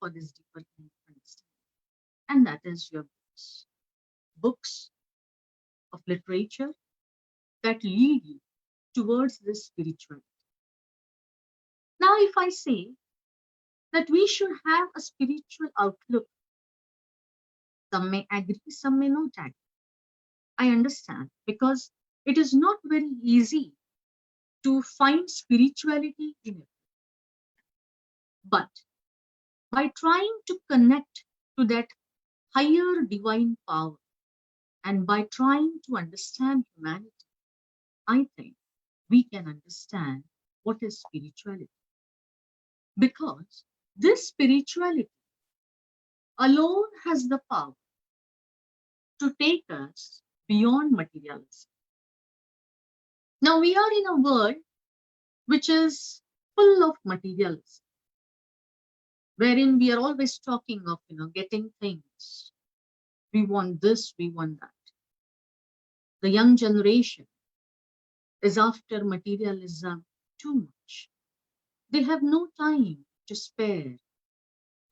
for this deeper understanding. And that is your books. Books of literature that lead you towards this spirituality. Now, if I say that we should have a spiritual outlook, some may agree, some may not agree. I understand because it is not very easy to find spirituality in it. But by trying to connect to that higher divine power and by trying to understand humanity, I think we can understand what is spirituality. Because this spirituality alone has the power to take us beyond materialism. Now we are in a world which is full of materialism, wherein we are always talking of, getting things. We want this, we want that. The young generation is after materialism too much. They have no time to spare.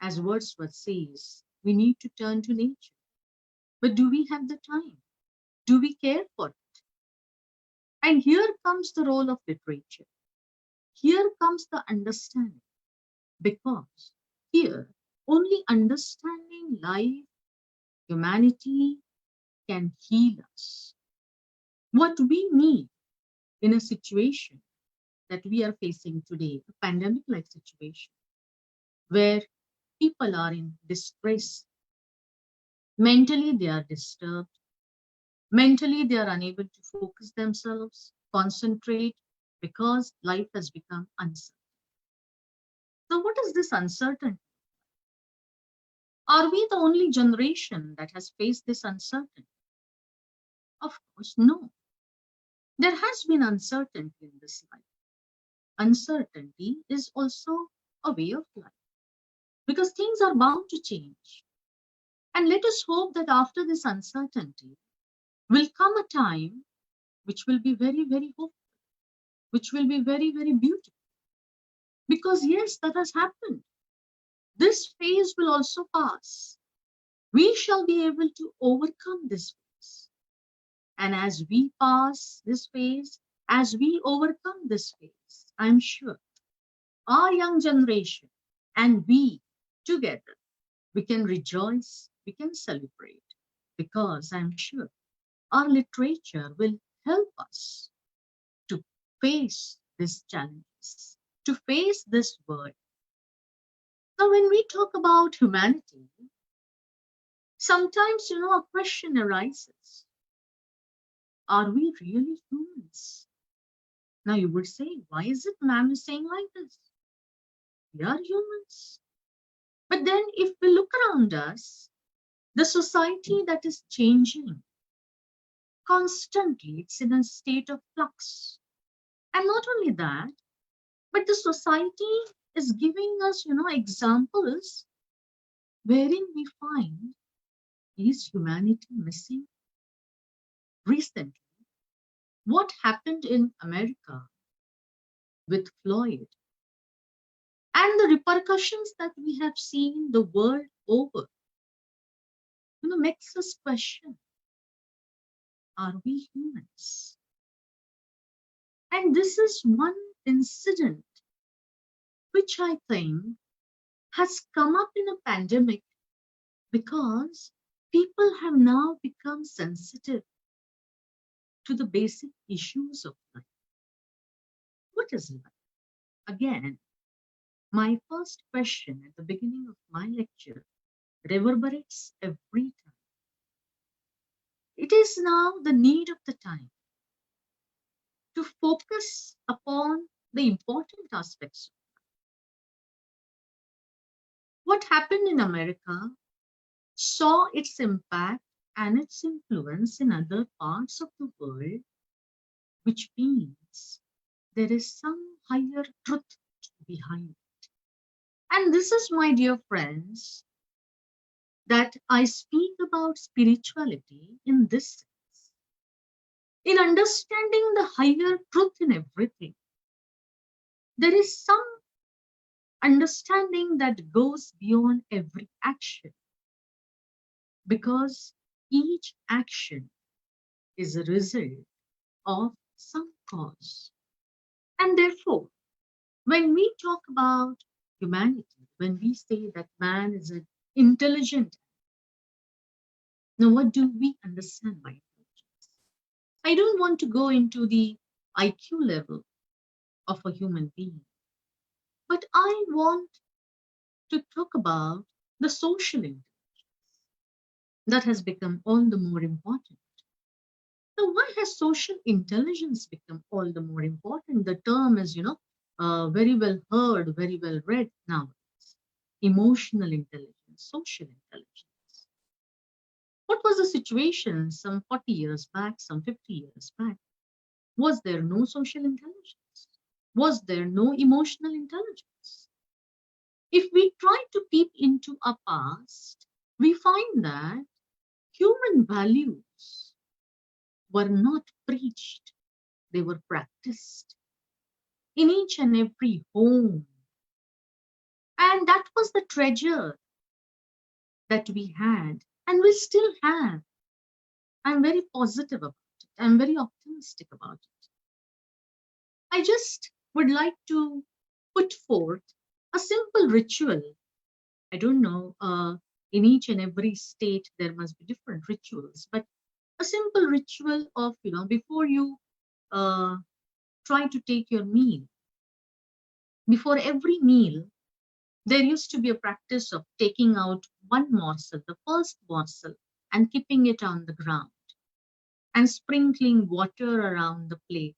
As Wordsworth says, we need to turn to nature. But do we have the time? Do we care for it? And here comes the role of literature. Here comes the understanding. Because here, only understanding life, humanity can heal us. What we need in a situation that we are facing today, a pandemic-like situation, where people are in distress, mentally they are disturbed, mentally they are unable to focus themselves, concentrate, because life has become uncertain. So what is this uncertainty? Are we the only generation that has faced this uncertainty? Of course, no. There has been uncertainty in this life. Uncertainty is also a way of life because things are bound to change. And let us hope that after this uncertainty will come a time which will be very, very hopeful, which will be very, very beautiful. Because yes, that has happened. This phase will also pass. We shall be able to overcome this phase. And as we pass this phase, as we overcome this phase, I'm sure our young generation and we together, we can rejoice, we can celebrate, because I'm sure our literature will help us to face these challenges, to face this world. Now, when we talk about humanity, sometimes, a question arises. Are we really humans? Now, you would say, why is it ma'am is saying like this? We are humans. But then if we look around us, the society that is changing constantly, it's in a state of flux. And not only that, but the society is giving us, examples wherein we find, is humanity missing? Recently, what happened in America with Floyd and the repercussions that we have seen the world over, makes us question, are we humans? And this is one incident which I think has come up in a pandemic because people have now become sensitive to the basic issues of life. What is life? Again, my first question at the beginning of my lecture reverberates every time. It is now the need of the time to focus upon the important aspects. What happened in America saw its impact and its influence in other parts of the world, which means there is some higher truth behind it. And this is, my dear friends, that I speak about spirituality in this sense. In understanding the higher truth in everything, there is some understanding that goes beyond every action, because each action is a result of some cause. And therefore, when we talk about humanity, when we say that man is an intelligent, now what do we understand by intelligence? I don't want to go into the IQ level of a human being, but I want to talk about the social intelligence that has become all the more important. Now, why has social intelligence become all the more important? The term is, very well heard, very well read nowadays. Emotional intelligence, social intelligence. What was the situation some 40 years back, some 50 years back? Was there no social intelligence? Was there no emotional intelligence? If we try to peep into our past, we find that human values were not preached, they were practiced in each and every home. And that was the treasure that we had and we still have. I'm very positive about it. I'm very optimistic about it. I just would like to put forth a simple ritual. I don't know, in each and every state there must be different rituals, but a simple ritual of, before you uh, try to take your meal, before every meal, there used to be a practice of taking out one morsel, the first morsel, and keeping it on the ground and sprinkling water around the plate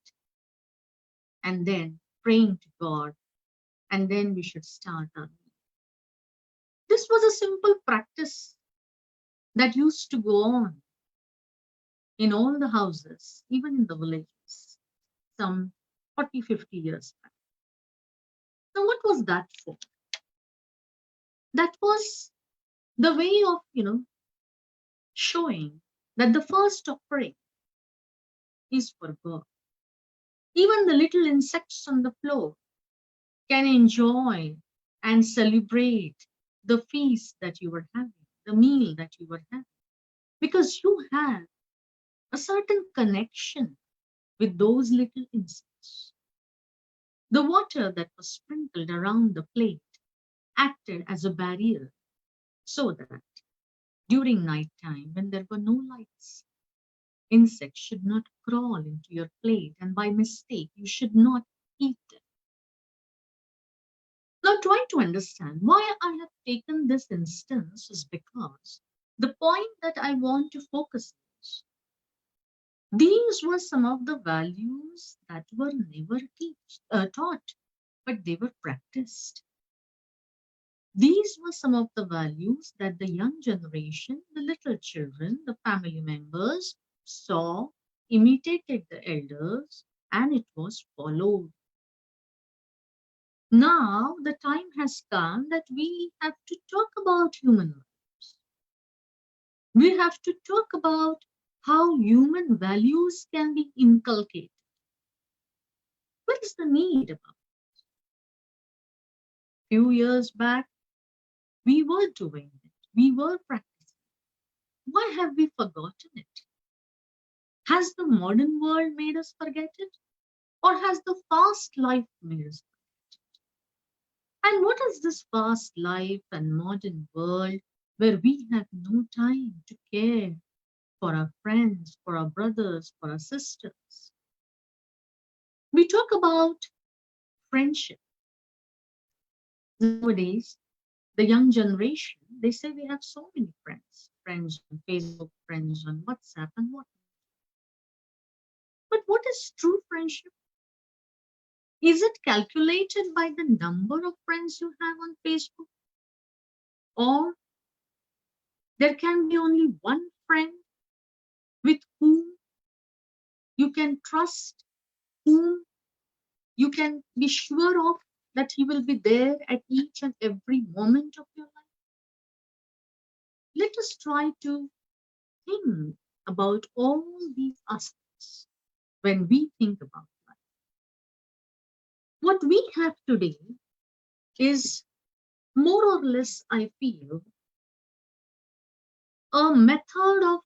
and then praying to God, and then we should start our meal. This was a simple practice that used to go on in all the houses, even in the villages, some 40, 50 years back. Now, what was that for? That was the way of, showing that the first offering is for God. Even the little insects on the floor can enjoy and celebrate the feast that you were having, the meal that you were having, because you have a certain connection with those little insects. The water that was sprinkled around the plate acted as a barrier so that during night time, when there were no lights, insects should not crawl into your plate, and by mistake, you should not eat them. Now, try to understand why I have taken this instance is because the point that I want to focus on is these were some of the values that were never taught, but they were practiced. These were some of the values that the young generation, the little children, the family members saw, imitated the elders, and it was followed. Now the time has come that we have to talk about human values. We have to talk about how human values can be inculcated. What is the need about? Few years back, we were doing it. We were practicing. Why have we forgotten it? Has the modern world made us forget it? Or has the fast life made us forget it? And what is this fast life and modern world where we have no time to care for our friends, for our brothers, for our sisters? We talk about friendship. Nowadays, the young generation, they say we have so many friends, friends on Facebook, friends on WhatsApp, and what. But what is true friendship? Is it calculated by the number of friends you have on Facebook? Or there can be only one friend with whom you can trust, whom you can be sure of that he will be there at each and every moment of your life? Let us try to think about all these aspects when we think about life. What we have today is more or less, I feel, a method of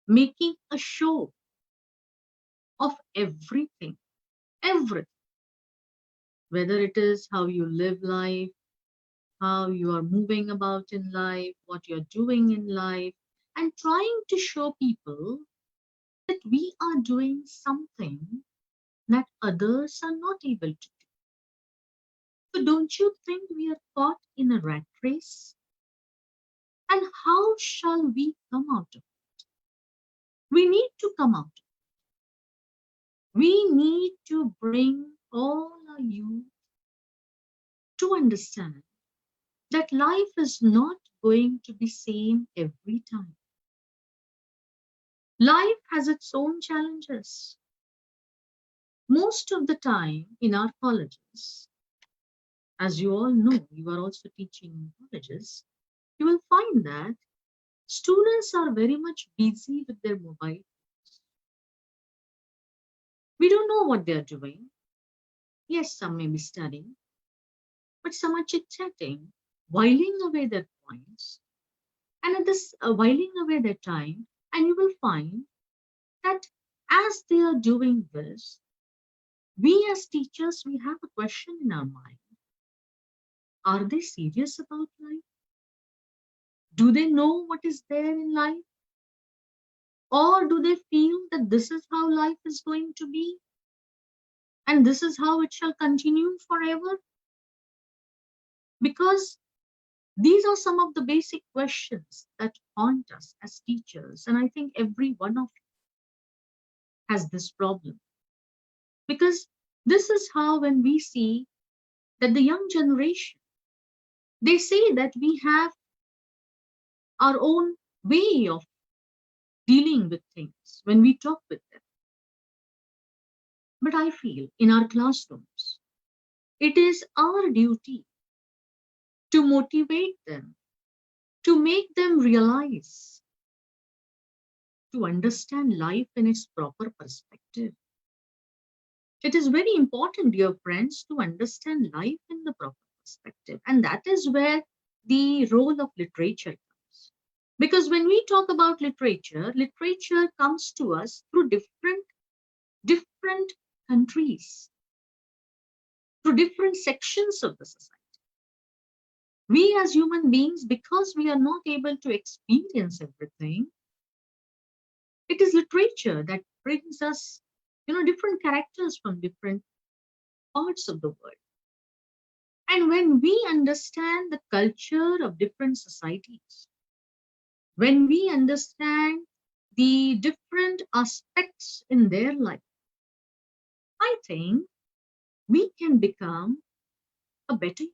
making a show of everything, everything, whether it is how you live life, how you are moving about in life, what you're doing in life, and trying to show people that we are doing something that others are not able to do. So, don't you think we are caught in a rat race? And how shall we come out of it? We need to come out. We need to bring all our youth to understand that life is not going to be same every time. Life has its own challenges. Most of the time in our colleges, as you all know, you are also teaching in colleges, you will find that students are very much busy with their mobile. We don't know what they are doing. Yes, some may be studying, but some are chit chatting, whiling away their points, and at this whiling away their time, and you will find that as they are doing this, we as teachers, we have a question in our mind. Are they serious about life? Do they know what is there in life? Or do they feel that this is how life is going to be and this is how it shall continue forever? Because these are some of the basic questions that haunt us as teachers. And I think every one of you has this problem. Because this is how, when we see that the young generation, they say that we have our own way of dealing with things when we talk with them. But I feel in our classrooms, it is our duty to motivate them, to make them realize, to understand life in its proper perspective. It is very important, dear friends, to understand life in the proper perspective. And that is where the role of literature comes. Because when we talk about literature, literature comes to us through different countries, through different sections of the society. We as human beings, because we are not able to experience everything, it is literature that brings us, different characters from different parts of the world. And when we understand the culture of different societies, when we understand the different aspects in their life, I think we can become a better.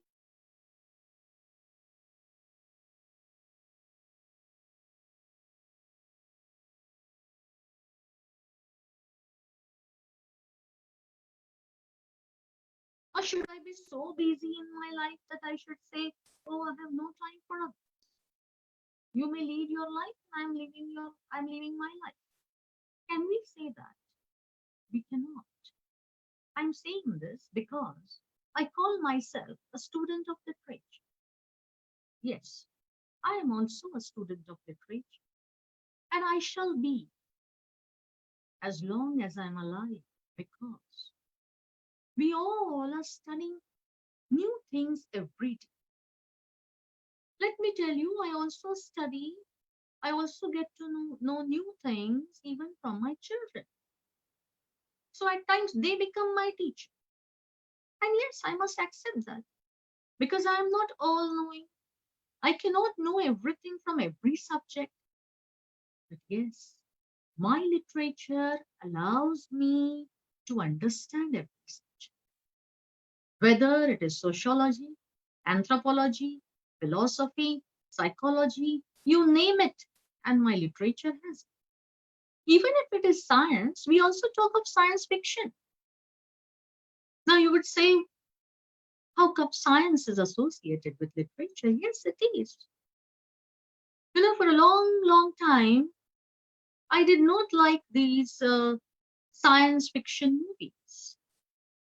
Or should I be so busy in my life that I should say, oh, I have no time for others? You may lead your life, I'm living my life. Can we say that? We cannot. I'm saying this because I call myself a student of literature. Yes, I am also a student of literature, and I shall be as long as I'm alive, because we all are studying new things every day. Let me tell you, I also study, I also get to know new things even from my children. So at times they become my teacher. And yes, I must accept that because I am not all knowing. I cannot know everything from every subject. But yes, my literature allows me to understand every subject, whether it is sociology, anthropology, philosophy, psychology, you name it, and my literature has it. Even if it is science, we also talk of science fiction. Now you would say, how come science is associated with literature? Yes, it is. For a long, long time, I did not like these science fiction movies.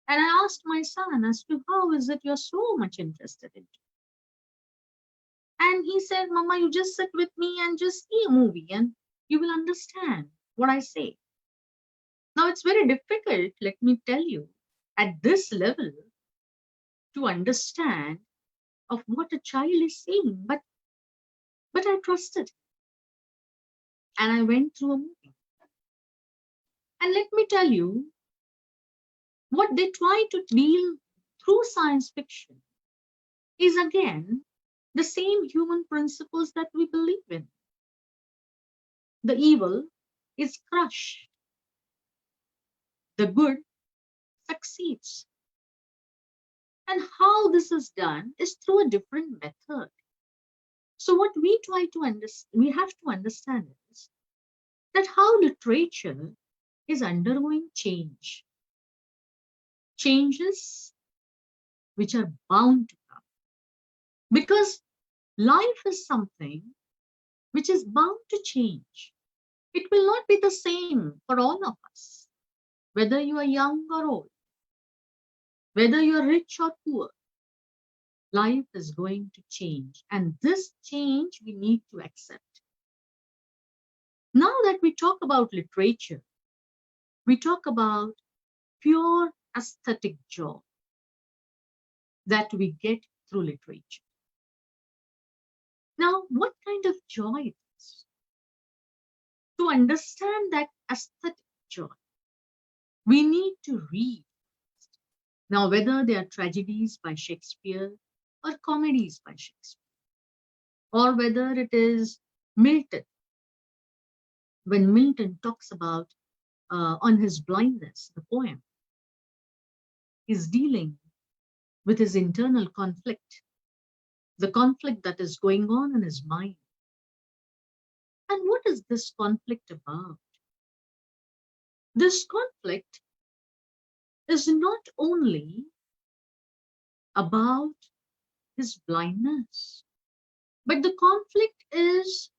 And I asked my son as to how is it you're so much interested in it. And he said, Mama, you just sit with me and just see a movie and you will understand what I say. Now it's very difficult, let me tell you, at this level to understand of what a child is saying, but I trusted and I went through a movie. And let me tell you, what they try to deal through science fiction is again the same human principles that we believe in. The evil is crushed, the good succeeds. And how this is done is through a different method. So, what we try to understand, we have to understand is that how literature is undergoing change, changes which are bound to come. Because life is something which is bound to change. It will not be the same for all of us, whether you are young or old, whether you are rich or poor. Life is going to change, and this change we need to accept. Now that we talk about literature, we talk about pure aesthetic joy that we get through literature. Now, what kind of joy it is? To understand that aesthetic joy, we need to read. Now, whether they are tragedies by Shakespeare or comedies by Shakespeare, or whether it is Milton, when Milton talks about on his blindness, the poem is dealing with his internal conflict, the conflict that is going on in his mind. And what is this conflict about? This conflict is not only about his blindness, but the conflict is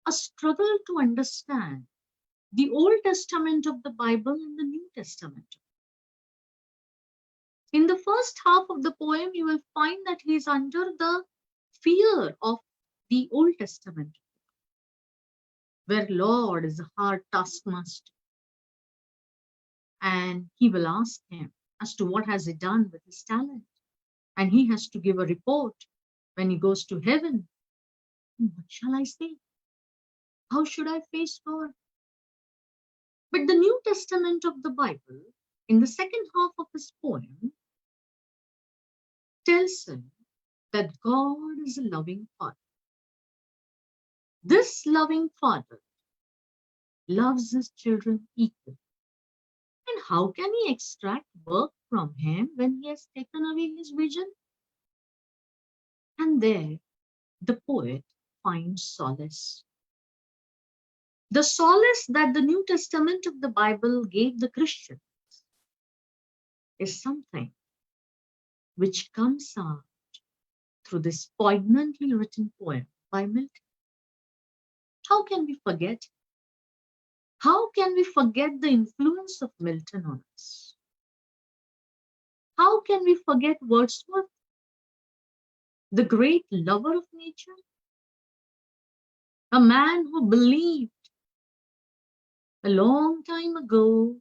a struggle to understand the Old Testament of the Bible and the New Testament. In the first half of the poem, you will find that he is under the fear of the Old Testament, where Lord is a hard taskmaster, and he will ask him as to what has he done with his talent, and he has to give a report when he goes to heaven. What shall I say? How should I face God? But the New Testament of the Bible, in the second half of his poem, tells him that God is a loving Father. This loving Father loves his children equally. And how can he extract work from him when he has taken away his vision? And there the poet finds solace. The solace that the New Testament of the Bible gave the Christians is something which comes out through this poignantly written poem by Milton. How can we forget? How can we forget the influence of Milton on us? How can we forget Wordsworth, the great lover of nature? A man who believed a long time ago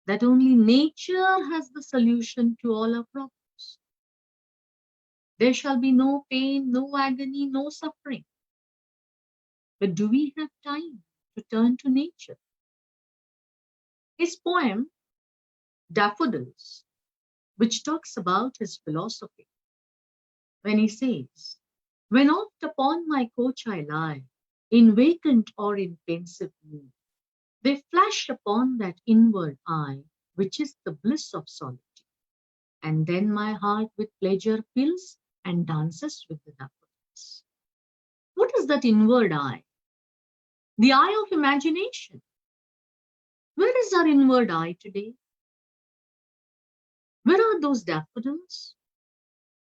that only nature has the solution to all our problems. There shall be no pain, no agony, no suffering. But do we have time to turn to nature? His poem, Daffodils, which talks about his philosophy, when he says, when oft upon my couch I lie, in vacant or in pensive mood, they flash upon that inward eye, which is the bliss of solitude. And then my heart with pleasure fills and dances with the daffodils. What is that inward eye? The eye of imagination. Where is our inward eye today? Where are those daffodils?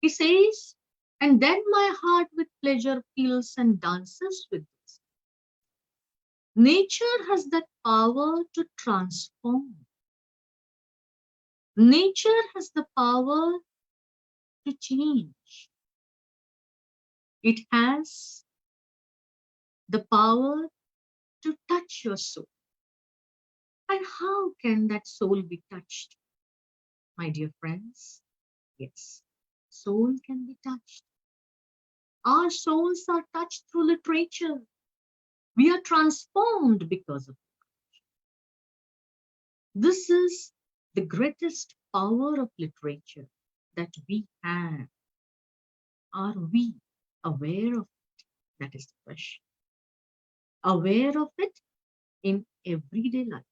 He says, and then my heart with pleasure feels and dances with this. Nature has that power to transform. Nature has the power to change. It has the power to touch your soul. And how can that soul be touched, my dear friends? Yes, soul can be touched. Our souls are touched through literature. We are transformed because of it. This is the greatest power of literature that we have. Are we aware of it? That is the question. Aware of it in everyday life.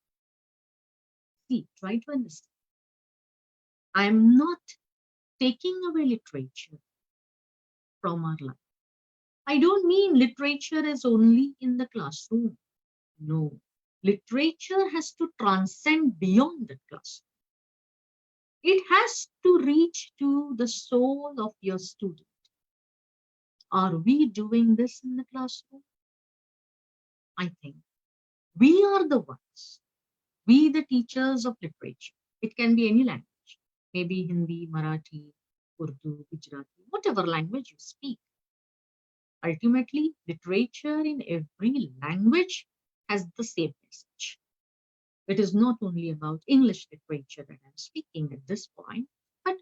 See, try to understand. I am not taking away literature from our life. I don't mean literature is only in the classroom. No. Literature has to transcend beyond the classroom. It has to reach to the soul of your student. Are we doing this in the classroom? I think we are the ones, we the teachers of literature. It can be any language, maybe Hindi, Marathi, Urdu, Gujarati, whatever language you speak. Ultimately, literature in every language has the same message. It is not only about English literature that I'm speaking at this point, but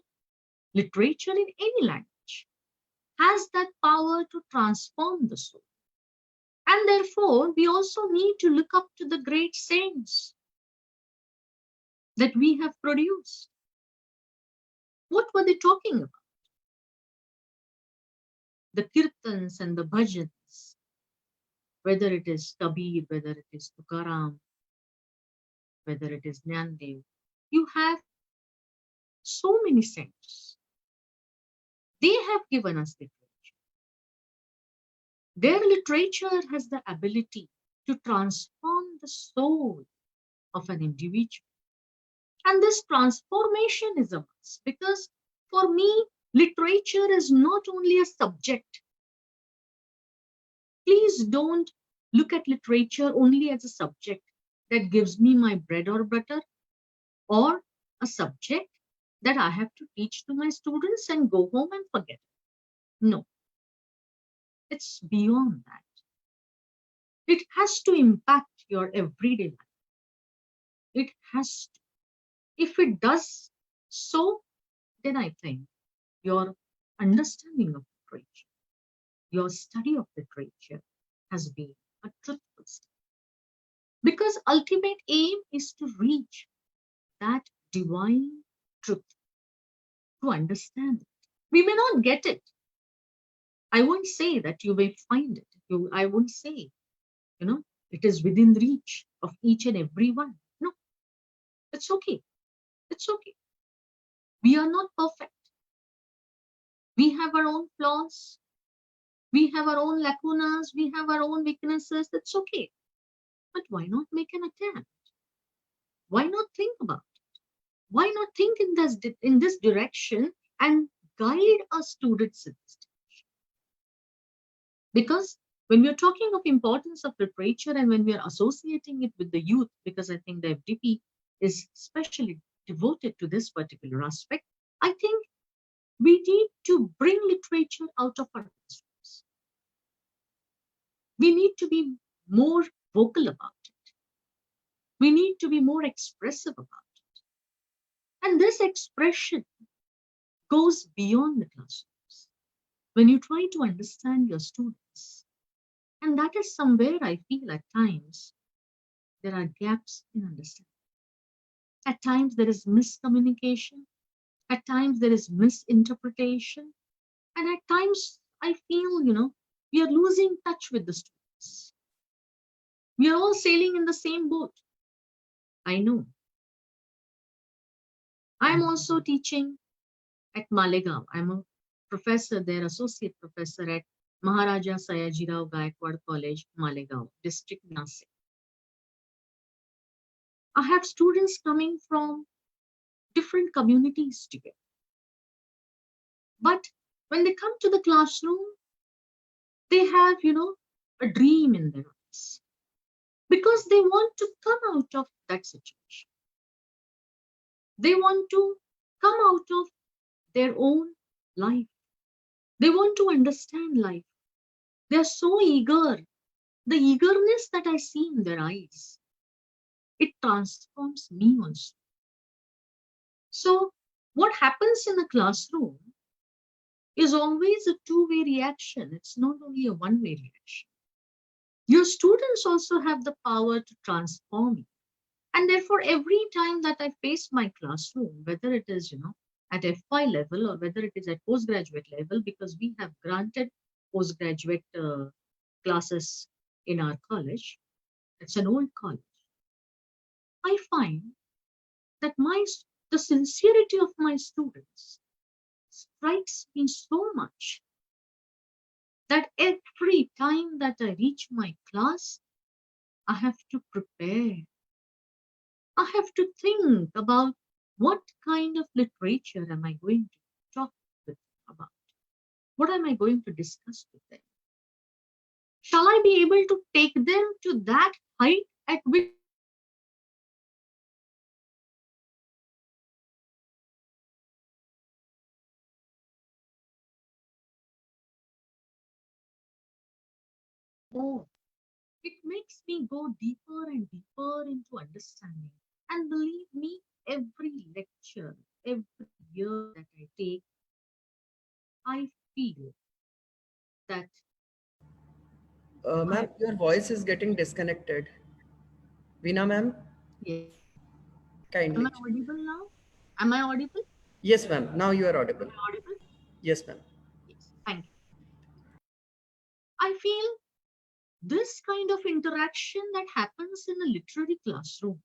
literature in any language has that power to transform the soul. And therefore, we also need to look up to the great saints that we have produced. What were they talking about? The kirtans and the bhajans, whether it is Kabir, whether it is Tukaram, whether it is Nyandev, you have so many saints. They have given us literature. Their literature has the ability to transform the soul of an individual. And this transformation is a must because for me, literature is not only a subject. Please don't look at literature only as a subject that gives me my bread or butter or a subject that I have to teach to my students and go home and forget. No, it's beyond that. It has to impact your everyday life. It has to. If it does so, then I think your understanding of literature, your study of literature has been a truthful study. Because ultimate aim is to reach that divine truth, to understand it. We may not get it. I won't say that you may find it. I won't say, it is within reach of each and every one. No, it's okay. It's okay. We are not perfect. We have our own flaws. We have our own lacunas. We have our own weaknesses. That's okay. But why not make an attempt? Why not think about it? Why not think in this direction and guide our students in this direction? Because when we're talking of importance of literature and when we are associating it with the youth, because I think the FDP is especially devoted to this particular aspect, I think we need to bring literature out of our classrooms. We need to be more vocal about it. We need to be more expressive about it. And this expression goes beyond the classrooms. When you try to understand your students, and that is somewhere I feel at times there are gaps in understanding. At times there is miscommunication. At times there is misinterpretation. And at times I feel, we are losing touch with the students. We are all sailing in the same boat. I know. I'm also teaching at Malegaon. I'm a professor there, associate professor at Maharaja Sayajirao Gaikwad College, Malegaon, district Nasik. I have students coming from different communities together. But when they come to the classroom, they have, a dream in their eyes because they want to come out of that situation. They want to come out of their own life. They want to understand life. They are so eager. The eagerness that I see in their eyes, it transforms me also. So, what happens in a classroom is always a two-way reaction. It's not only a one-way reaction. Your students also have the power to transform you. And therefore, every time that I face my classroom, whether it is, at FY level or whether it is at postgraduate level, because we have granted postgraduate classes in our college, it's an old college. I find that the sincerity of my students strikes me so much that every time that I reach my class, I have to prepare. I have to think about what kind of literature am I going to talk with them about? What am I going to discuss with them? Shall I be able to take them to that height at which more? It makes me go deeper and deeper into understanding. And believe me, every lecture, every year that I take, I feel that, Ma'am, I, your voice is getting disconnected. Veena, ma'am, yes. Am I kindly. audible now? Am I audible? Yes, ma'am. Now you are audible. Am I audible? Yes, ma'am. Yes. Thank you. I feel this kind of interaction that happens in a literary classroom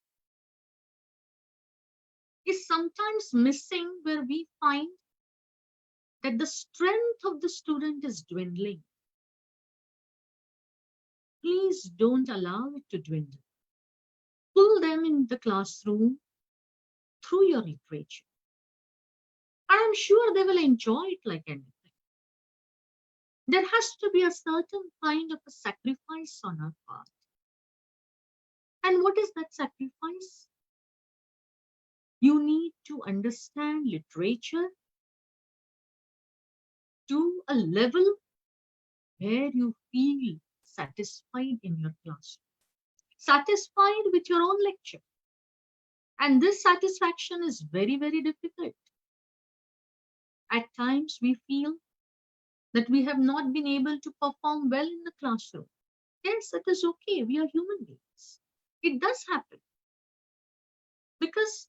is sometimes missing, where we find that the strength of the student is dwindling. Please don't allow it to dwindle. Pull them in the classroom through your literature. And I'm sure they will enjoy it like anything. There has to be a certain kind of a sacrifice on our part. And what is that sacrifice? You need to understand literature to a level where you feel satisfied in your classroom, satisfied with your own lecture. And this satisfaction is very, very difficult. At times, we feel that we have not been able to perform well in the classroom. Yes, it is okay. We are human beings. It does happen because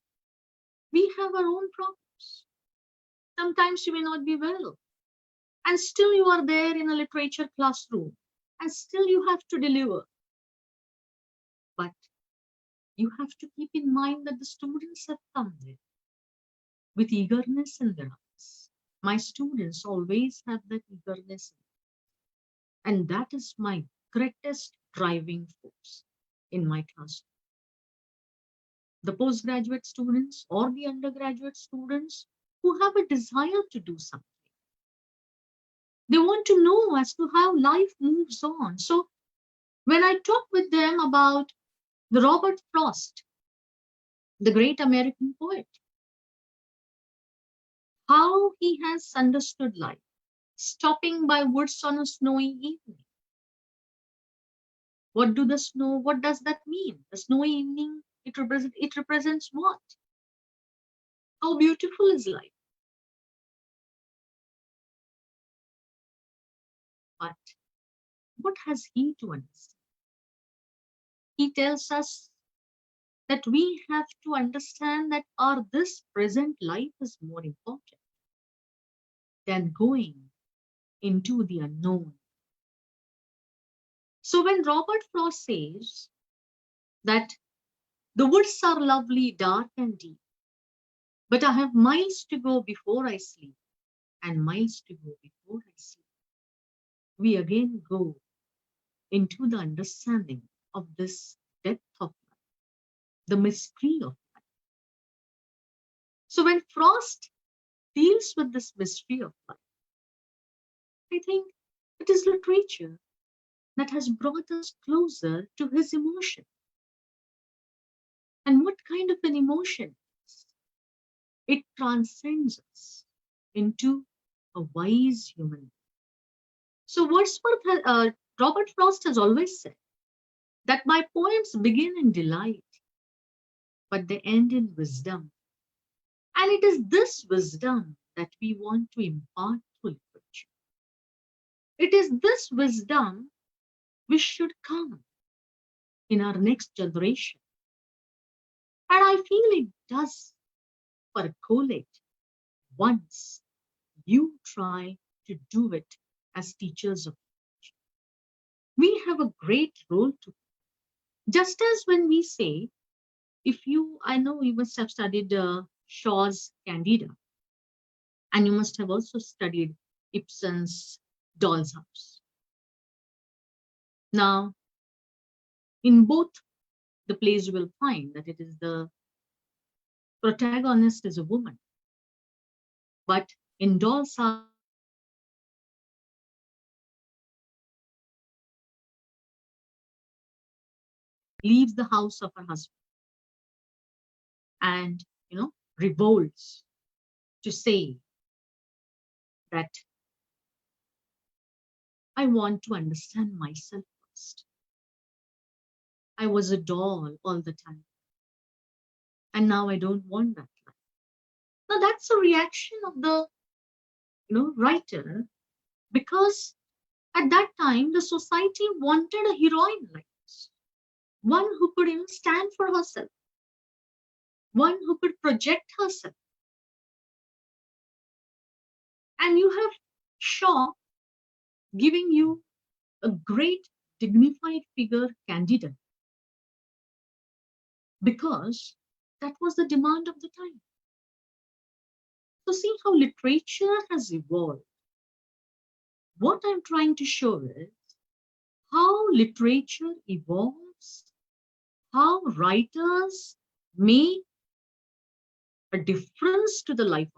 we have our own problems. Sometimes you may not be well, and still you are there in a literature classroom, and still you have to deliver. But you have to keep in mind that the students have come there with eagerness in their eyes. My students always have that eagerness, and that is my greatest driving force in my classroom. The postgraduate students or the undergraduate students who have a desire to do something. They want to know as to how life moves on. So when I talk with them about the Robert Frost, the great American poet, how he has understood life, stopping by woods on a snowy evening. What does that mean? The snowy evening, it represents what? How beautiful is life? But what has he to understand? He tells us that we have to understand that our this present life is more important than going into the unknown. So when Robert Frost says that the woods are lovely, dark and deep, but I have miles to go before I sleep, and miles to go before I sleep, we again go into the understanding of this depth of life, the mystery of life. So when Frost deals with this mystery of life, I think it is literature that has brought us closer to his emotion. And what kind of an emotion? It transcends us into a wise human. So Robert Frost has always said that my poems begin in delight, but they end in wisdom. And it is this wisdom that we want to impart through literature. It is this wisdom which should come in our next generation. And I feel it does percolate once you try to do it as teachers of language. We have a great role to play. Just as when we say, I know you must have studied Shaw's Candida, and you must have also studied Ibsen's Doll's House. Now, in both the plays, you will find that it is the protagonist is a woman, but in Doll's House, the protagonist leaves the house of her husband and revolts to say that I want to understand myself first. I was a doll all the time, and now I don't want that life. Now that's a reaction of the writer, because at that time the society wanted a heroine like this, one who could stand for herself, one who could project herself. And you have Shaw giving you a great dignified figure candidate, because that was the demand of the time. So see how literature has evolved. What I'm trying to show is how literature evolves, how writers make a difference to the life.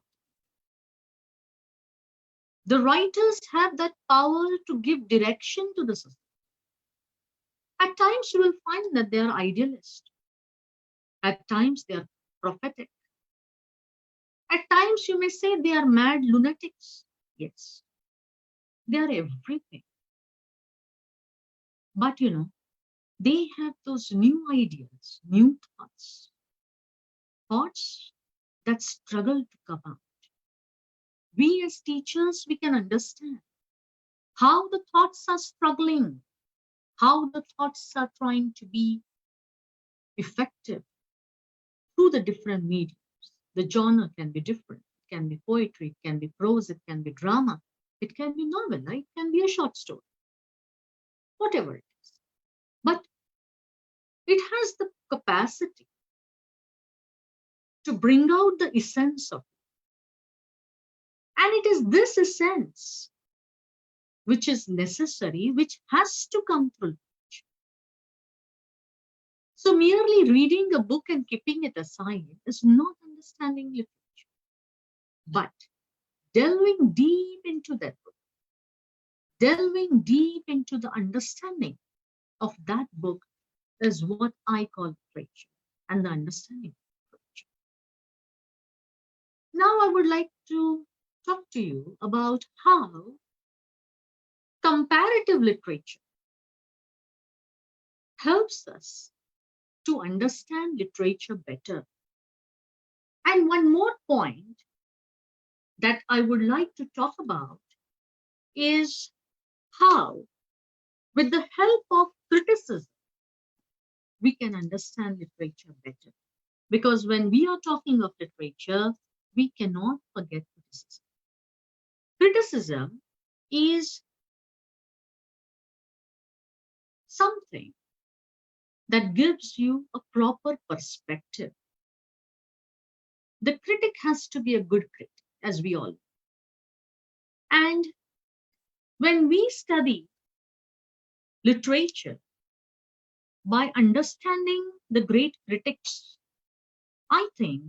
The writers have that power to give direction to the society. At times you will find that they are idealists. At times they are prophetic. At times you may say they are mad lunatics. Yes, they are everything. But they have those new ideas, new thoughts that struggle to come out. We as teachers, we can understand how the thoughts are struggling, how the thoughts are trying to be effective through the different mediums. The genre can be different. It can be poetry, it can be prose, it can be drama, it can be novel, right? It can be a short story, whatever it is. But it has the capacity to bring out the essence of it. And it is this essence which is necessary, which has to come through. So merely reading a book and keeping it aside is not understanding literature. But delving deep into that book, delving deep into the understanding of that book is what I call literature and the understanding of literature. Now I would like to talk to you about how comparative literature helps us to understand literature better. And one more point that I would like to talk about is how, with the help of criticism, we can understand literature better. Because when we are talking of literature, we cannot forget criticism. Criticism is something that gives you a proper perspective. The critic has to be a good critic, as we all know. And when we study literature by understanding the great critics, I think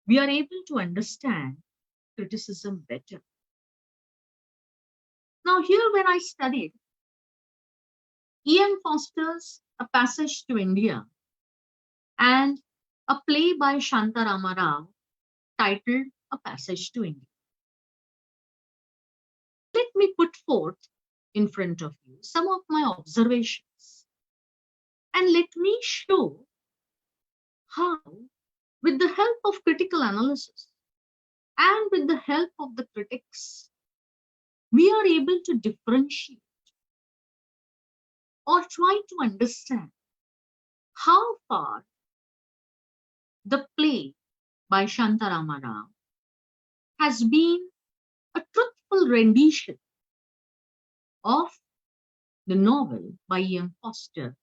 we are able to understand criticism better. Now, here when I studied E.M. Foster's A Passage to India and a play by Shantarama Rao titled A Passage to India. Let me put forth in front of you some of my observations and let me show how, with the help of critical analysis and with the help of the critics, we are able to differentiate or try to understand how far the play by Shantarama Rao has been a truthful rendition of the novel by E.M. Foster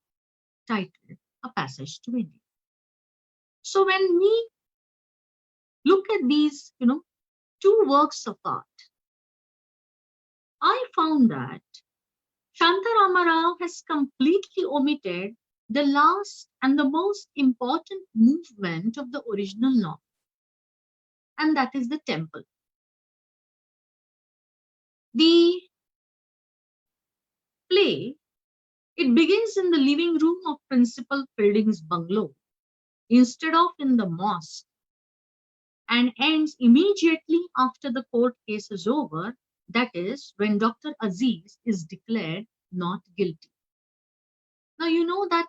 titled A Passage to India. So when we look at these, two works of art, I found that Shantarama Rao has completely omitted the last and the most important movement of the original novel, and that is the temple. The play, it begins in the living room of Principal Fielding's bungalow instead of in the mosque and ends immediately after the court case is over, that is, when Dr. Aziz is declared not guilty. Now, you know that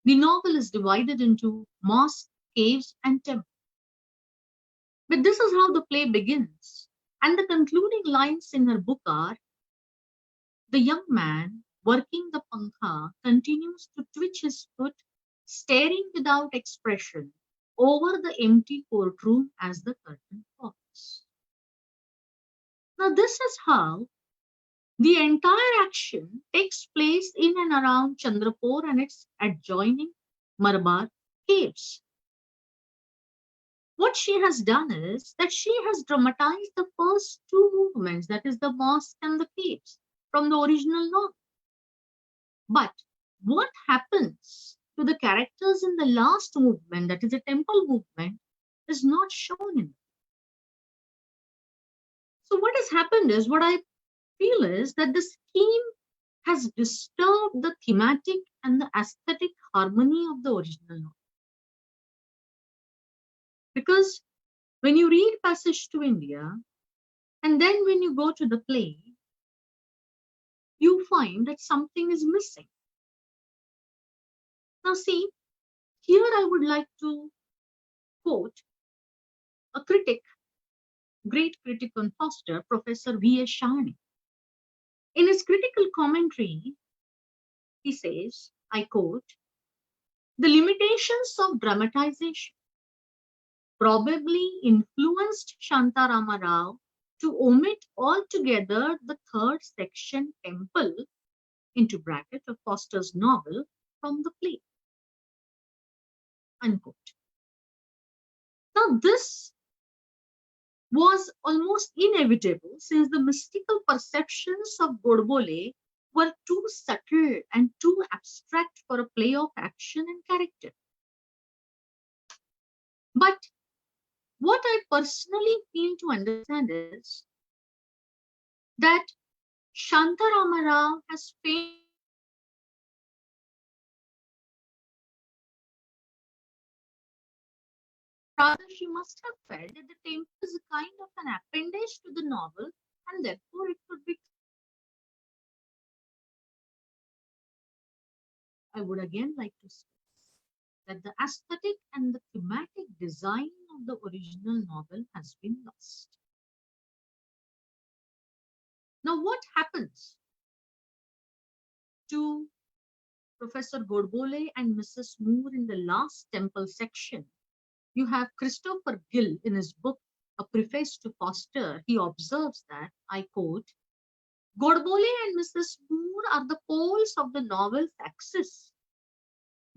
the novel is divided into mosque, caves, and temple. But this is how the play begins. And the concluding lines in her book are: the young man working the pankha continues to twitch his foot, staring without expression over the empty courtroom as the curtain falls. Now, this is how the entire action takes place in and around Chandrapur and its adjoining Marbar caves. What she has done is that she has dramatized the first two movements, that is, the mosque and the caves, from the original novel. But what happens to the characters in the last movement, that is the temple movement, is not shown in it. So, what has happened is, what I feel is that the scheme has disturbed the thematic and the aesthetic harmony of the original novel. Because when you read Passage to India, and then when you go to the play, you find that something is missing. Now, see, here I would like to quote a critic, great critic on Foster, Professor V.S. Shahani. In his critical commentary, he says, I quote, the limitations of dramatization probably influenced Shantarama Rao to omit altogether the third section temple into bracket of Foster's novel from the play. Unquote. Now, this was almost inevitable since the mystical perceptions of Godbole were too subtle and too abstract for a play of action and character. But what I personally feel to understand is that Shantarama Rao has failed rather, she must have felt that the temple is a kind of an appendage to the novel and therefore it could be. I would again like to stress that the aesthetic and the thematic design of the original novel has been lost. Now, what happens to Professor Godbole and Mrs. Moore in the last temple section? You have Christopher Gill in his book, A Preface to Foster. He observes that, I quote, Godbole and Mrs. Moore are the poles of the novel's axis.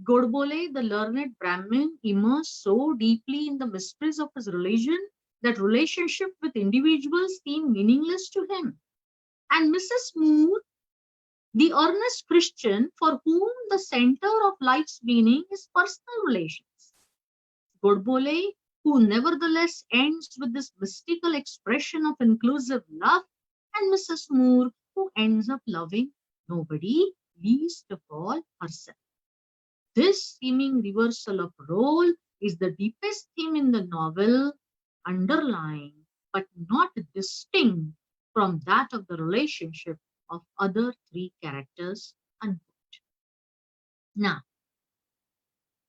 Godbole, the learned Brahmin, immersed so deeply in the mysteries of his religion that relationship with individuals seemed meaningless to him. And Mrs. Moore, the earnest Christian for whom the center of life's meaning is personal relations. Godbole, who nevertheless ends with this mystical expression of inclusive love, and Mrs. Moore, who ends up loving nobody, least of all herself. This seeming reversal of role is the deepest theme in the novel, underlying but not distinct from that of the relationship of other three characters. Unquote. Now,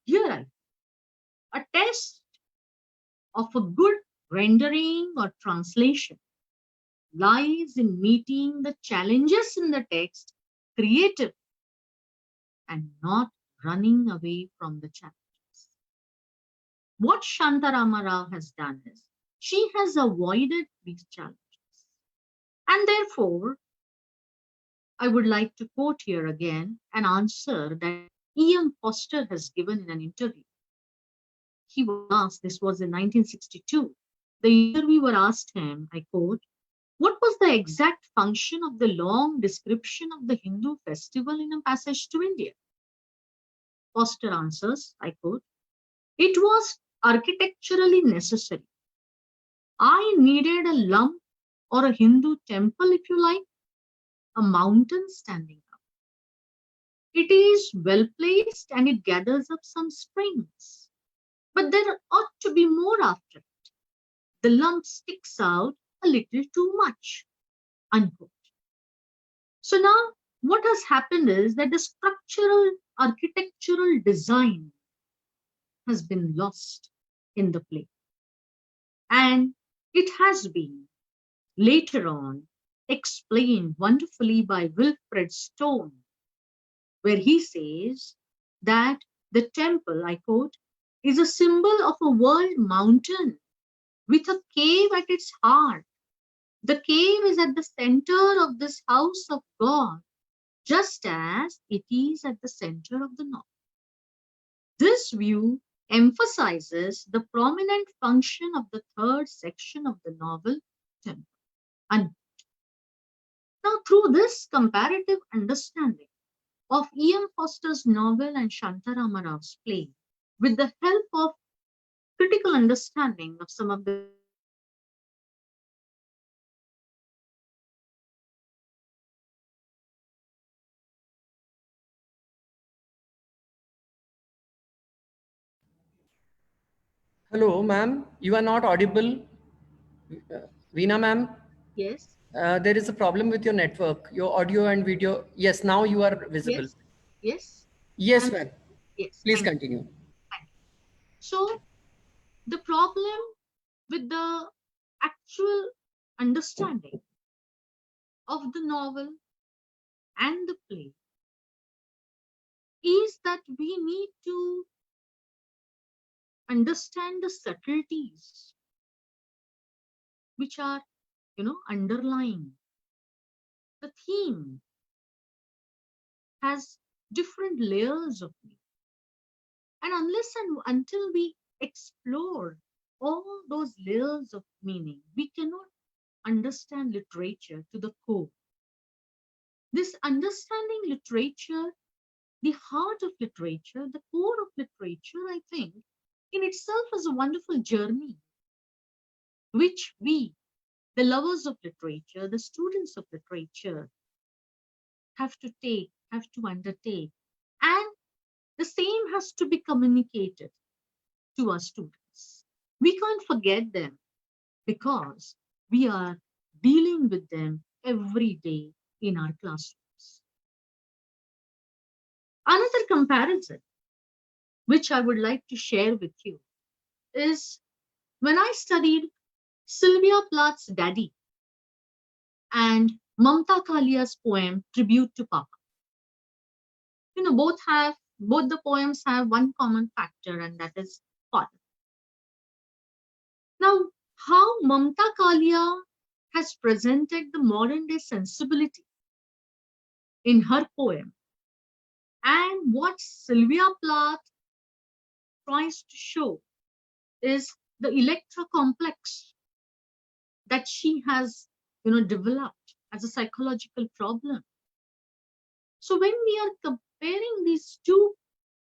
here a test of a good rendering or translation lies in meeting the challenges in the text creative and not running away from the challenges. What Shantarama Rao has done is she has avoided these challenges. And therefore, I would like to quote here again an answer that E.M. Foster has given in an interview. He was asked, this was in 1962, the interviewer asked him, I quote, what was the exact function of the long description of the Hindu festival in a passage to India? Foster answers, I quote, it was architecturally necessary. I needed a lump or a Hindu temple, if you like, a mountain standing up. It is well placed and it gathers up some springs. But there ought to be more after it. The lump sticks out a little too much. Unquote. So now what has happened is that the structural architectural design has been lost in the play. And it has been later on explained wonderfully by Wilfred Stone, where he says that the temple, I quote, is a symbol of a world mountain with a cave at its heart. The cave is at the center of this house of God, just as it is at the center of the north. This view emphasizes the prominent function of the third section of the novel, temple. And now, through this comparative understanding of E.M. Foster's novel and Shantarama Rao's play, with the help of critical understanding of some of the Hello, ma'am. You are not audible. Veena, ma'am. yes, There is a problem with your network, your audio and video. Yes, now you are visible. yes, yes, Yes, and ma'am. yes, Please thank you, continue. thank you. So the problem with the actual understanding of the novel and the play is that we need to understand the subtleties which are, underlying. The theme has different layers of meaning. And unless and until we explore all those layers of meaning, we cannot understand literature to the core. This understanding literature, the heart of literature, the core of literature, I think, in itself is a wonderful journey which we, the lovers of literature, the students of literature, have to undertake. And the same has to be communicated to our students. We can't forget them because we are dealing with them every day in our classrooms. Another comparison, which I would like to share with you, is when I studied Sylvia Plath's Daddy and Mamta Kalia's poem Tribute to Papa. Both the poems have one common factor, and that is father. Now, how Mamta Kalia has presented the modern day sensibility in her poem, and what Sylvia Plath tries to show is the Electra complex that she has, developed as a psychological problem. So when we are comparing these two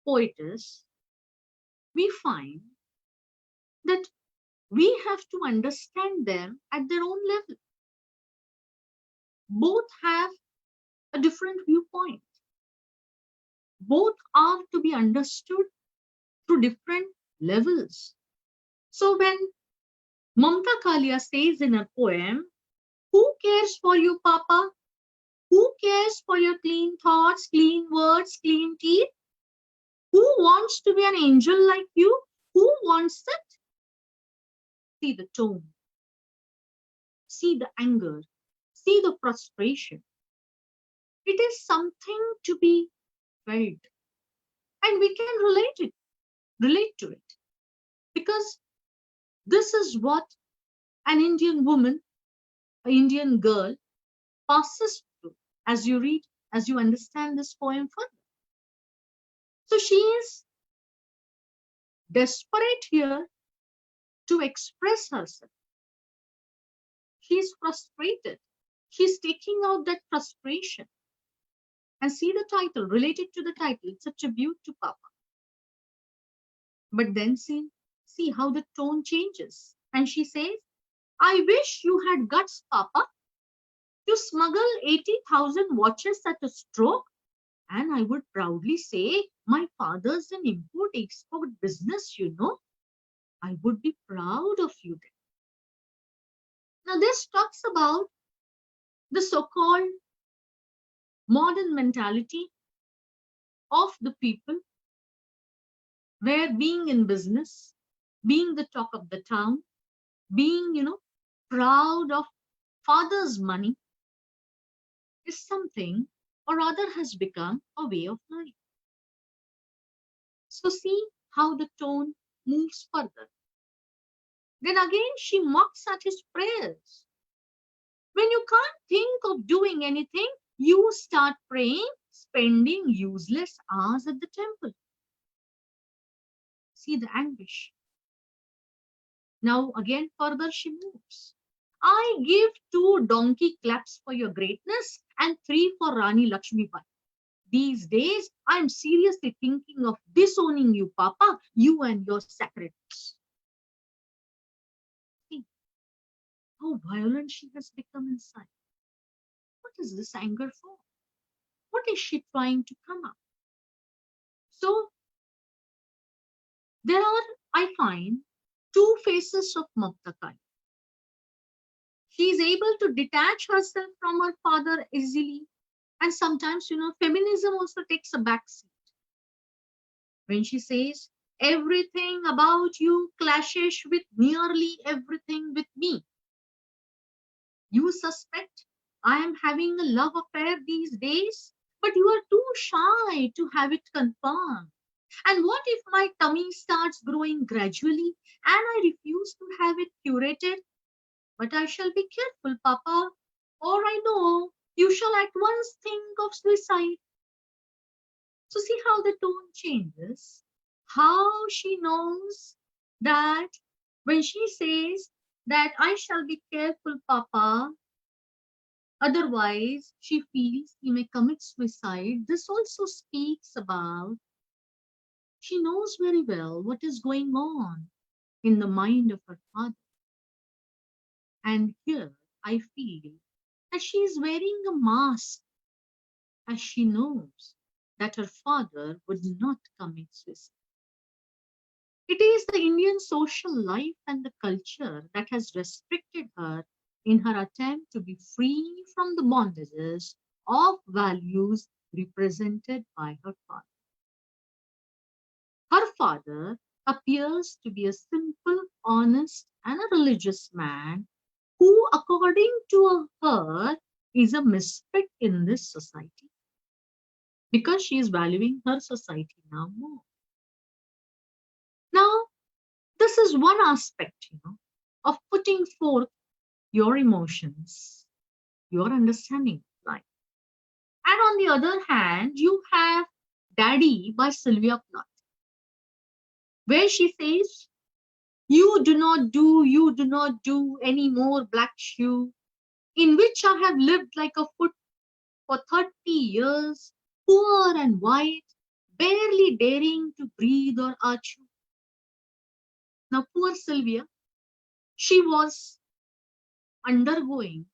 poetess, we find that we have to understand them at their own level. Both have a different viewpoint. Both are to be understood through different levels. So when Mamta Kalia says in her poem, who cares for you, Papa? Who cares for your clean thoughts, clean words, clean teeth? Who wants to be an angel like you? Who wants it? See the tone, see the anger, see the frustration. It is something to be felt, and we can relate to it, because this is what an Indian woman, an Indian girl passes through as you read, as you understand this poem further. So she is desperate here to express herself. She is frustrated. She's taking out that frustration. And see the title, related to the title, it's a tribute to Papa. But then see how the tone changes. And she says, I wish you had guts, Papa, to smuggle 80,000 watches at a stroke. And I would proudly say, my father's an import-export business, you know. I would be proud of you then. Now, this talks about the so-called modern mentality of the people, where being in business, being the talk of the town, being, proud of father's money is something, or rather has become a way of life. So see how the tone moves further. Then again, she mocks at his prayers. When you can't think of doing anything, you start praying, spending useless hours at the temple. See the anguish. Now again, further she moves. I give 2 donkey claps for your greatness and 3 for Rani Lakshmi Bai. These days, I'm seriously thinking of disowning you, Papa, you and your sacredness. See how violent she has become inside. What is this anger for? What is she trying to come up? So there are, I find, 2 faces of Mamta Kali. She is able to detach herself from her father easily. And sometimes, feminism also takes a back seat. When she says, everything about you clashes with nearly everything with me. You suspect I am having a love affair these days, but you are too shy to have it confirmed. And what if my tummy starts growing gradually and I refuse to have it curated? But I shall be careful, Papa, or I know you shall at once think of suicide. So see how the tone changes, how she knows that when she says that I shall be careful, Papa, otherwise she feels he may commit suicide. This also speaks about she knows very well what is going on in the mind of her father. And here I feel that she is wearing a mask, as she knows that her father would not commit suicide. It is the Indian social life and the culture that has restricted her in her attempt to be free from the bondages of values represented by her father. Her father appears to be a simple, honest, and a religious man who, according to her, is a misfit in this society because she is valuing her society now more. Now, this is one aspect, of putting forth your emotions, your understanding of life. And on the other hand, you have Daddy by Sylvia Plath, where she says, you do not do any more black shoe, in which I have lived like a foot for 30 years, poor and white, barely daring to breathe or archew. Now, poor Sylvia, she was undergoing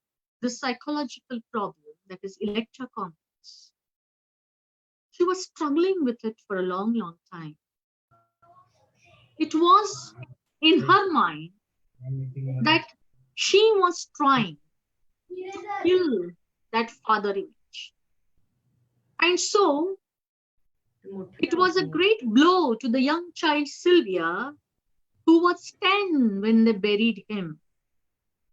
the psychological problem that is Electra complex. She was struggling with it for a long, long time. It was in her mind that she was trying to kill that father image. And so it was a great blow to the young child Sylvia, who was 10 when they buried him.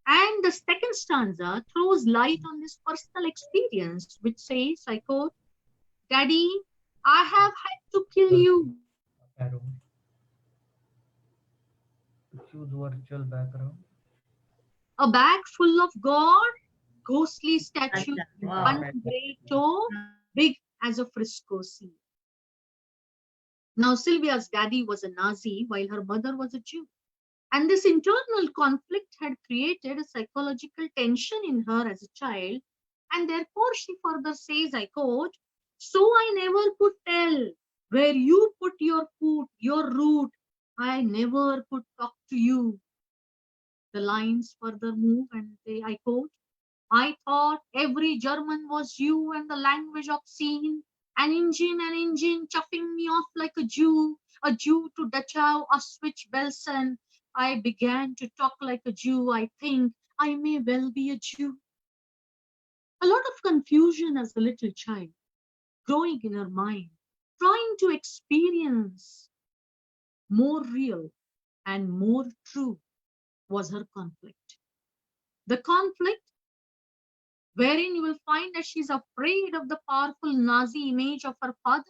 And the second stanza throws light on this personal experience, which says, I quote, Daddy, I have had to kill you. Choose virtual background. A bag full of gore, ghostly statues, one grey toe, big as a Frisco sea. Now, Sylvia's daddy was a Nazi while her mother was a Jew. And this internal conflict had created a psychological tension in her as a child. And therefore, she further says, I quote, so I never could tell where you put your foot, your root. I never could talk to you. The lines further move and they, I quote, I thought every German was you and the language obscene, an engine, chuffing me off like a Jew to Dachau, Auschwitz, Belsen. I began to talk like a Jew. I think I may well be a Jew. A lot of confusion as a little child, growing in her mind, trying to experience more real and more true was her conflict. The conflict wherein you will find that she's afraid of the powerful Nazi image of her father.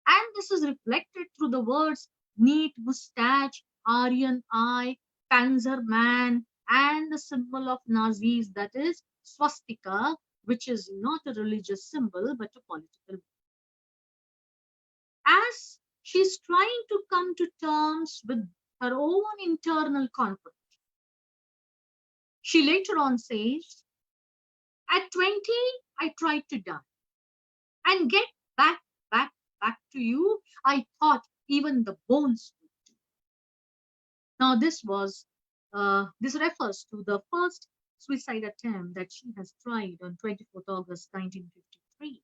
And this is reflected through the words neat mustache, Aryan eye, Panzer man, and the symbol of Nazis, that is swastika, which is not a religious symbol but a political one. As she's trying to come to terms with her own internal conflict, she later on says, at 20, I tried to die and get back, back, back to you. I thought even the bones would do. Now, this refers to the first suicide attempt that she has tried on 24th August 1953.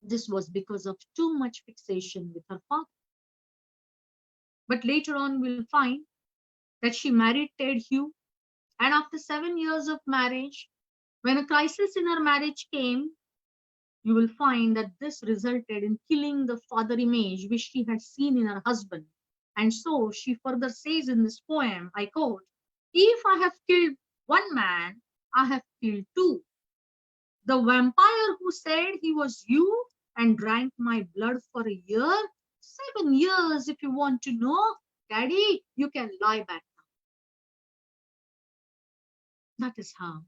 This was because of too much fixation with her father. But later on, we'll find that she married Ted Hugh, and after 7 years of marriage, when a crisis in her marriage came, you will find that this resulted in killing the father image which she had seen in her husband. And so she further says in this poem, I quote, if I have killed one man, I have killed two. The vampire who said he was you and drank my blood for a year, 7 years if you want to know, Daddy, you can lie back now. That is how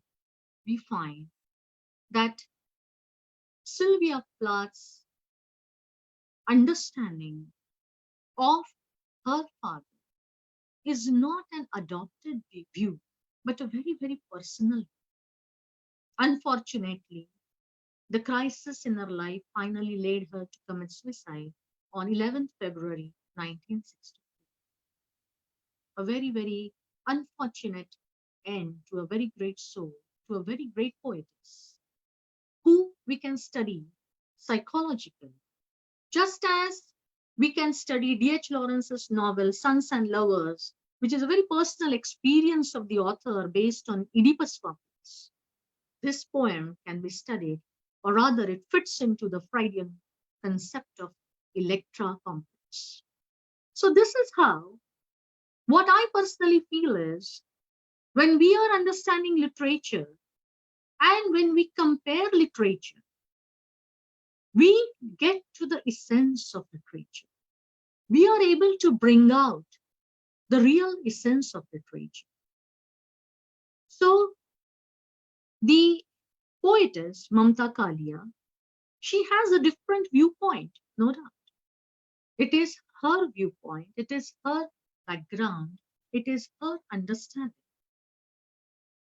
we find that Sylvia Plath's understanding of her father is not an adopted view, but a very, very personal. Unfortunately, the crisis in her life finally led her to commit suicide on 11th February 1960. A very, very unfortunate end to a very great soul, to a very great poetess, who we can study psychologically, just as we can study D.H. Lawrence's novel Sons and Lovers, which is a very personal experience of the author based on Oedipus complex. This poem can be studied, or rather, it fits into the Freudian concept of Electra complex. So, this is how what I personally feel is when we are understanding literature and when we compare literature, we get to the essence of literature. We are able to bring out the real essence of literature. So, the poetess Mamta Kalia, she has a different viewpoint, no doubt. It is her viewpoint, it is her background, it is her understanding.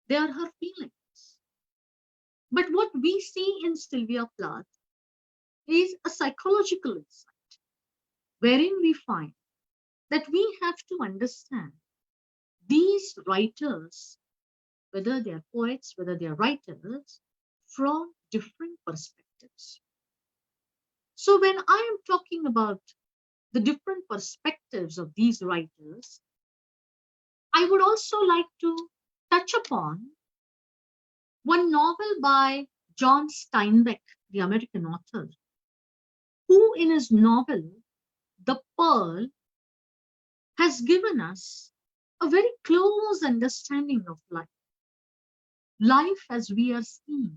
They are her feelings. But what we see in Sylvia Plath is a psychological insight, wherein we find that we have to understand these writers, whether they are poets, whether they are writers, from different perspectives. So when I am talking about the different perspectives of these writers, I would also like to touch upon one novel by John Steinbeck, the American author, who in his novel, The Pearl, has given us a very close understanding of life. Life as we are seeing,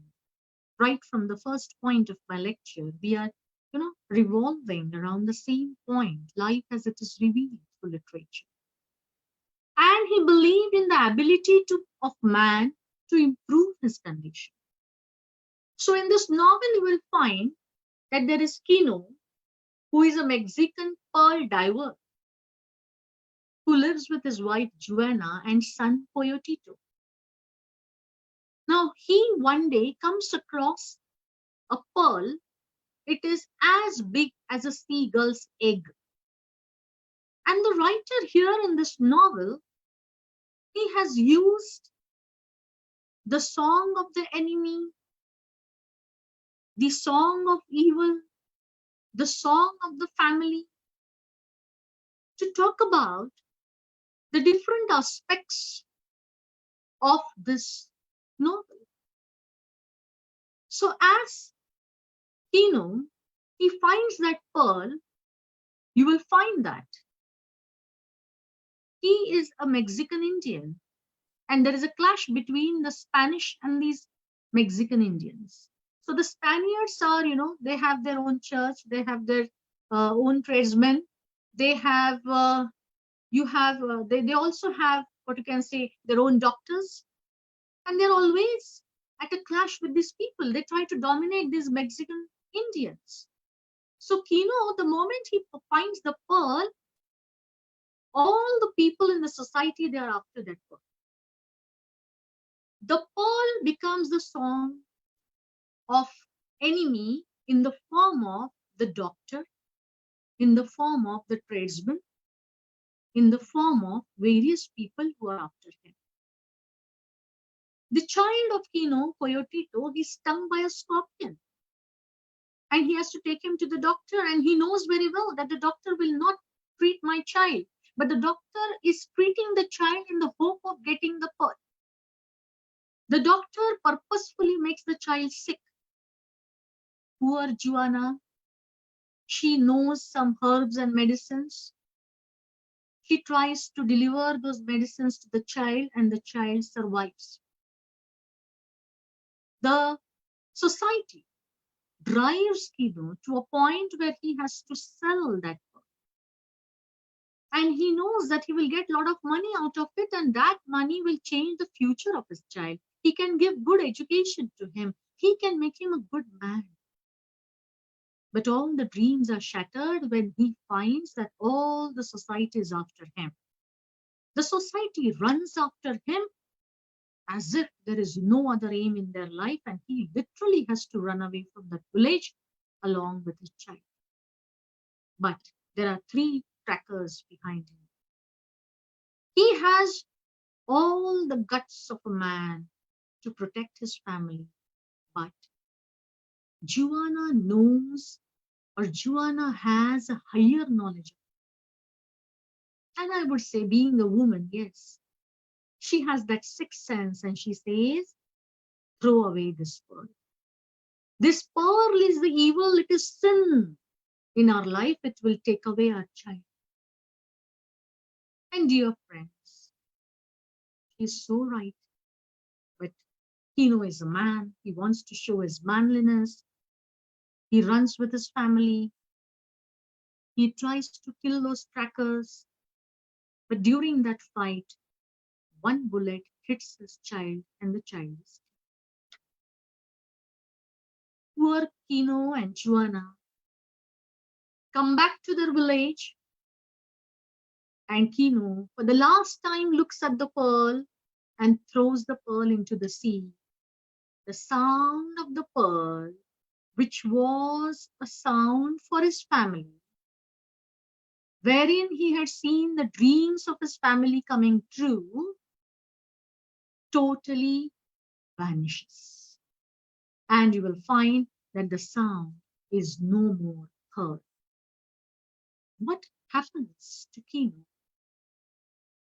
right from the first point of my lecture, we are, revolving around the same point, life as it is revealed through literature. And he believed in the ability of man to improve his condition. So in this novel, you will find that there is Kino, who is a Mexican pearl diver who lives with his wife Juana and son Coyotito. Now, he one day comes across a pearl. It is as big as a seagull's egg. And the writer here in this novel, he has used the song of the enemy, the song of evil, the song of the family, to talk about the different aspects of this novel. So as Kino, he finds that pearl, you will find that he is a Mexican Indian, and there is a clash between the Spanish and these Mexican Indians. So the Spaniards are, they have their own church, they have their own tradesmen, they have, they also have, what you can say, their own doctors, and they're always at a clash with these people. They try to dominate these Mexican Indians. So Kino, the moment he finds the pearl, all the people in the society, they are after that pearl. The pearl becomes the song of enemy in the form of the doctor, in the form of the tradesman, in the form of various people who are after him. The child of Kino, Coyotito, he's stung by a scorpion. And he has to take him to the doctor, and he knows very well that the doctor will not treat my child. But the doctor is treating the child in the hope of getting the pearl. The doctor purposefully makes the child sick. Poor Juana, she knows some herbs and medicines. She tries to deliver those medicines to the child, and the child survives. The society drives Kino to a point where he has to sell that pearl. And he knows that he will get a lot of money out of it, and that money will change the future of his child. He can give good education to him. He can make him a good man. But all the dreams are shattered when he finds that all the society is after him. The society runs after him as if there is no other aim in their life, and he literally has to run away from that village along with his child. But there are 3 trackers behind him. He has all the guts of a man to protect his family, but Juana knows, or Juana has a higher knowledge. And I would say, being a woman, yes, she has that sixth sense, and she says, throw away this pearl. This pearl is the evil, it is sin in our life, it will take away our child. And dear friends, she's so right. But Kino is a man, he wants to show his manliness. He runs with his family. He tries to kill those trackers. But during that fight, one bullet hits his child, and the child is killed. Poor Kino and Juana come back to their village, and Kino, for the last time, looks at the pearl and throws the pearl into the sea. The sound of the pearl, which was a sound for his family, wherein he had seen the dreams of his family coming true, totally vanishes. And you will find that the sound is no more heard. What happens to Kino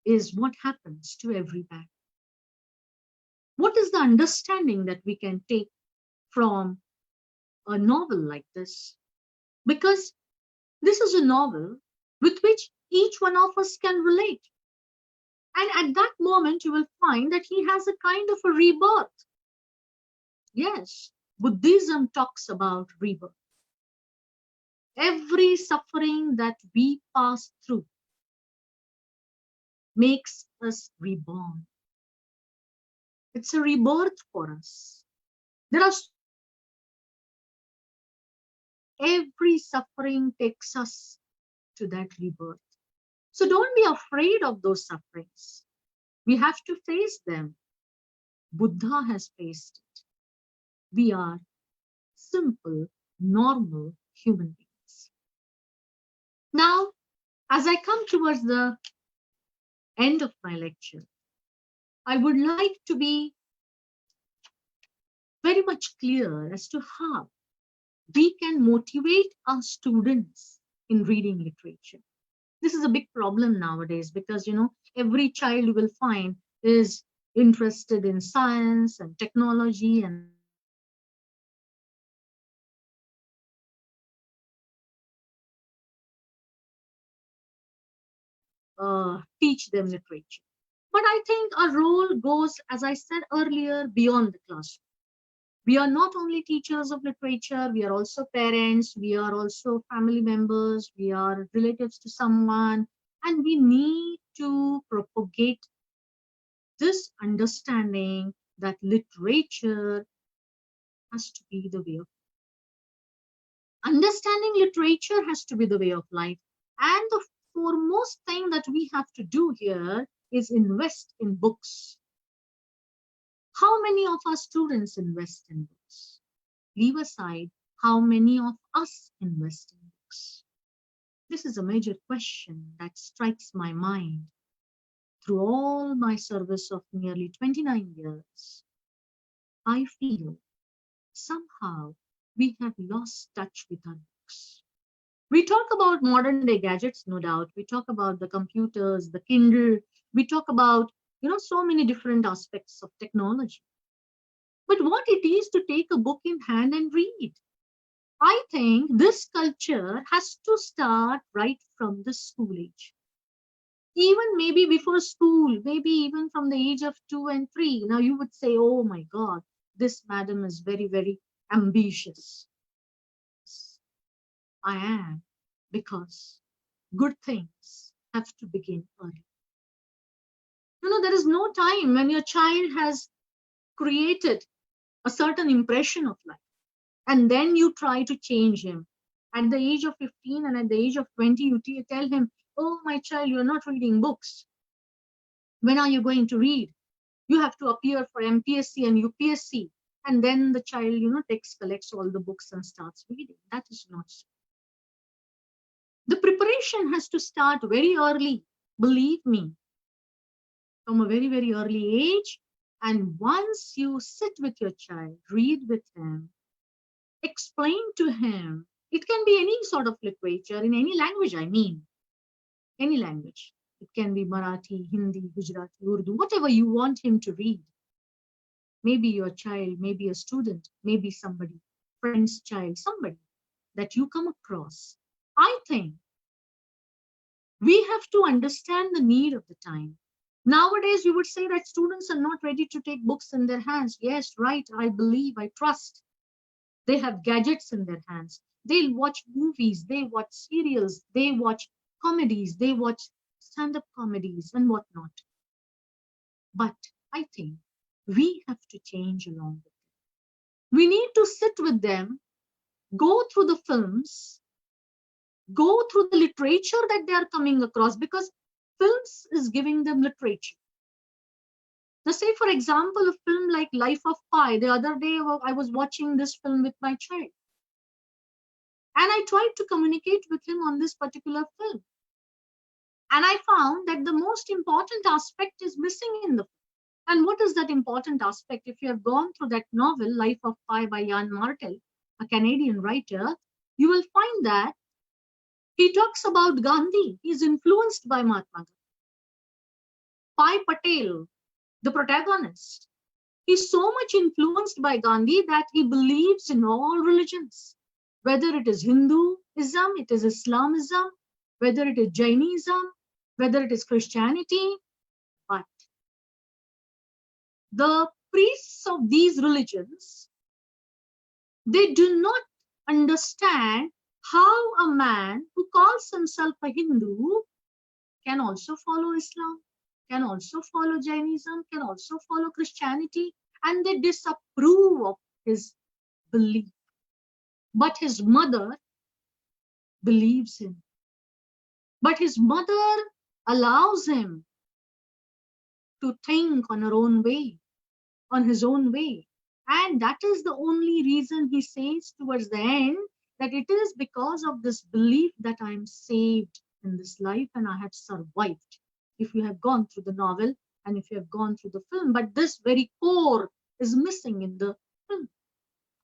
is what happens to every man. What is the understanding that we can take from a novel like this? Because this is a novel with which each one of us can relate. And at that moment, you will find that he has a kind of a rebirth. Yes, Buddhism talks about rebirth. Every suffering that we pass through makes us reborn. It's a rebirth for us. There are every suffering takes us to that rebirth. So don't be afraid of those sufferings. We have to face them. Buddha has faced it. We are simple, normal human beings. Now, as I come towards the end of my lecture, I would like to be very much clear as to how we can motivate our students in reading literature. This is a big problem nowadays because, every child you will find is interested in science and technology, and then you try to teach them literature. But I think our role goes, as I said earlier, beyond the classroom. We are not only teachers of literature, we are also parents, we are also family members, we are relatives to someone, and we need to propagate this understanding that literature has to be the way of understanding literature has to be the way of life. And the foremost thing that we have to do here is invest in books. How many of our students invest in books? Leave aside how many of us invest in books. This is a major question that strikes my mind through all my service of nearly 29 years. I feel somehow we have lost touch with our books. We talk about modern day gadgets, no doubt. We talk about the computers, the Kindle. We talk about, so many different aspects of technology. But what it is to take a book in hand and read? I think this culture has to start right from the school age. Even maybe before school, maybe even from the age of 2 and 3. Now you would say, oh my God, this madam is very, very ambitious. I am, because good things have to begin early. There is no time when your child has created a certain impression of life, and then you try to change him. At the age of 15 and at the age of 20, you tell him, oh, my child, you're not reading books. When are you going to read? You have to appear for MPSC and UPSC. And then the child, collects all the books and starts reading. That is not so. The preparation has to start very early, believe me, from a very, very early age. And once you sit with your child, read with him, explain to him, it can be any sort of literature in any language, any language. It can be Marathi, Hindi, Gujarati, Urdu, whatever you want him to read. Maybe your child, maybe a student, maybe somebody, friend's child, somebody that you come across. I think we have to understand the need of the time. Nowadays, you would say that students are not ready to take books in their hands. Yes, right, I believe, I trust. They have gadgets in their hands. They'll watch movies, they watch serials, they watch comedies, they watch stand-up comedies and whatnot. But I think we have to change along with them. We need to sit with them, go through the films, go through the literature that they are coming across, because films is giving them literature. Now, say, for example, a film like Life of Pi. The other day, I was watching this film with my child. And I tried to communicate with him on this particular film. And I found that the most important aspect is missing in the film. And what is that important aspect? If you have gone through that novel, Life of Pi by Jan Martel, a Canadian writer, you will find that He talks about Gandhi. He's influenced by Mahatma Gandhi. Pai Patel, the protagonist, he's so much influenced by Gandhi that he believes in all religions, whether it is Hinduism, it is Islamism, whether it is Jainism, whether it is Christianity. But the priests of these religions, they do not understand how a man who calls himself a Hindu can also follow Islam, can also follow Jainism, can also follow Christianity, and they disapprove of his belief. But his mother believes him. But his mother allows him to think on her own way, on his own way. And that is the only reason he says towards the end that it is because of this belief that I am saved in this life and I have survived. If you have gone through the novel and if you have gone through the film, but this very core is missing in the film.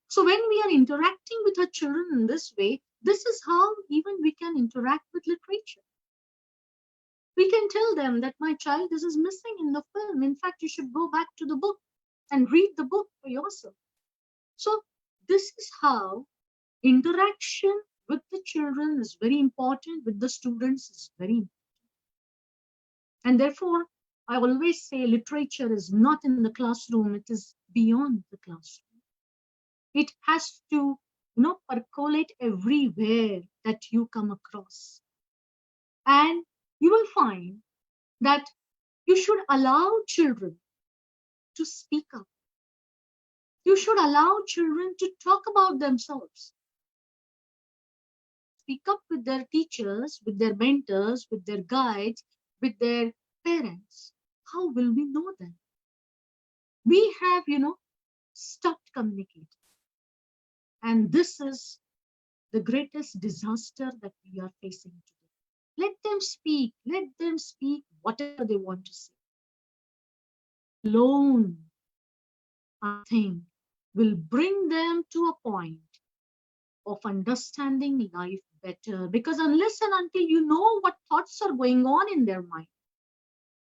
So when we are interacting with our children in this way, this is how even we can interact with literature. We can tell them that, my child, this is missing in the film. In fact, you should go back to the book and read the book for yourself. So this is how interaction with the children is very important, with the students is very important. And therefore, I always say literature is not in the classroom, it is beyond the classroom. It has to, percolate everywhere that you come across. And you will find that you should allow children to speak up. You should allow children to talk about themselves. Speak up with their teachers, with their mentors, with their guides, with their parents. How will we know them? We have, stopped communicating. And this is the greatest disaster that we are facing today. Let them speak whatever they want to say. Alone, I think, will bring them to a point of understanding life better. Because unless and until you know what thoughts are going on in their mind,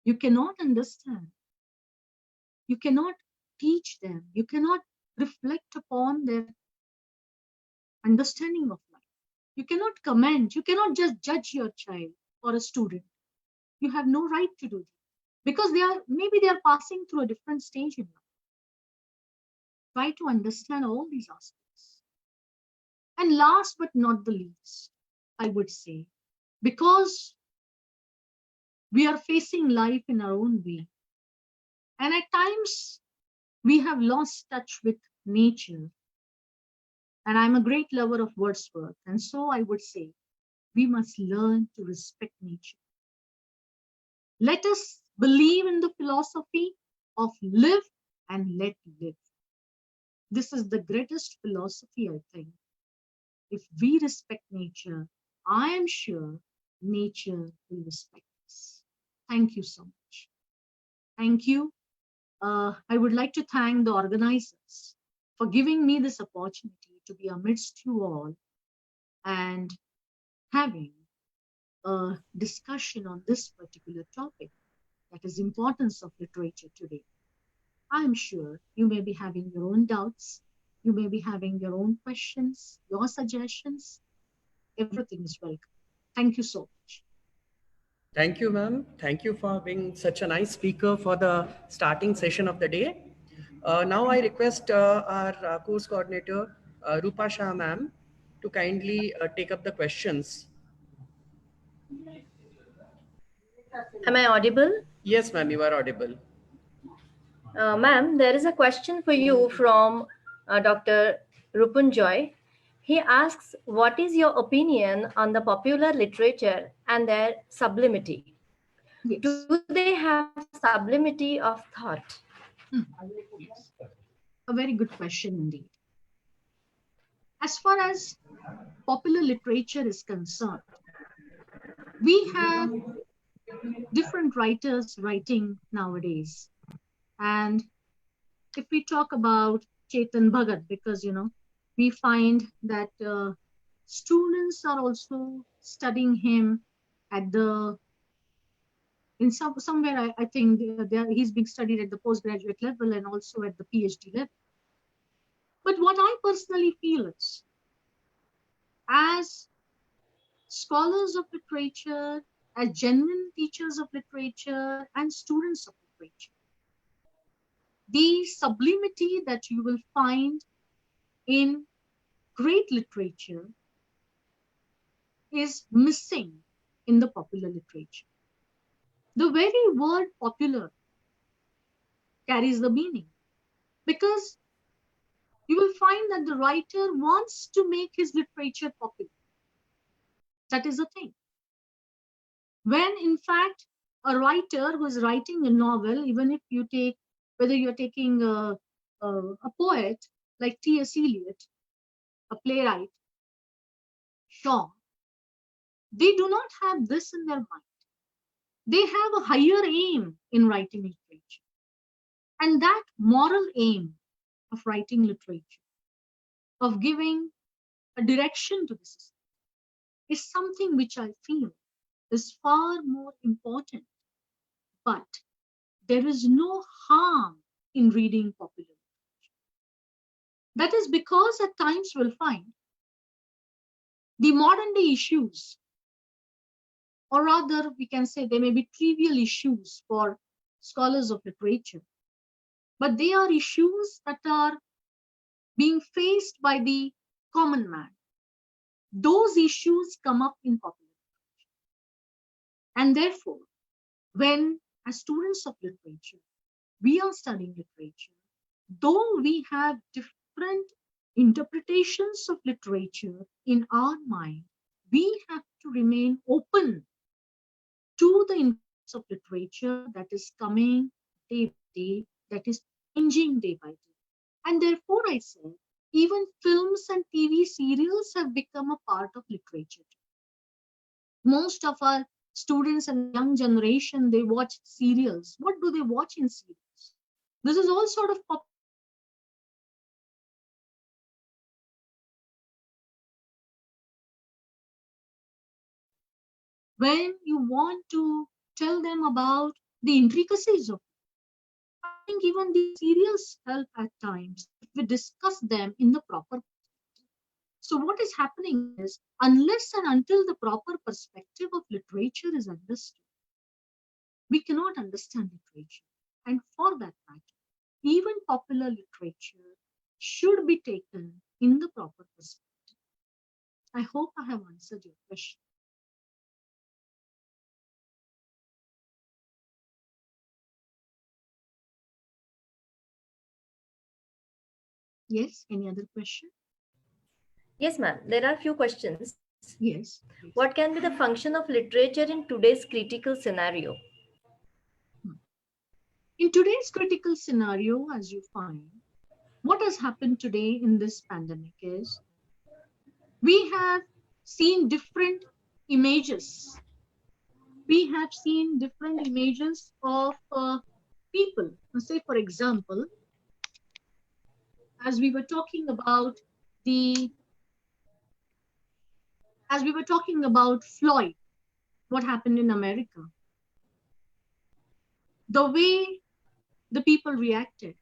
you cannot understand. You cannot teach them. You cannot reflect upon their understanding of life. You cannot comment. You cannot just judge your child or a student. You have no right to do that because maybe they are passing through a different stage in life. Try to understand all these aspects. And last but not the least, I would say, because we are facing life in our own way, and at times we have lost touch with nature. And I'm a great lover of Wordsworth, and so I would say we must learn to respect nature. Let us believe in the philosophy of live and let live. This is the greatest philosophy, I think. If we respect nature, I am sure nature will respect us. Thank you so much. Thank you. I would like to thank the organizers for giving me this opportunity to be amidst you all and having a discussion on this particular topic, that is importance of literature today. I'm sure you may be having your own doubts, you may be having your own questions, your suggestions. Everything is welcome. Thank you so much. Thank you, ma'am. Thank you for being such a nice speaker for the starting session of the day. Now I request our course coordinator, Rupa Shah ma'am, to kindly take up the questions. Am I audible? Yes, ma'am, you are audible. Ma'am, there is a question for you from Dr. Rupun Joy. He asks, what is your opinion on the popular literature and their sublimity? Yes. Do they have sublimity of thought? Yes. A very good question indeed. As far as popular literature is concerned, we have different writers writing nowadays. And if we talk about Chetan Bhagat, because we find that Students are also studying him at the in somewhere I think he's being studied at the postgraduate level and also at the PhD level. But what I personally feel is, as scholars of literature, as genuine teachers of literature and students of literature, the sublimity that you will find in great literature is missing in the popular literature. The very word popular carries the meaning, because you will find that the writer wants to make his literature popular. That is the thing. When in fact, a writer who is writing a novel, even if you take, whether you're taking a poet like T.S. Eliot, a playwright, Shaw, they do not have this in their mind. They have a higher aim in writing literature. And that moral aim of writing literature, of giving a direction to the system, is something which I feel is far more important. But there is no harm in reading popular literature. That is because at times we'll find the modern day issues, or rather we can say they may be trivial issues for scholars of literature, but they are issues that are being faced by the common man. Those issues come up in popular literature. And therefore, when as students of literature, we are studying literature, though we have different interpretations of literature in our mind, we have to remain open to the influence of literature that is coming day by day, that is changing day by day. And therefore, I say, even films and TV serials have become a part of literature. Most of our students and the young generation, they watch serials. What do they watch in serials? This is all sort of popular. When you want to tell them about the intricacies of it, I think even these serials help at times if we discuss them in the proper perspective. So what is happening is, unless and until the proper perspective of literature is understood, we cannot understand literature. And for that matter, even popular literature should be taken in the proper perspective. I hope I have answered your question. Yes, any other question? Yes, ma'am. There are few questions. Yes. What can be the function of literature in today's critical scenario? In today's critical scenario, as you find, what has happened today in this pandemic is, we have seen different images. We have seen different images of people. Say, for example, as we were talking about the, as we were talking about Floyd, what happened in America, the way the people reacted,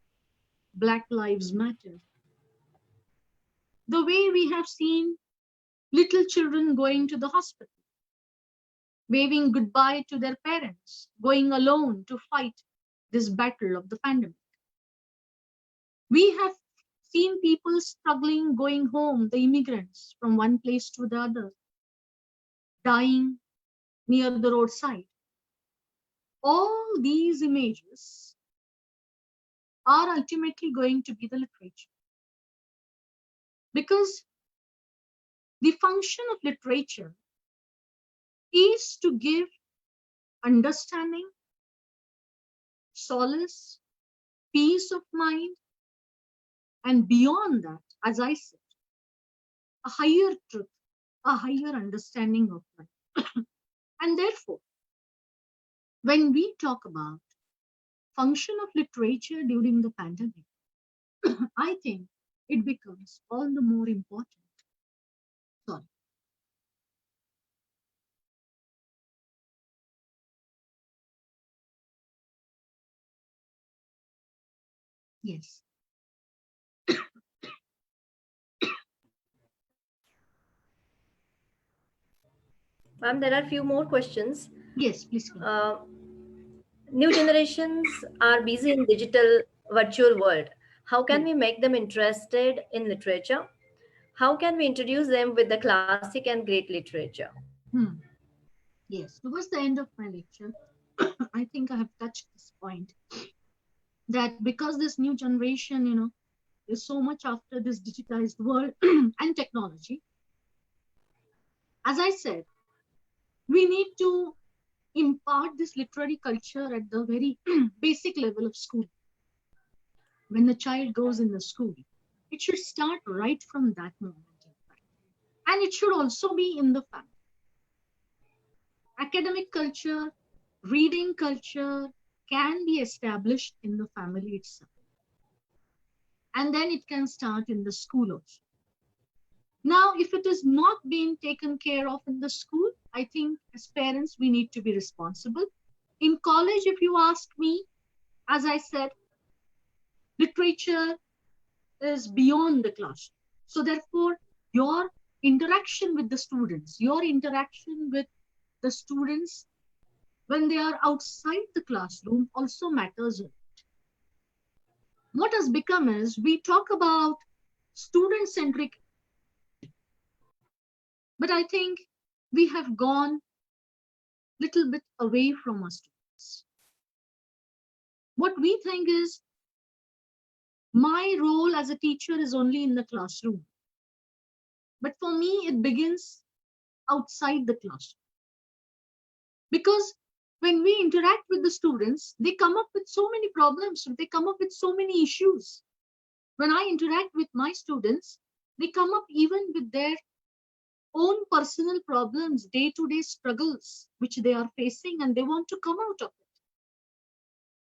Black Lives Matter, the way we have seen little children going to the hospital, waving goodbye to their parents, going alone to fight this battle of the pandemic. We have seen people struggling, going home, the immigrants from one place to the other, dying near the roadside. All these images are ultimately going to be the literature. Because the function of literature is to give understanding, solace, peace of mind, and beyond that, as I said, a higher truth, a higher understanding of life. And therefore, when we talk about function of literature during the pandemic, I think it becomes all the more important. Sorry. Yes. Ma'am, there are few more questions. Yes, please continue. New generations are busy in digital virtual world. How can Yes. we make them interested in literature? How can we introduce them with the classic and great literature? Hmm. Yes. Towards the end of my lecture, I think I have touched this point that because this new generation, is so much after this digitized world and technology, as I said, we need to impart this literary culture at the very basic level of school. When the child goes in the school, it should start right from that moment, in fact. And it should also be in the family. Academic culture, reading culture can be established in the family itself. And then it can start in the school also. Now, if it is not being taken care of in the school, I think as parents, we need to be responsible. In college, if you ask me, as I said, literature is beyond the classroom. So, therefore, your interaction with the students, your interaction with the students when they are outside the classroom also matters. What has become is we talk about student centric, but I think we have gone little bit away from our students. What we think is my role as a teacher is only in the classroom. But for me, it begins outside the classroom. Because when we interact with the students, they come up with so many problems, they come up with so many issues. When I interact with my students, they come up even with their own personal problems, day to day struggles, which they are facing, and they want to come out of it.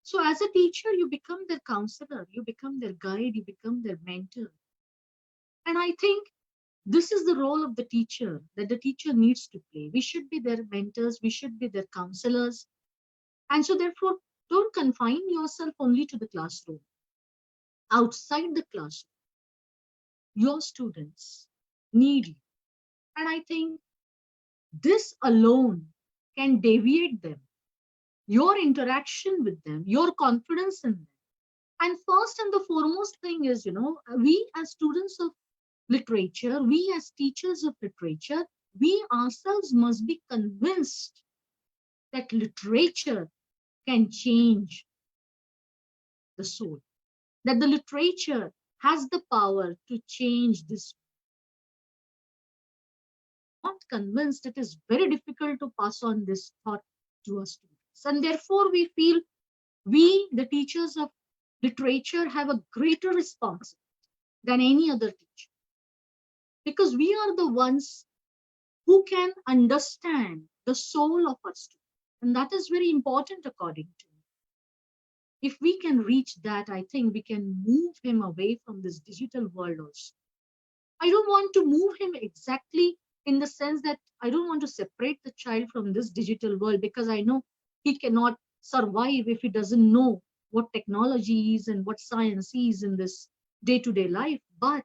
So, as a teacher, you become their counselor, you become their guide, you become their mentor. And I think this is the role of the teacher that the teacher needs to play. We should be their mentors, we should be their counselors. And so, therefore, don't confine yourself only to the classroom. Outside the classroom, your students need you. And I think this alone can deviate them, your interaction with them, your confidence in them. And first and the foremost thing is, we as students of literature, we as teachers of literature, we ourselves must be convinced that literature can change the soul, that the literature has the power to change this. Not convinced, it is very difficult to pass on this thought to our students. And therefore, we feel we, the teachers of literature, have a greater responsibility than any other teacher because we are the ones who can understand the soul of our student. And that is very important, according to me. If we can reach that, I think we can move him away from this digital world also. I don't want to move him exactly in the sense that I don't want to separate the child from this digital world because I know he cannot survive if he doesn't know what technology is and what science is in this day-to-day life. But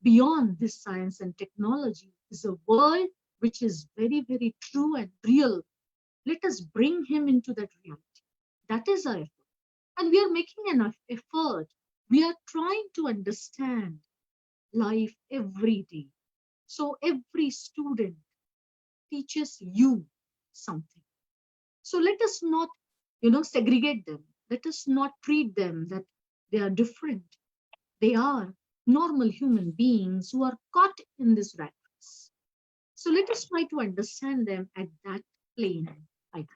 beyond this science and technology is a world which is very, very true and real. Let us bring him into that reality. That is our effort. And we are making enough effort. We are trying to understand life every day. So every student teaches you something. So let us not, segregate them. Let us not treat them that they are different. They are normal human beings who are caught in this rat race. So let us try to understand them at that plane. I think.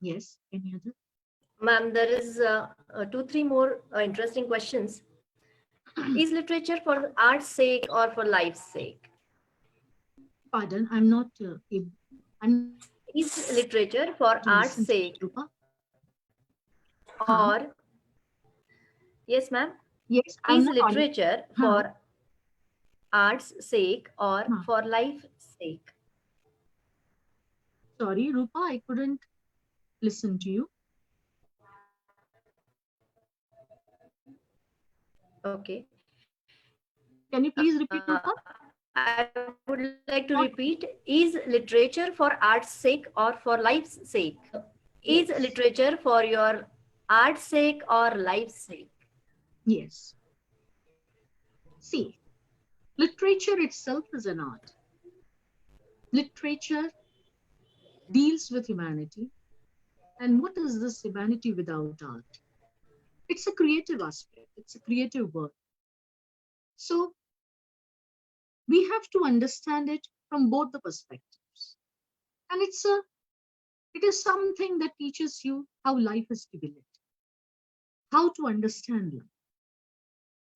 Yes. Any other? Ma'am, there is two, three more interesting questions. Is literature for art's sake or for life's sake? Pardon, I'm not able. I'm not able to Is listen to you, literature Rupa. for art's sake Huh? or, yes, ma'am, Yes, I'm is not audible. literature Huh? for art's sake or Huh? for life's sake? Sorry, Rupa, I couldn't listen to you. Okay. Can you please repeat, Rupa? I would like to repeat, What? is literature for art's sake or for life's sake? Is Yes. literature for your art's sake or life's sake? Yes. See, literature itself is an art. Literature deals with humanity. And what is this humanity without art? It's a creative aspect, it's a creative work. So we have to understand it from both the perspectives. And it is something that teaches you how life is to be lived, how to understand life.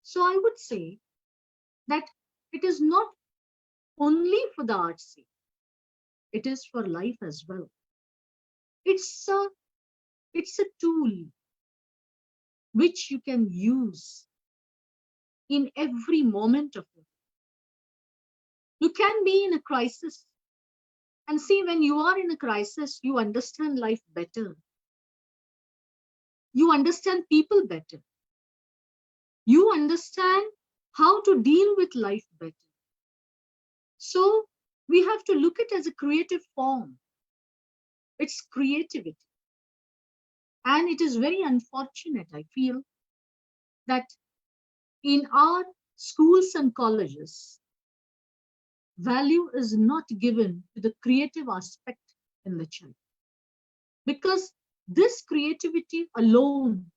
So I would say that it is not only for the art's sake, it is for life as well. It's a it's a tool which you can use in every moment of your life. You can be in a crisis. And see, when you are in a crisis, you understand life better. You understand people better. You understand how to deal with life better. So we have to look at it as a creative form. It's creativity. And it is very unfortunate, I feel, that in our schools and colleges, value is not given to the creative aspect in the child. Because this creativity alone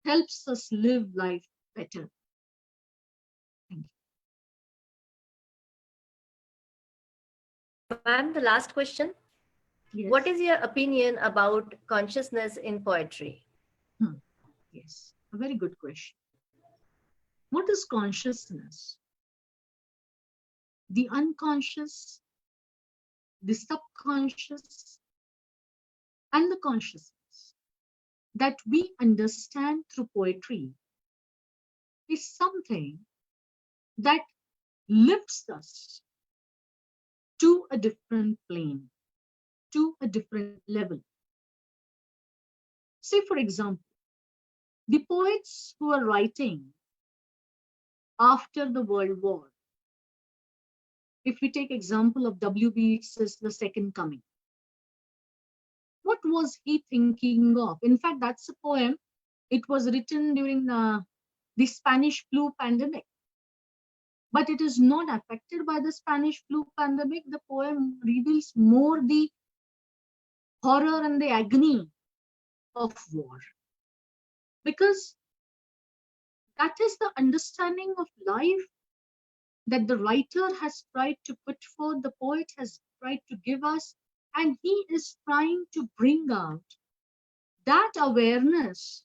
helps us live life better. Thank Ma'am, the last question. you. What Yes. is your opinion about consciousness in poetry? Hmm. Yes. A very good question. What is consciousness? The unconscious, the subconscious, and the consciousness that we understand through poetry is something that lifts us to a different plane, to a different level. Say, for example, the poets who are writing after the World War. If we take example of W.B. Yeats's The Second Coming, what was he thinking of? In fact, that's a poem. It was written during the Spanish flu pandemic, but it is not affected by the Spanish flu pandemic. The poem reveals more the horror and the agony of war, because that is the understanding of life that the writer has tried to put forth, the poet has tried to give us, and he is trying to bring out that awareness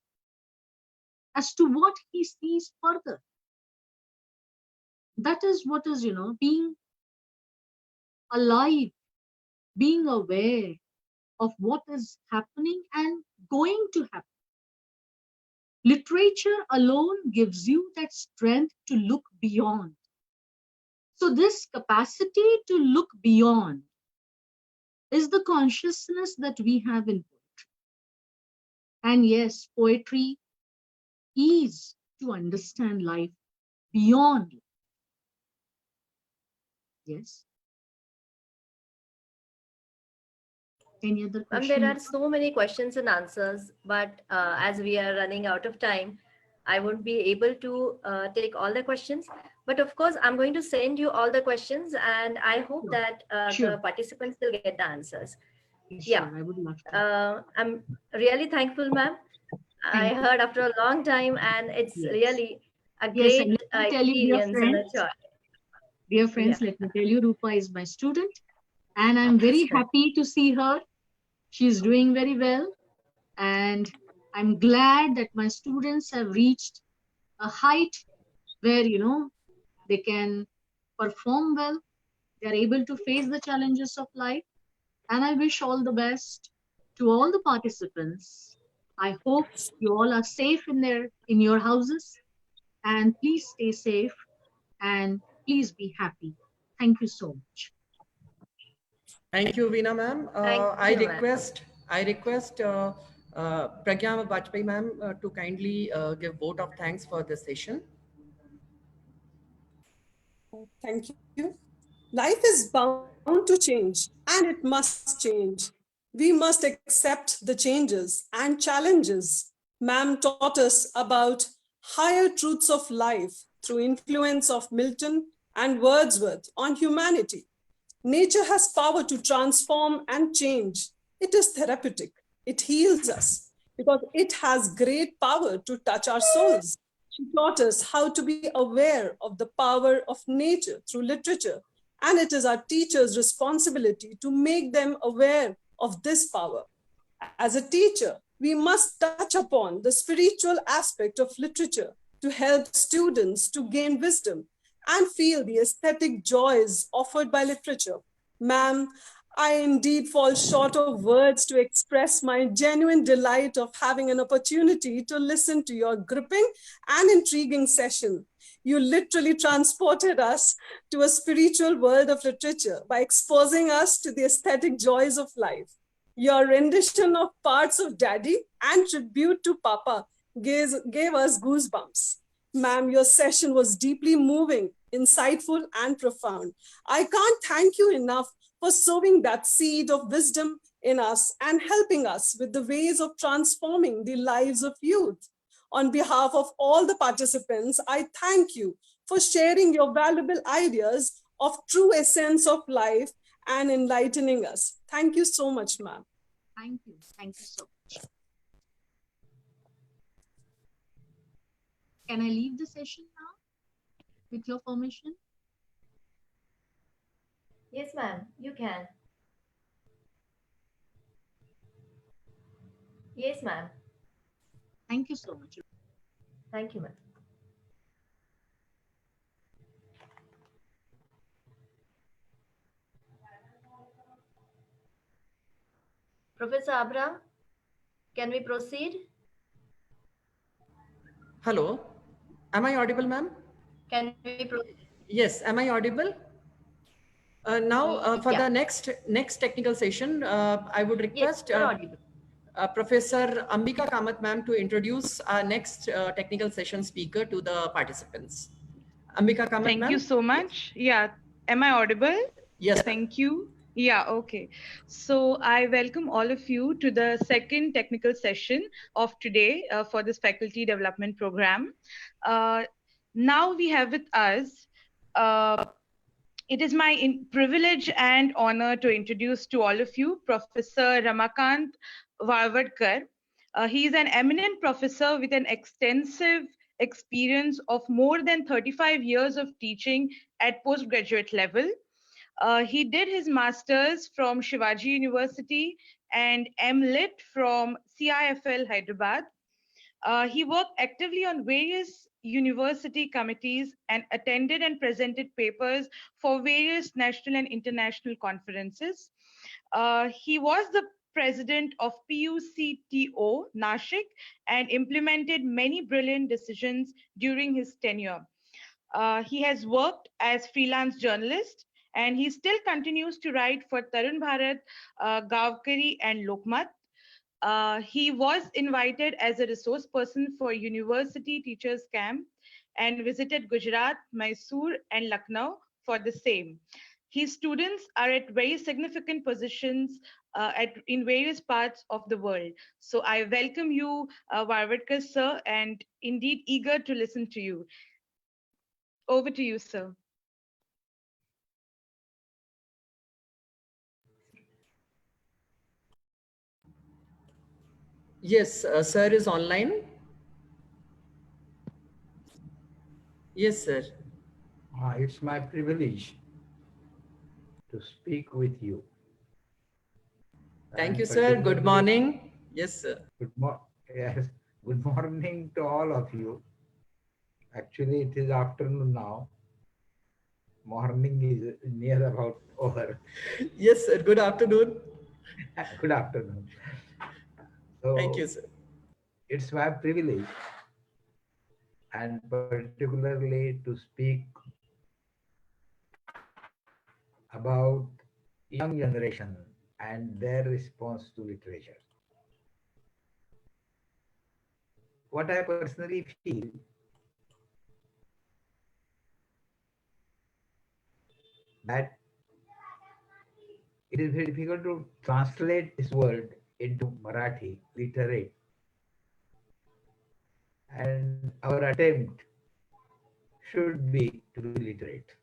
as to what he sees further. That is what is, being alive, being aware of what is happening and going to happen. Literature alone gives you that strength to look beyond. So, this capacity to look beyond is the consciousness that we have in poetry. And yes, poetry is to understand life beyond. Yes. Any other There question? are so many questions and answers, but as we are running out of time, I won't be able to take all the questions. But of course, I'm going to send you all the questions, and I hope Sure. that Sure. the participants will get the answers. Yes, Yeah, sure. I would love to. I'm really thankful, ma'am. I Thank you. heard after a long time, and it's Yes. really a Yes, and great let me tell you, experience and a joy. dear Yeah, friends, let me tell you, Rupa is my student, and I'm very that's right. happy to see her. She's doing very well, and I'm glad that my students have reached a height where they can perform well. They are able to face the challenges of life, and I wish all the best to all the participants. I hope you all are safe in your houses, and please stay safe and please be happy. Thank you so much. Thank you, Veena ma'am. Thank you, ma'am. I request Pragya Vajpayee ma'am to kindly give vote of thanks for this session. Thank you. Life is bound to change and it must change. We must accept the changes and challenges. Ma'am taught us about higher truths of life through influence of Milton and Wordsworth on humanity. Nature has power to transform and change. It is therapeutic. It heals us because it has great power to touch our souls. She taught us how to be aware of the power of nature through literature, and it is our teachers' responsibility to make them aware of this power. As a teacher, we must touch upon the spiritual aspect of literature to help students to gain wisdom and feel the aesthetic joys offered by literature. Ma'am, I indeed fall short of words to express my genuine delight of having an opportunity to listen to your gripping and intriguing session. You literally transported us to a spiritual world of literature by exposing us to the aesthetic joys of life. Your rendition of parts of Daddy and tribute to Papa gave us goosebumps. Ma'am, your session was deeply moving, insightful, and profound. I can't thank you enough for sowing that seed of wisdom in us and helping us with the ways of transforming the lives of youth. On behalf of all the participants, I thank you for sharing your valuable ideas of true essence of life and enlightening us. Thank you so much, ma'am. Thank you. Thank you so much. Can I leave the session now with your permission? Yes, ma'am, you can. Yes, ma'am. Thank you so much. Thank you, ma'am. Professor Abram, can we proceed? Hello, am I audible, ma'am? Can we proceed? Yes, am I audible? Now, for Yeah. the next technical session, I would Yes, request you're audible. Professor Ambika Kamath ma'am to introduce our next technical session speaker to the participants. Ambika Kamath Thank you ma'am. so much. Yeah. Am I audible? Yes. Thank you. Yeah, okay. So I welcome all of you to the second technical session of today for this faculty development program. Now we have with us, it is my privilege and honor to introduce to all of you Professor Ramakant Varvadkar. He is an eminent professor with an extensive experience of more than 35 years of teaching at postgraduate level. He did his master's from Shivaji University and MLit from CIFL Hyderabad. He worked actively on various university committees and attended and presented papers for various national and international conferences. He was the president of PUCTO Nashik and implemented many brilliant decisions during his tenure. He has worked as freelance journalist and he still continues to write for Tarun Bharat, Gavkari and Lokmat. He was invited as a resource person for University Teachers Camp and visited Gujarat, Mysore, and Lucknow for the same. His students are at very significant positions in various parts of the world. So I welcome you, Varvadkar sir, and indeed eager to listen to you. Over to you, sir. Yes, sir is online. Yes, sir. It's my privilege to speak with you. Thank And you, sir. Good particularly- morning. Yes, sir. Yes. Good morning to all of you. Actually, it is afternoon now. Morning is near about over. Yes, sir. Good afternoon. Good afternoon. Thank you, So sir. it's my privilege, and particularly to speak about young generation and their response to literature. what I personally feel, that it is very difficult to translate this word into Marathi, literate. And our attempt should be to be literate.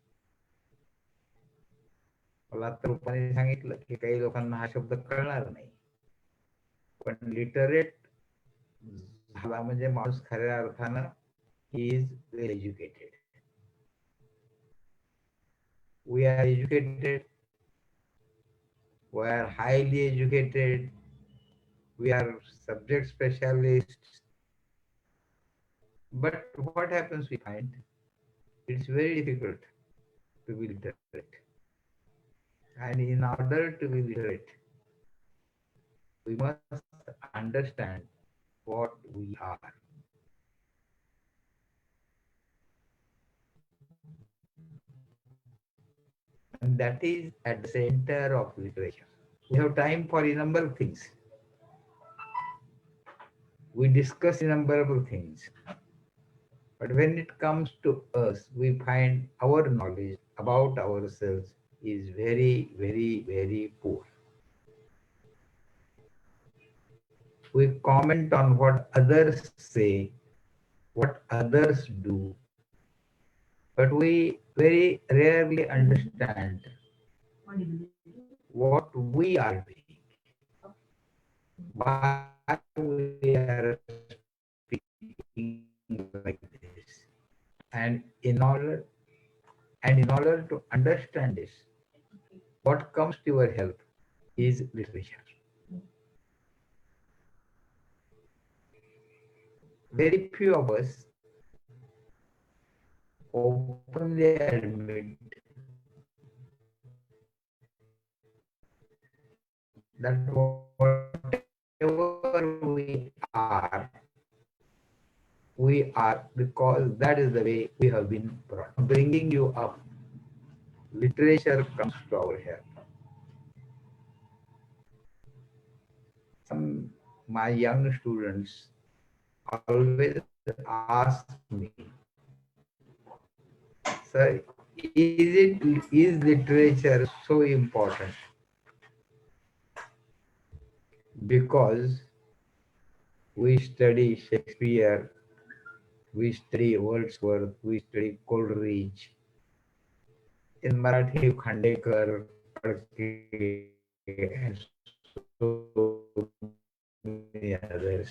मला आता रूपाने सांगितलं की काही लोकांना हा शब्द कळणार नाही, पण लिटरेट झाला म्हणजे माणूस खऱ्या अर्थानं he is well educated. We are educated, we are highly educated, we are subject specialists. But what happens, we find it's very difficult to be literate. And in order to be literate, we must understand what we are. And that is at the center of literature. We have time for innumerable things. We discuss innumerable things. But when it comes to us, we find our knowledge about ourselves is very, very, very poor. We comment on what others say, what others do, but we very rarely understand what we are doing, why we are speaking like this. And in order to understand this, what comes to your help is literature. Very few of us openly admit that whatever we are because that is the way we have been brought. Bringing you up, literature comes to our help. Some my young students always ask me, sir, is literature so important? Because we study Shakespeare, we study Wordsworth, we study Coleridge. In Marathi, Khandekar, Phadke, and so many others.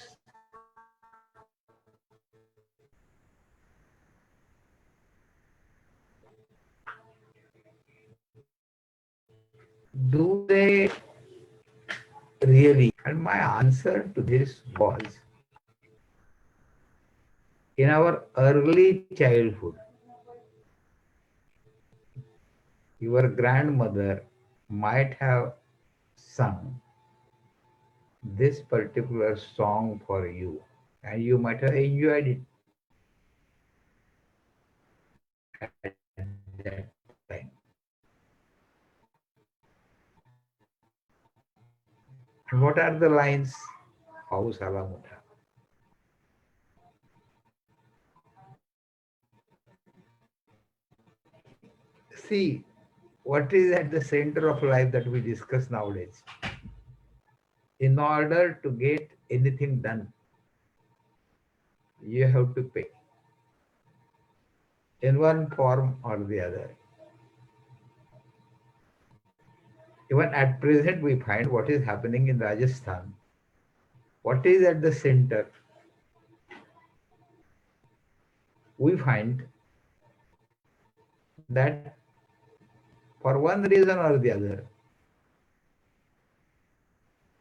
Do they really? And my answer to this was, in our early childhood, your grandmother might have sung this particular song for you, and you might have enjoyed it at that time. And what are the lines? Paus ala mota. See, what is at the center of life that we discuss nowadays? In order to get anything done, you have to pay in one form or the other. Even at present, we find what is happening in Rajasthan. What is at the center? We find that for one reason or the other,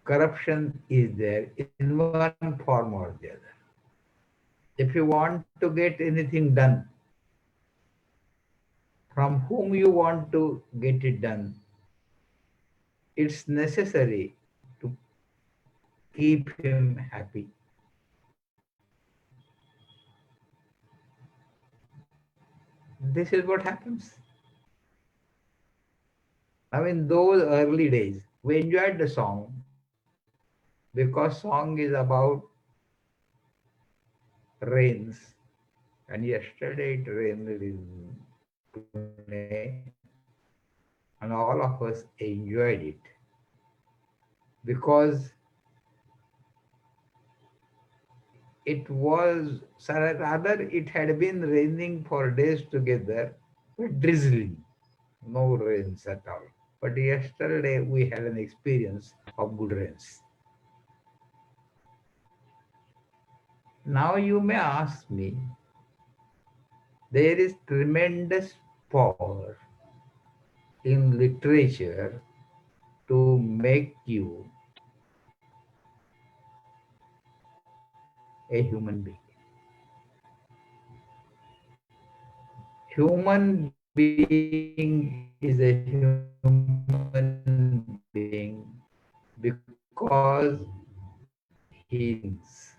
corruption is there in one form or the other. If you want to get anything done, from whom you want to get it done, it's necessary to keep him happy. This is what happens. Now, in those early days, we enjoyed the song because song is about rains, and yesterday it rained in Pune, and all of us enjoyed it because it was, so rather, it had been raining for days together, but drizzling, no rains at all. But yesterday we had an experience of good rains. Now you may ask me, there is tremendous power in literature to make you a human being. Human being is a human being because he thinks,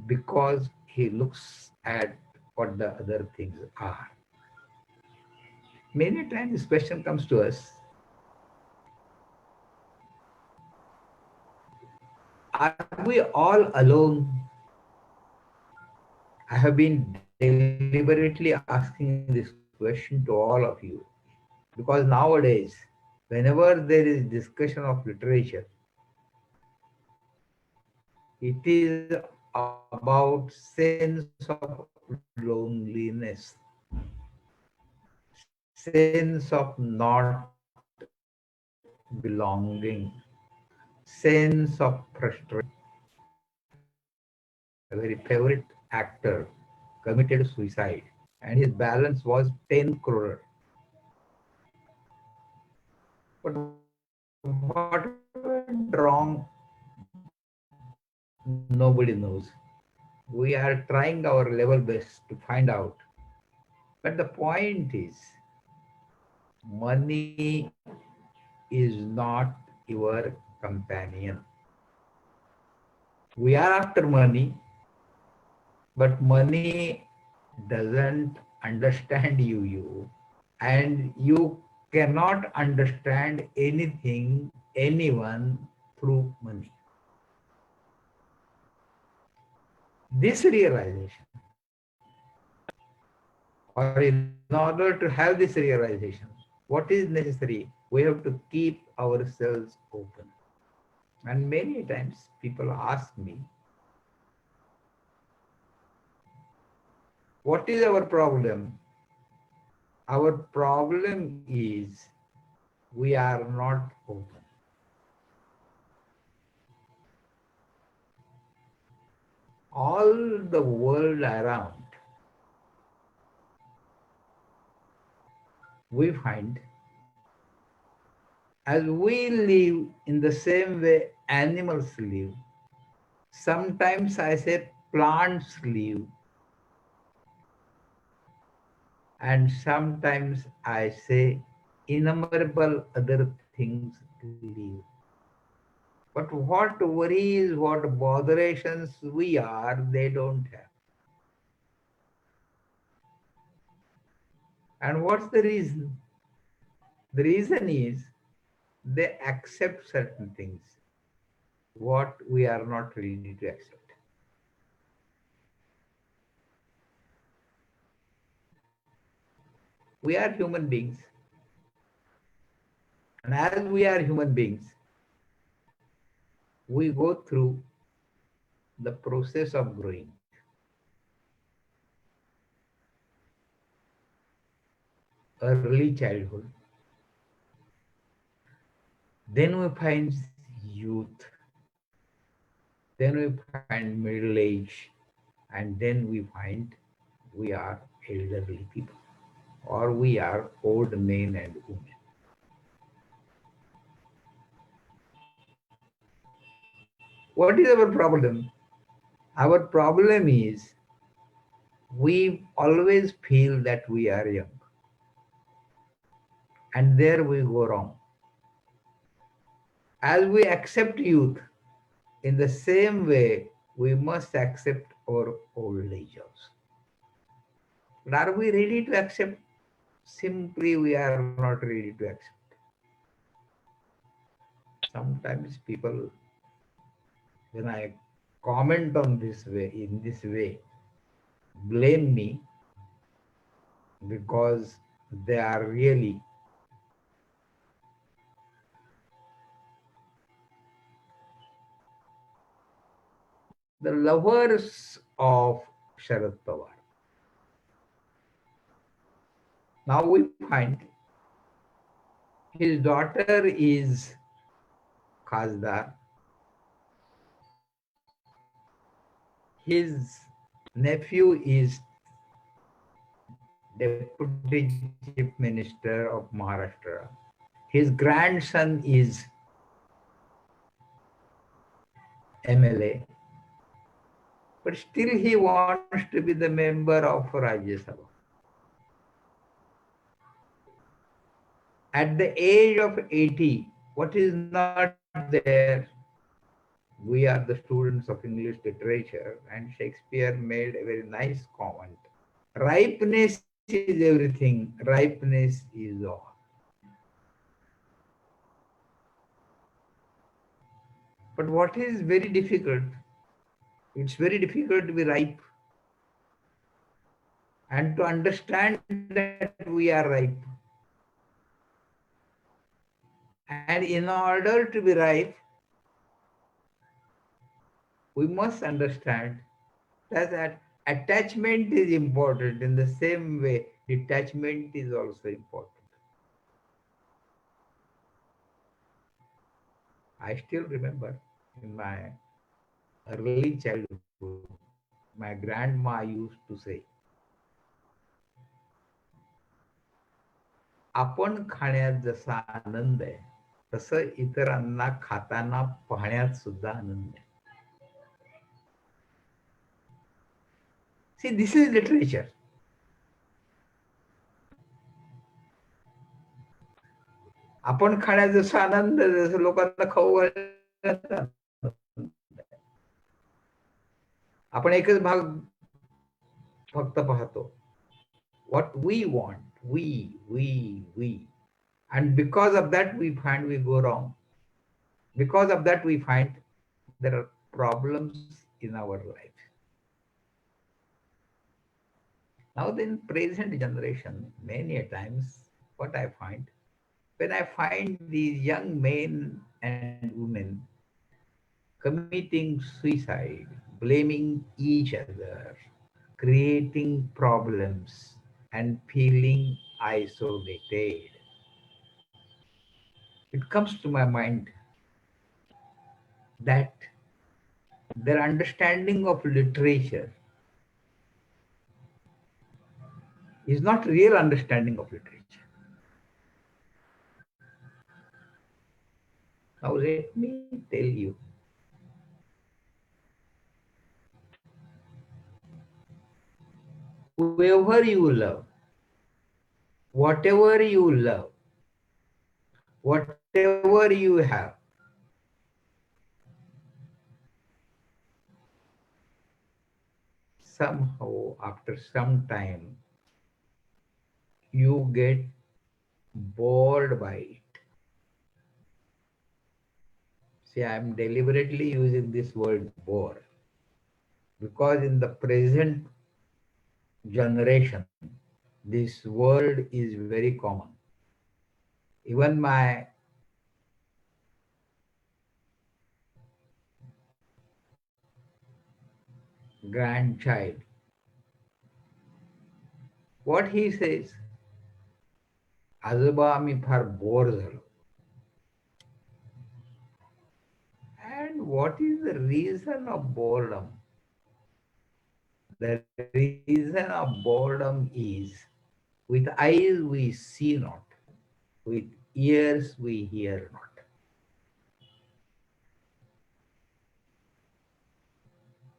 because he looks at what the other things are. Many times this question comes to us, are we all alone? I have been deliberately asking this question to all of you because nowadays, whenever there is discussion of literature, it is about sense of loneliness, sense of not belonging, sense of frustration. A very favorite actor committed suicide and his balance was 10 crore. But what went wrong, nobody knows. We are trying our level best to find out. But the point is, money is not your companion. We are after money, but money doesn't understand you, and you cannot understand anything, anyone through money. This realization, or in order to have this realization, what is necessary? We have to keep ourselves open. And many times people ask me, what is our problem? Our problem is we are not open. All the world around, we find, as we live in the same way animals live, sometimes I say plants live, and sometimes I say innumerable other things live. But what worries, what botherations we are, they don't have. And what's the reason? The reason is they accept certain things, what we are not ready to accept. We are human beings. And as we are human beings, we go through the process of growing. Early childhood. Then we find youth. Then we find middle age. And then we find we are elderly people, or we are old men and women. What is our problem? Our problem is we always feel that we are young. And there we go wrong. As we accept youth, in the same way, we must accept our old age also. But are we ready to accept? Simply, we are not ready to accept. Sometimes people, when I comment on this way, in this way, blame me because they are really the lovers of Sharad Pawar. Now we find his daughter is Khasdar, his nephew is Deputy Chief Minister of Maharashtra, his grandson is MLA, but still he wants to be the member of Rajya Sabha. At the age of 80, what is not there? We are the students of English literature, and Shakespeare made a very nice comment. Ripeness is everything, ripeness is all. But what is very difficult? It's very difficult to be ripe and to understand that we are ripe. And in order to be ripe, we must understand that attachment is important. In the same way, detachment is also important. I still remember in my early childhood, my grandma used to say, आपण खाण्यात जसा आनंद आहे तसं इतरांना खाताना पाहण्यात सुद्धा आनंद आहे. See, this is literature. आपण खाण्यात जसा आनंद जसं लोकांना खाऊ घालण्यात आनंद आहे. आपण एकच भाग फक्त पाहतो. What we want, we. And because of that, we find we go wrong. Because of that, we find there are problems in our life. Now, in present generation, many a times, what I find, when I find these young men and women committing suicide, blaming each other, creating problems, and feeling isolated, it comes to my mind that their understanding of literature is not real understanding of literature. Now let me tell you, whoever you love, whatever you love, whatever you have, somehow after some time you get bored by it. See, I am deliberately using this word bore because in the present generation, this word is very common. Even my grandchild, what he says, आजोबा मी फार bore झालो. And what is the reason of boredom? The reason of boredom is with eyes we see not, with ears we hear not.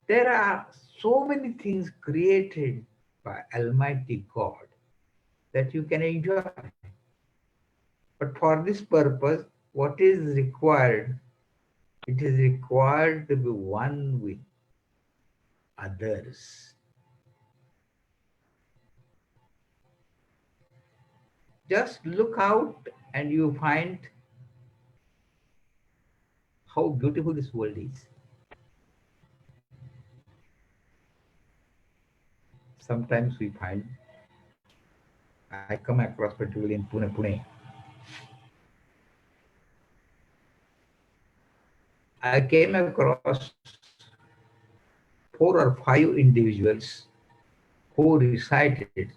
There are so many things created by Almighty God that you can enjoy. But for this purpose, what is required? It is required to be one with others. Just look out and you find how beautiful this world is. sometimes we find, I come across particularly in Pune, I came across 4 or 5 individuals who recited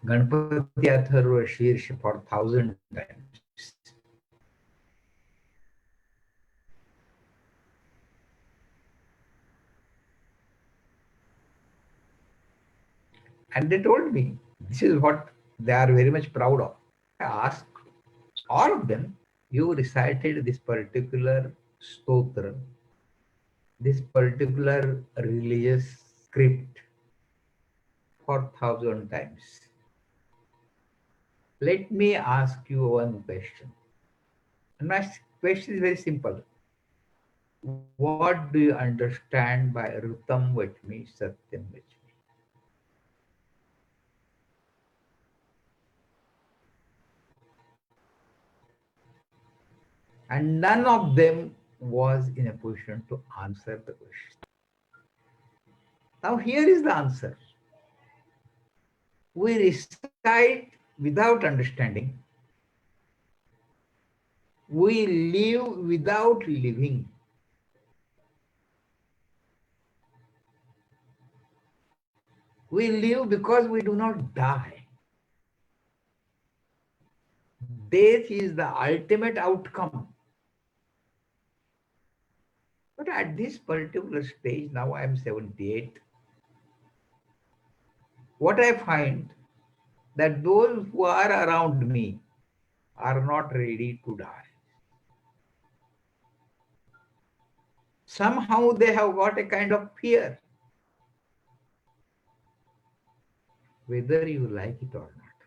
Ganpati Atharva Shirsh for 1,000 times. And they told me this is what they are very much proud of. I asked all of them, you recited this particular stotra, this particular religious script for 1,000 times. Let me ask you one question. And my question is very simple. What do you understand by Rutam Vachmi, Satyam Vachmi? And none of them was in a position to answer the question. Now, here is the answer. We recite without understanding, we live without living. We live because we do not die. Death is the ultimate outcome. But at this particular stage, now I am 78, what I find that those who are around me are not ready to die. Somehow they have got a kind of fear, whether you like it or not.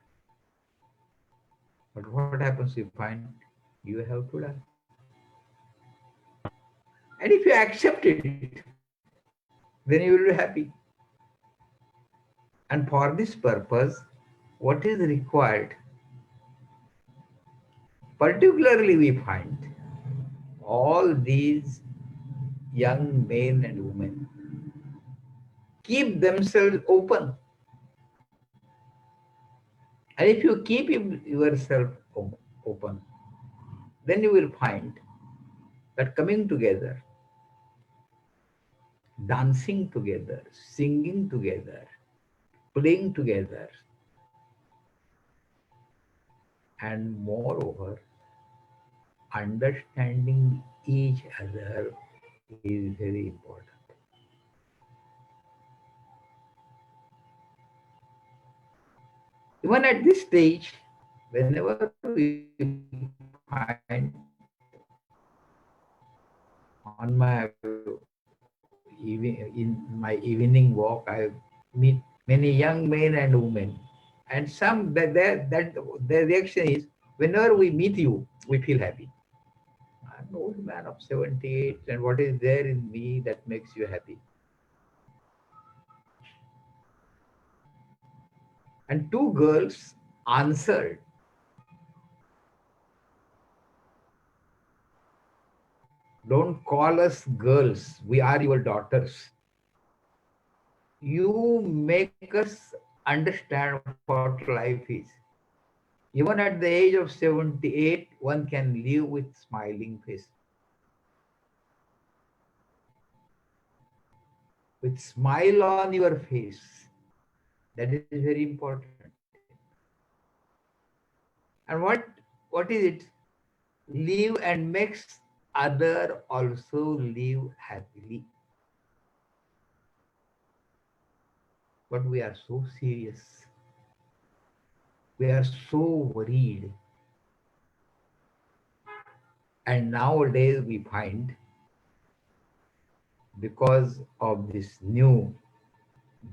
But what happens, you find you have to die. And if you accept it, then you will be happy. And for this purpose, what is required, particularly we find all these young men and women keep themselves open. And if you keep yourself open, then you will find that coming together, dancing together, singing together, playing together, and moreover, understanding each other is very important. Even at this stage, whenever we find on my in my evening walk, I meet many young men and women, and some that their reaction is, whenever we meet you, we feel happy. I'm an old man of 78, and what is there in me that makes you happy? And 2 girls answered, don't call us girls, we are your daughters. You make us understand what life is. Even at the age of 78, one can live with smiling face. With smile on your face. That is very important. And what is it? Live and makes other also live happily. But we are so serious. We are so worried. And nowadays we find, because of this new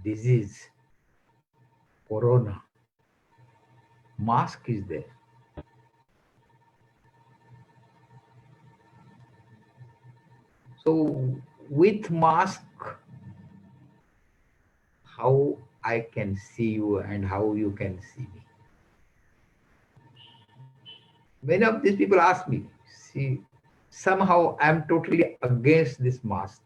disease, corona, mask is there. So with mask, how I can see you and how you can see me. Many of these people ask me, see, somehow I'm totally against this mask.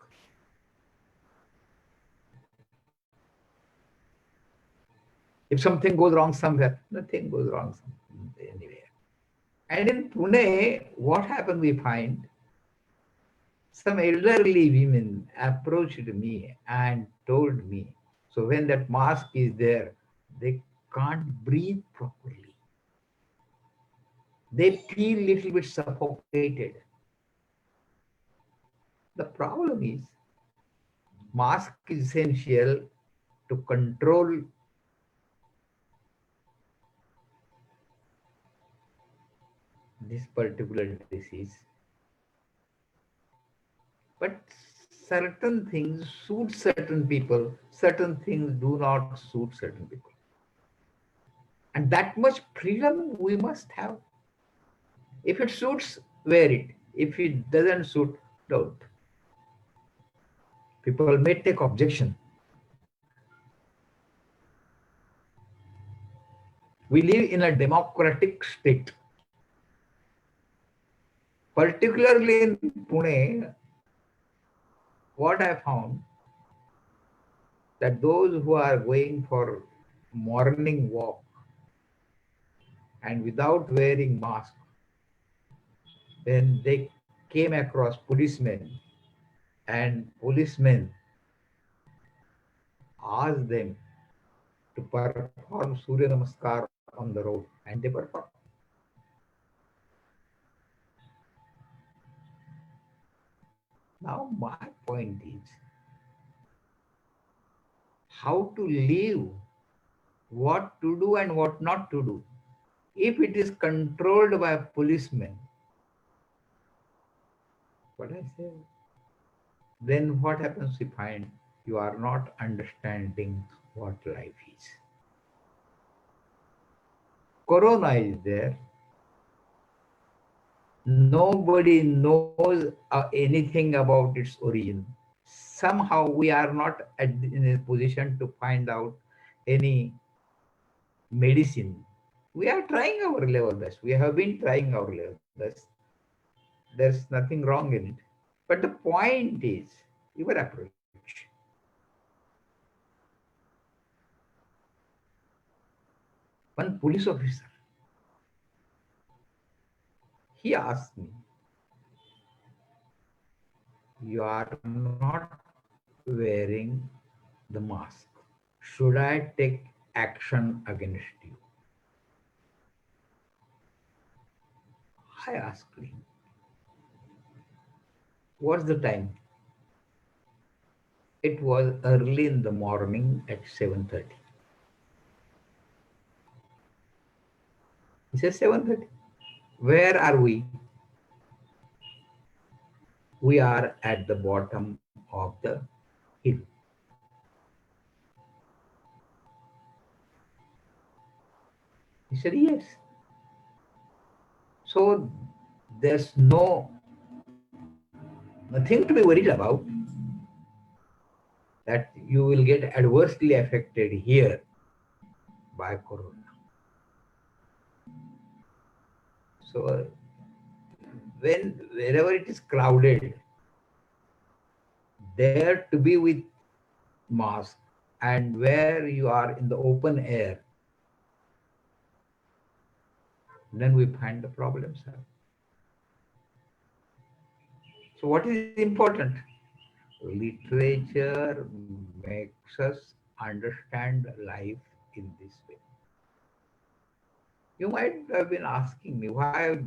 If something goes wrong somewhere, nothing goes wrong anywhere. And in Pune, what happened we find, some elderly women approached me and told me, so when that mask is there, they can't breathe properly. They feel little bit suffocated. The problem is, mask is essential to control this particular disease. But certain things suit certain people, certain things do not suit certain people. And that much freedom we must have. If it suits, wear it. If it doesn't suit, don't. People may take objection. We live in a democratic state. Particularly in Pune, what I found, that those who are going for morning walk and without wearing mask, when they came across policemen, and policemen asked them to perform Surya Namaskar on the road, and they performed. Now my point is how to live, what to do and what not to do. If it is controlled by policemen, what I say, then what happens? We find you are not understanding what life is. Corona is there. Nobody knows anything about its origin. Somehow we are not in a position to find out any medicine. We are trying our level best. We have been trying our level best. There's nothing wrong in it. But the point is your approach. One police officer, he asked me, you are not wearing the mask. Should I take action against you? I asked him, what's the time? It was early in the morning at 7:30. He says 7:30. Where are we? We are at the bottom of the hill. He said, yes. So there's nothing to be worried about, that you will get adversely affected here by corona. So wherever it is crowded, there to be with mask, and where you are in the open air, then we find the problems. So what is important? Literature makes us understand life in this way. You might have been asking me, why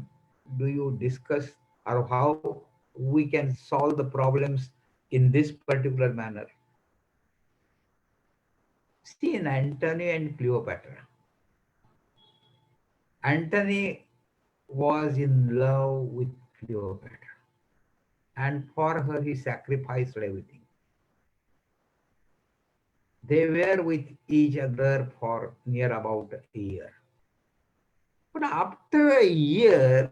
do you discuss or how we can solve the problems in this particular manner? See, in Antony and Cleopatra, Antony was in love with Cleopatra, and for her he sacrificed everything. They were with each other for near about a year. But after a year,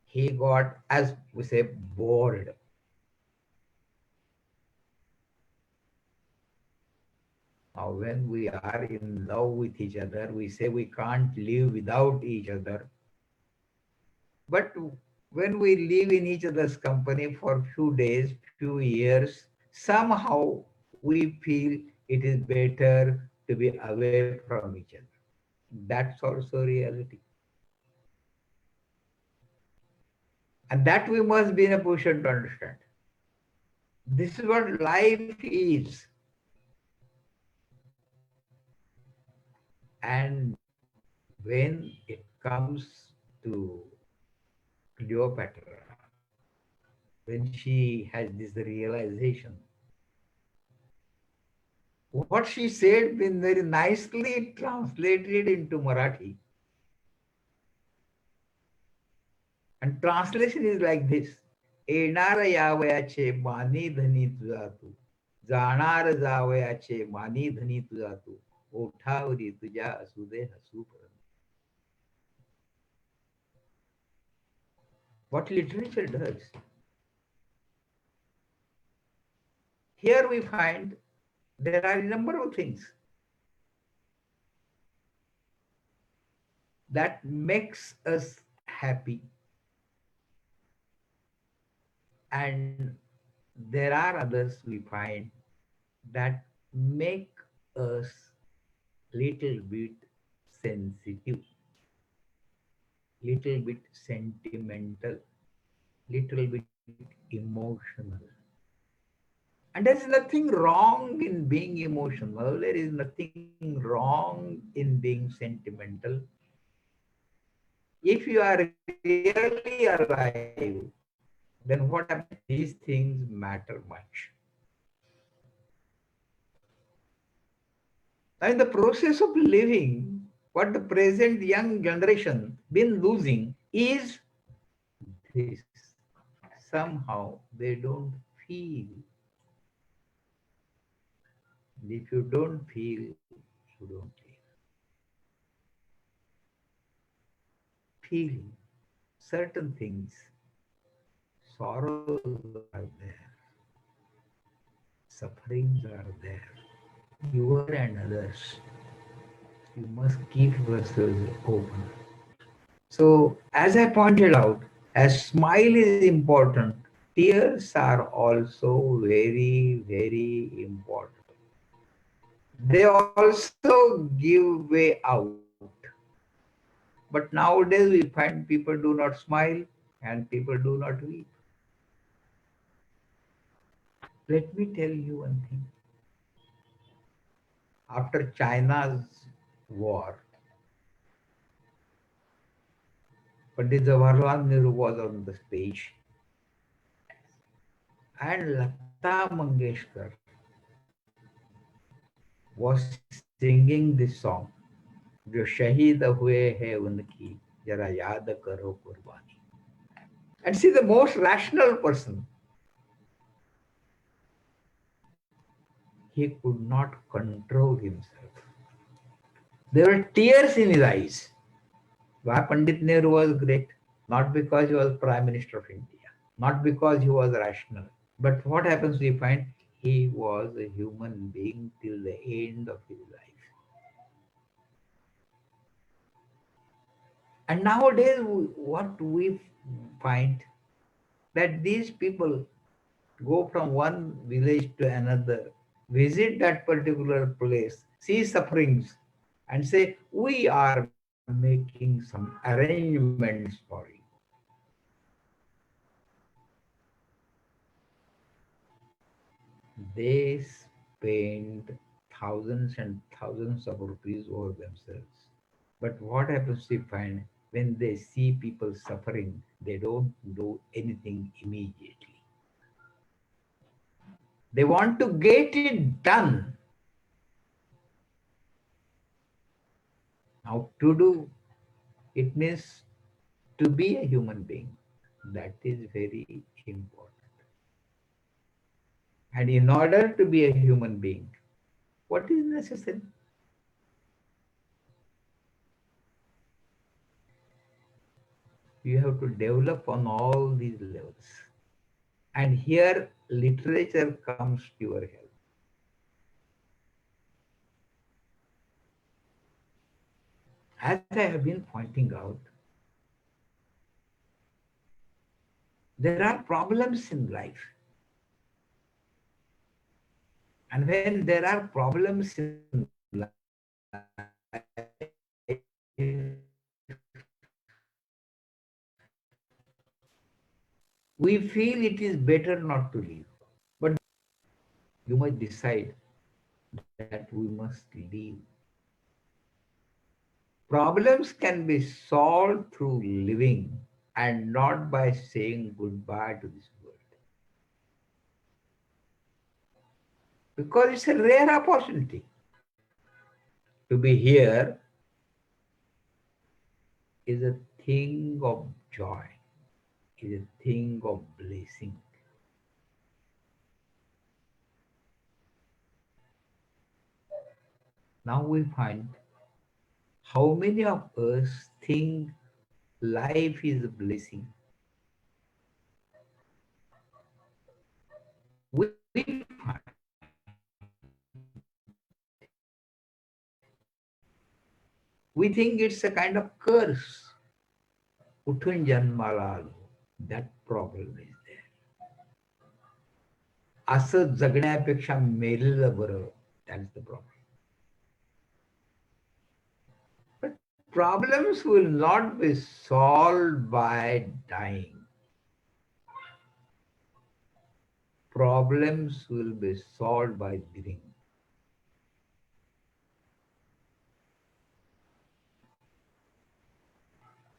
he got, as we say, bored. Now, when we are in love with each other, we say we can't live without each other. But when we live in each other's company for few days, few years, somehow we feel it is better to be away from each other. That's also reality. And that we must be in a position to understand. This is what life is. And when it comes to Cleopatra, when she has this realization, what she said been very nicely translated into Marathi. And translation is like this. येणार यावयाचे मानी धनी तुझा तू, जाणार जावयाचे मानी धनी तुझा तू, ओठावरी तुझ्या असू दे हसूपर्यंत. What literature does. Here we find there are a number of things that makes us happy, and there are others we find that make us little bit sensitive, little bit sentimental, little bit emotional. And there is nothing wrong in being emotional. There is nothing wrong in being sentimental. If you are really alive, then what happens? These things matter much. Now, in the process of living, what the present young generation been losing is this. Somehow they don't feel. If you don't feel, you don't live. Feeling certain things, sorrows are there, sufferings are there, your and others. You must keep yourselves open. So, as I pointed out, as smile is important, tears are also very, very important. They also give way out. But nowadays we find people do not smile and people do not weep. Let me tell you one thing. After China's war, Pandit Jawaharlal Nehru was on the stage, and Lata Mangeshkar was singing this song, जो शहीद हुए हैं उनकी जरा याद करो कुर्बानी. And see, the most rational person, he could not control himself. There were tears in his eyes. Why Pandit Nehru was great? Not because he was Prime Minister of India, not because he was rational, but what happens we find he was a human being till the end of his life. And nowadays, what we find that these people go from one village to another, visit that particular place, see sufferings, and say, we are making some arrangements for you. They spend thousands and thousands of rupees over themselves. But what happens we find when they see people suffering, they don't do anything immediately. They want to get it done. Now, to do it means to be a human being. That is very important. And in order to be a human being, what is necessary? You have to develop on all these levels. And here, literature comes to your help. As I have been pointing out, there are problems in life. And when there are problems in life, we feel it is better not to live. But you must decide that we must live. Problems can be solved through living and not by saying goodbye to this world. Because it's a rare opportunity. To be here is a thing of joy, is a thing of blessing. Now we find how many of us think life is a blessing. We find we think it's a kind of curse. उठून जन्माला आलो. That problem is there. असं जगण्यापेक्षा मेलेलं बरं. That's the problem. But problems will not be solved by dying. Problems will be solved by living.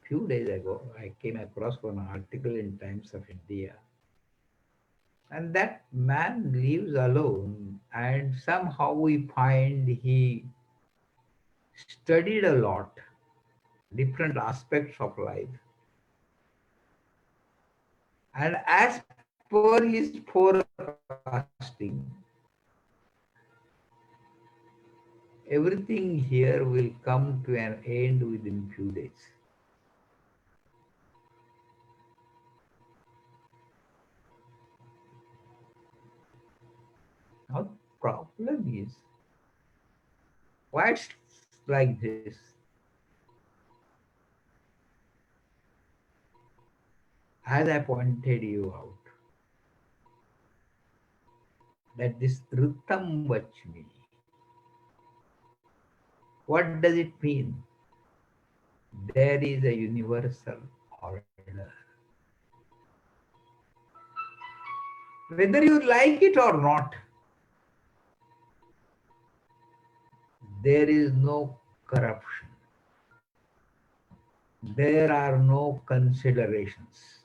Few days ago, I came across one article in Times of India, and that man lives alone, and somehow we find he studied a lot, different aspects of life. And as per his forecasting, everything here will come to an end within few days. Now, the problem is, why it's like this? As I pointed you out, that this Ritam Vachmi, what does it mean? There is a universal order. Whether you like it or not, there is no corruption. There are no considerations.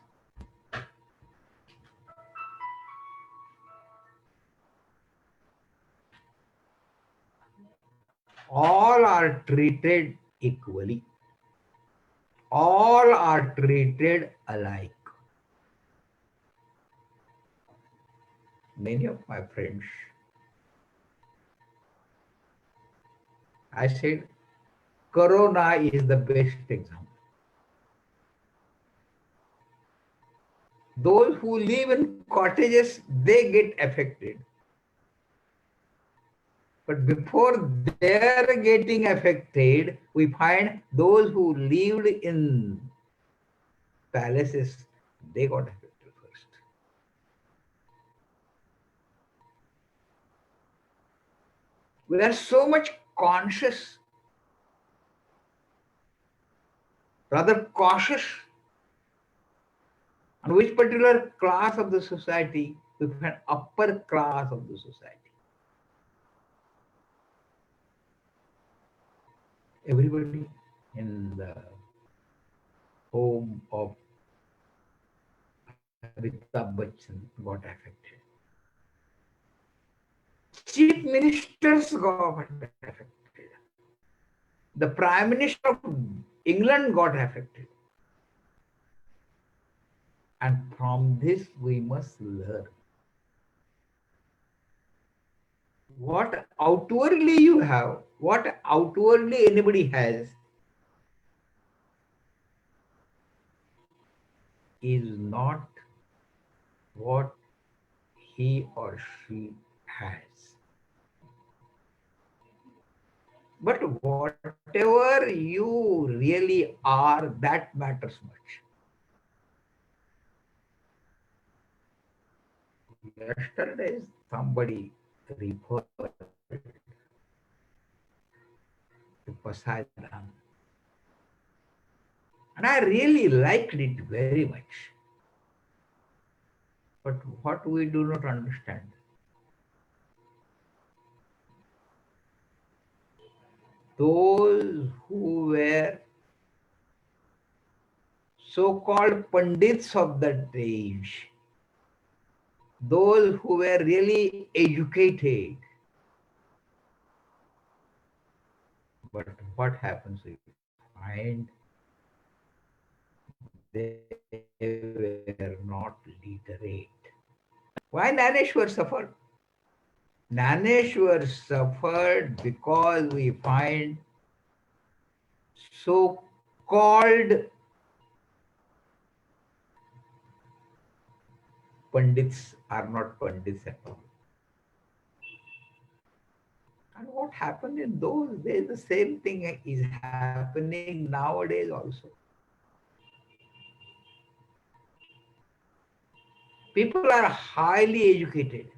All are treated equally. All are treated alike. Many of my friends, I said, Corona is the best example. Those who live in cottages, they get affected. But before they're getting affected, we find those who lived in palaces, they got affected first. We are so much conscious, rather cautious, on which particular class of the society, we find upper class of the society. Everybody in the home of Amitabh Bachchan got affected. Chief ministers got affected. The Prime Minister of England got affected. And from this we must learn. What outwardly you have, what outwardly anybody has, is not what he or she has. But whatever you really are, that matters much. Yesterday, somebody referred to Poseidon. And I really liked it very much. But what we do not understand, those who were so-called pundits of that age, those who were really educated, but what happens, we find they were not literate. Why Naneshwar suffered? Naneshwar suffered because we find so-called pundits are not pundits at all. And what happened in those days, the same thing is happening nowadays also. People are highly educated.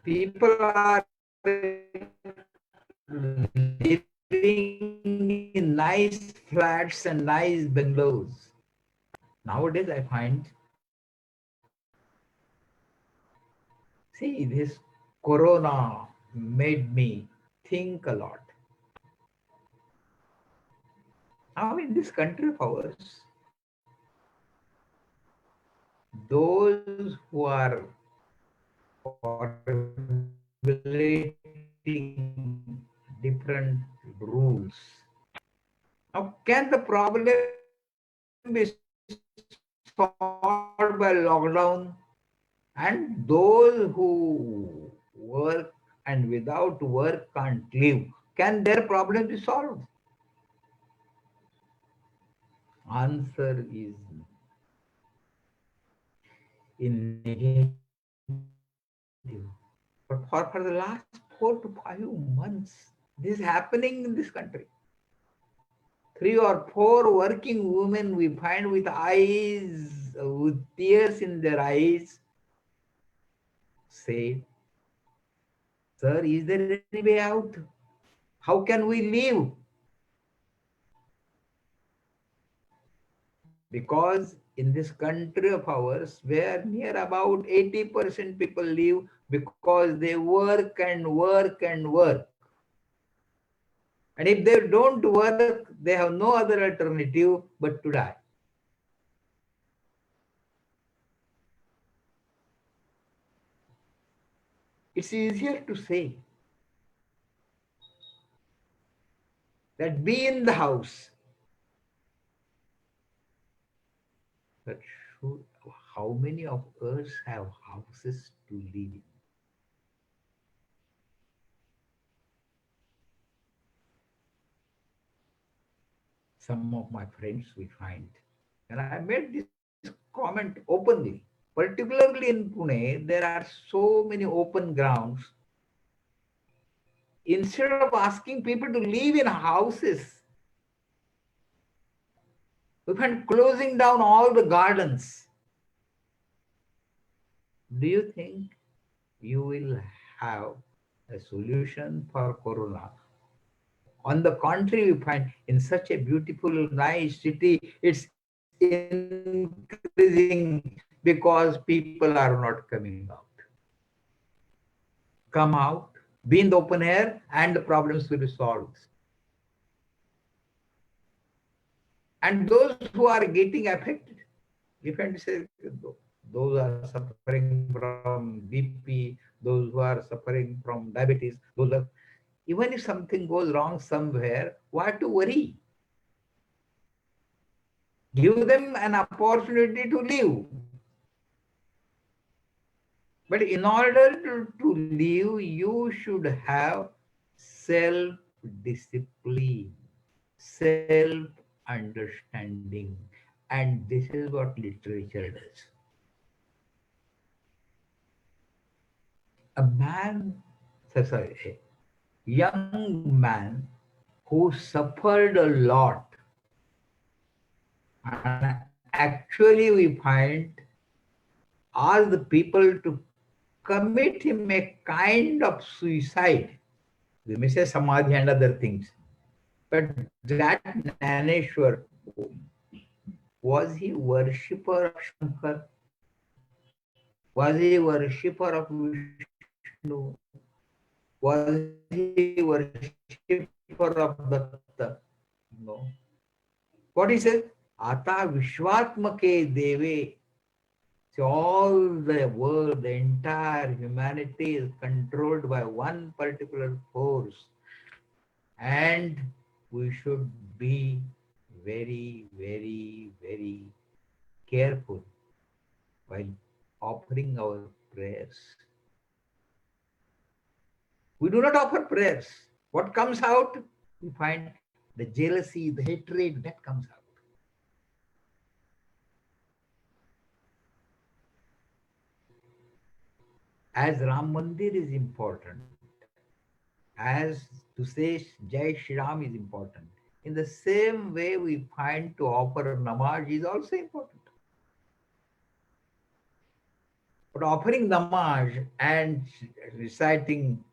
People are living in nice flats and nice bungalows. Nowadays, I find, see, this corona made me think a lot. Now, in this country of ours, those who are formulating different rules. Now, can the problem be solved by lockdown? And those who work and without work can't live, can their problem be solved? Answer is in negative. But for the last 4 to 5 months, this is happening in this country. 3 or 4 working women we find with eyes, with tears in their eyes, say, "Sir, is there any way out? How can we live?" Because in this country of ours, where near about 80% people live because they work and work and work. And if they don't work, they have no other alternative but to die. It's easier to say that be in the house. But should, how many of us have houses to live in? Some of my friends we find. And I made this comment openly. Particularly in Pune, there are so many open grounds. Instead of asking people to live in houses, we find closing down all the gardens. Do you think you will have a solution for corona? On the contrary, we find in such a beautiful, nice city, it's increasing because people are not coming out. Come out, be in the open air, and the problems will be solved. And those who are getting affected, if I say those are suffering from BP, those who are suffering from diabetes, those are, even if something goes wrong somewhere, why to worry? Give them an opportunity to live. But in order to live, you should have self-discipline, self-understanding. And this is what literature does. A man, sorry, a young man who suffered a lot, and actually we find all the people to commit him a kind of suicide. We may say samadhi and other things. But that Jnaneshwar, was he worshipper of Shankar? Was he worshipper of Vishnu? Was he worshipper of Datta? No. What he said? Ata Vishwatmake Deve. So all the world, the entire humanity is controlled by one particular force. And we should be very, very, very careful while offering our prayers. We do not offer prayers. What comes out? We find the jealousy, the hatred that comes out. As Ram Mandir is important, as to say Jai Shri Ram is important, in the same way we find to offer namaz is also important. But offering namaz and reciting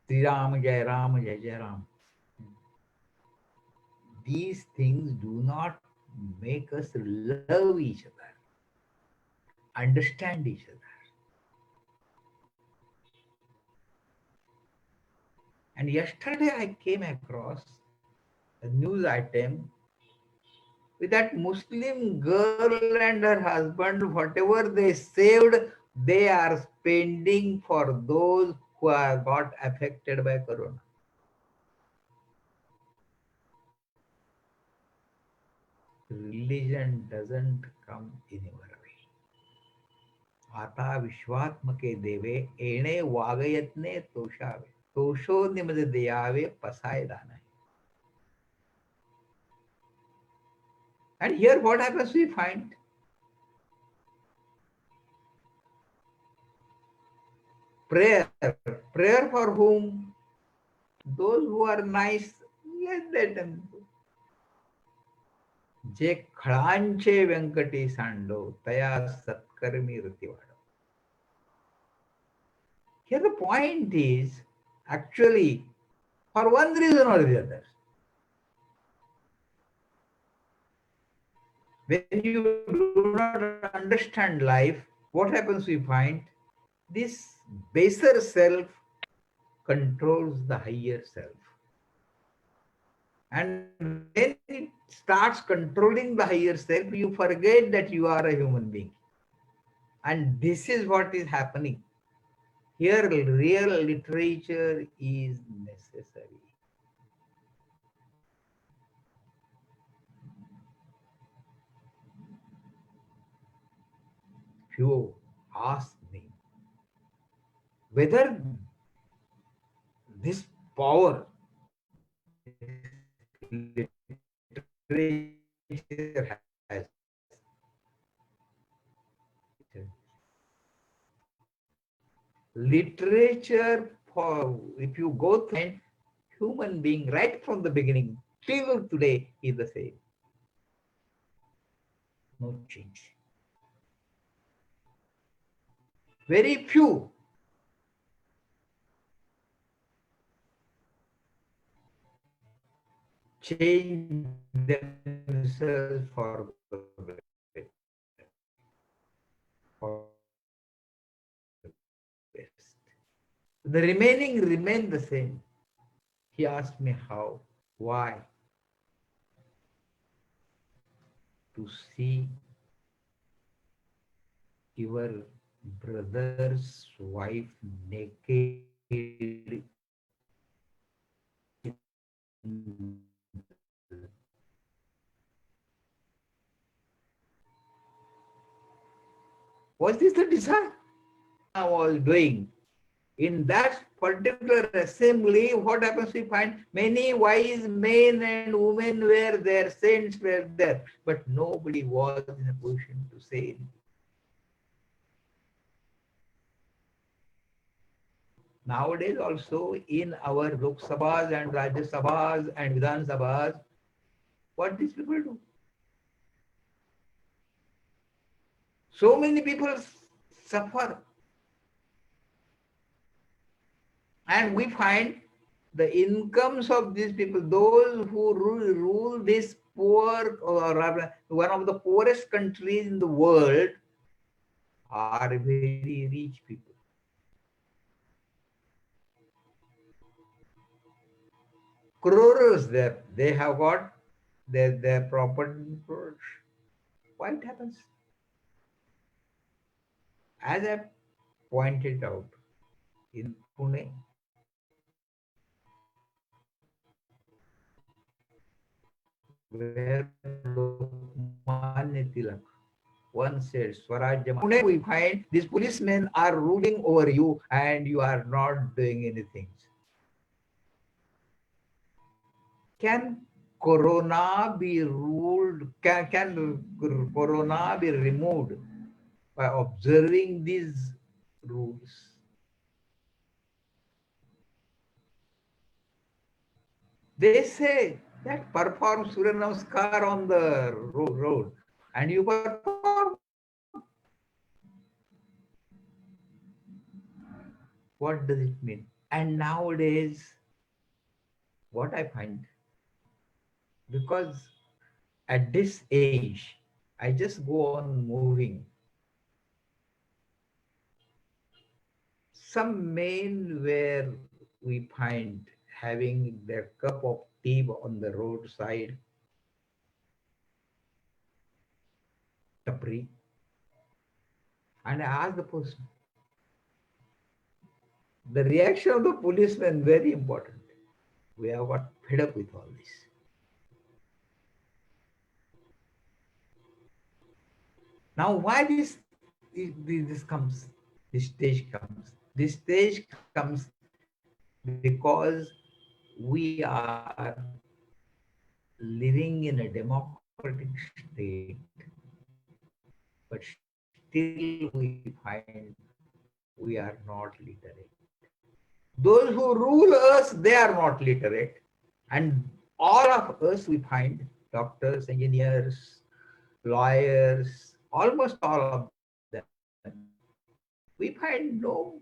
Sri Ram, Jai Jai Ram, these things do not make us love each other, understand each other. And yesterday I came across a news item with that Muslim girl and her husband, whatever they saved, they are spending for those who are got affected by corona. Religion doesn't come in your way. आता विश्वात्मके देवे येणे वागयत्ने तोषावे तोषो निमज देयावे पसाय दाना. And here what happens we find? Prayer. Prayer for whom? Those who are nice, let them do. जे खळांचे व्यंकटी सांडो तया सत्कर्मी रती वाढो. Here the point is actually for one reason or the other. When you do not understand life, what happens we find? This baser self controls the higher self. And when it starts controlling the higher self, you forget that you are a human being. And this is what is happening. Here, real literature is necessary. If you ask me whether this power literature has, literature for, if you go through, human being right from the beginning till today is the same. No change. Very few change themselves for the best. The remaining remain the same. He asked me how, why? To see your brother's wife naked. Was this the desire I was doing? In that particular assembly, what happens? We find many wise men and women were there, saints were there, but nobody was in a position to say anything. Nowadays also in our Lok Sabhas and Rajya Sabhas and Vidhan Sabhas, what these people do? So many people suffer And we find the incomes of these people, those who rule this poor, or rather one of the poorest countries in the world, are very rich people. Crores there, they have got their property. Why it happens? As I pointed out, in Pune, where Lokmanya Tilak once said, Swaraj Jama. Pune, we find these policemen are ruling over you and you are not doing anything. Can Corona be ruled? Can Corona be removed by observing these rules? They say that perform Surya Namaskar on the road and you perform. What does it mean? And nowadays, what I find, because at this age, I just go on moving. Some men where we find having their cup of tea on the roadside, tapri, and I ask the person. The reaction of the policeman very important. We have got fed up with all this. Now, why this comes? This stage comes. This stage comes because we are living in a democratic state, but still we find we are not literate. Those who rule us, they are not literate. And all of us we find doctors, engineers, lawyers, almost all of them. We find no,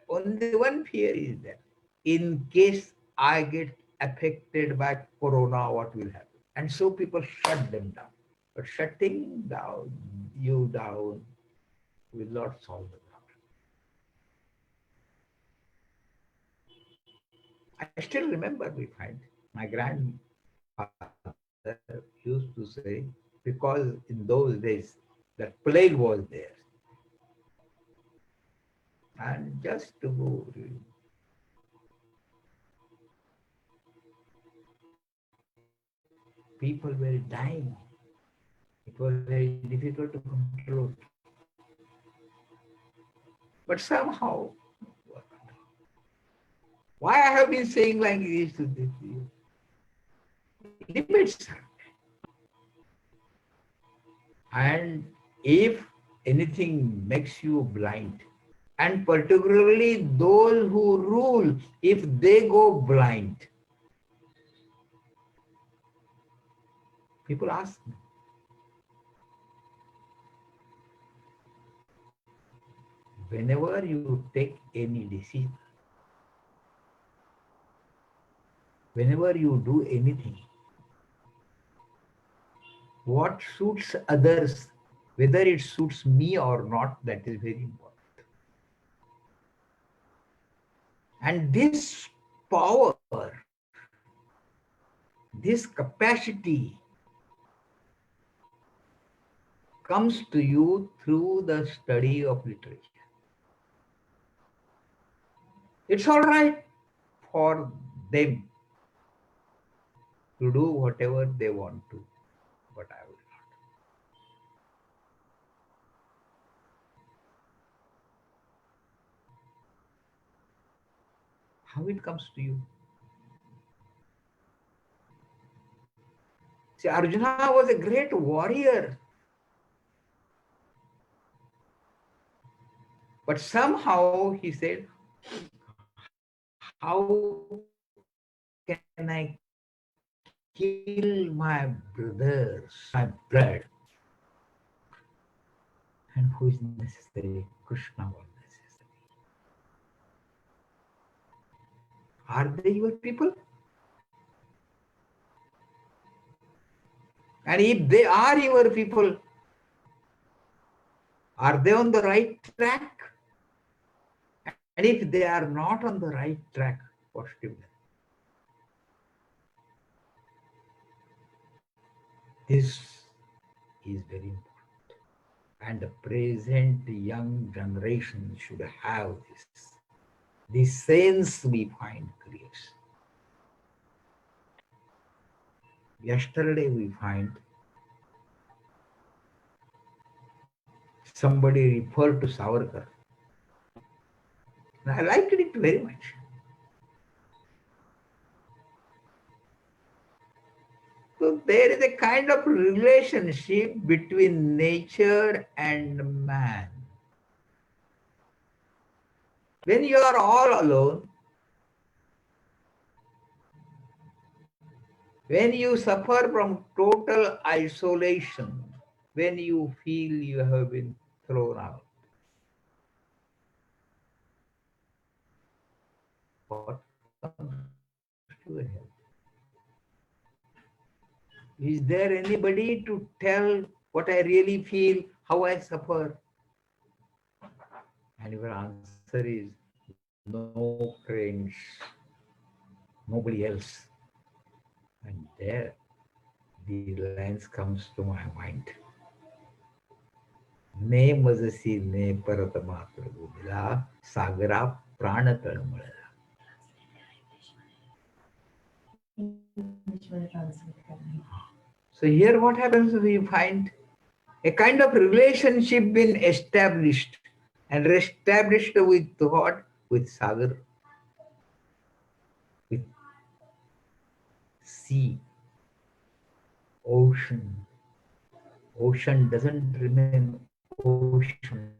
only one fear is there. In case I get affected by corona, what will happen? And so people shut them down. But shutting down you down will not solve the problem. I still remember we find my grandfather used to say, because in those days that plague was there. And just to go, people were dying. It was very difficult to control. But somehow, why I have been saying like this to this, limits. And if anything makes you blind, and particularly those who rule, if they go blind, people ask me, whenever you take any decision, whenever you do anything, what suits others, whether it suits me or not, that is very important. And this power, this capacity comes to you through the study of literature. It's all right for them to do whatever they want to, but I will not. How it comes to you? See, Arjuna was a great warrior, but somehow he said, how can I kill my brothers, my blood? And who is necessary? Krishna was necessary. Are they your people? And if they are your people, are they on the right track? And if they are not on the right track, what should you do? This is very important. And the present young generation should have this. This sense we find creates. Yesterday we find somebody referred to Savarkar. And I liked it very much. So there is a kind of relationship between nature and man. When you are all alone, when you suffer from total isolation, when you feel you have been thrown out, what comes to your help? Is there anybody to tell what I really feel, how I suffer? And your answer is no friends, nobody else. And there the lines comes to my mind. ने मजसी ने परत मात्र बोलिला सागरा प्राण तळमळला. So here what happens, we find a kind of relationship being established, and established with what? With Sagar, with sea, ocean. Ocean doesn't remain ocean,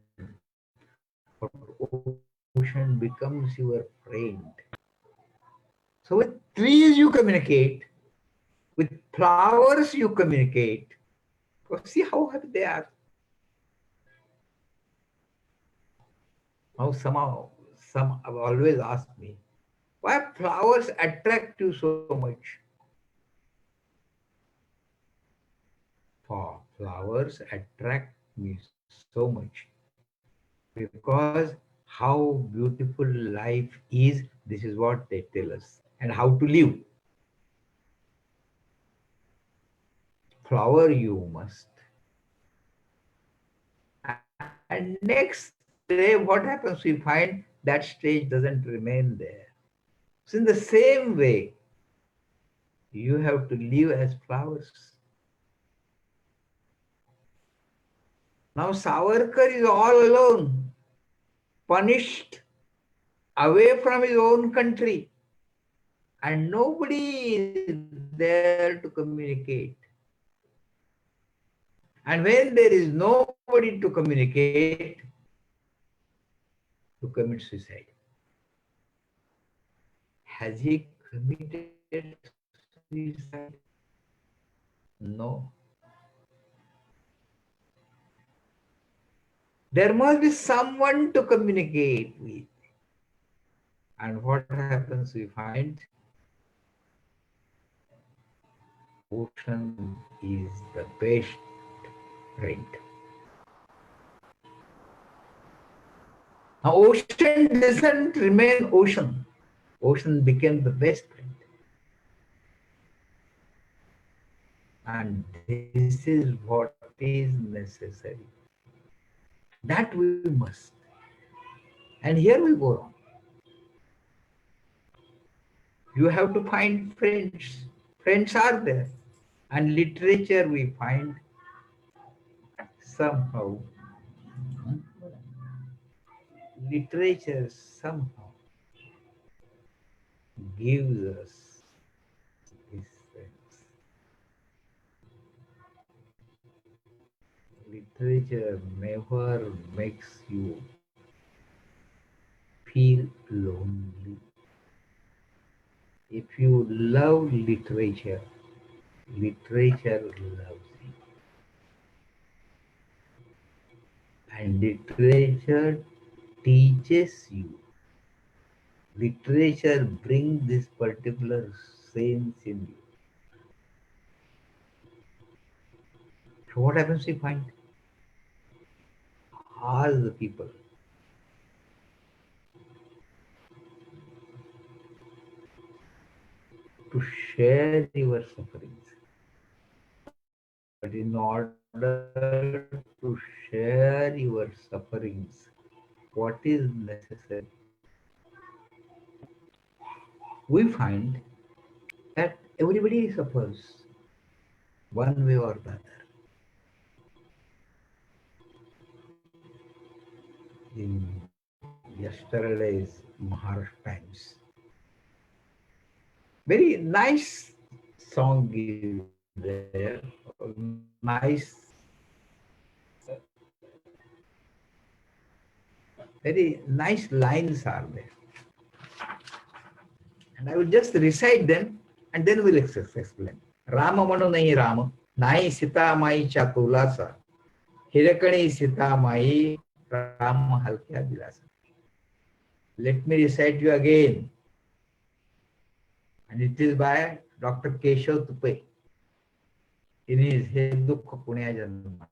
but ocean becomes your friend. So with trees you communicate, with flowers you communicate. See how happy they are. Now some have always asked me, why flowers attract you so much? For flowers attract me so much because how beautiful life is, this is what they tell us, and how to live. Flower you must. And next day, what happens? We find that stage doesn't remain there. So in the same way, you have to live as flowers. Now Savarkar is all alone, punished, away from his own country, and nobody is there to communicate. And when there is nobody to communicate, to commit suicide. Has he committed suicide? No. There must be someone to communicate with. And what happens? We find ocean is the best friend. Now, ocean doesn't remain ocean. Ocean became the best friend. And this is what is necessary. That we must. And here we go on. You have to find friends. Friends are there. And literature we find somehow. Literature somehow gives us this sense. Literature never makes you feel lonely. If you love literature, literature loves you. And literature teaches you literature bring this particular sense in you. So what happens we find? Ask the people. To share your sufferings. But in order to share your sufferings, what is necessary? We find that everybody suffers one way or the other. In yesterday's Maharashtra Times, very nice song is there, nice very nice lines are there. And I will just recite them and then we'll explain. Rama manu nahi Rama, nahi Sita mai chatulasa, hirakani Sita mai Rama halkya dilasa. Let me recite you again. And it is by Dr. Keshav Tupe in his He Dukha Punya Janmache.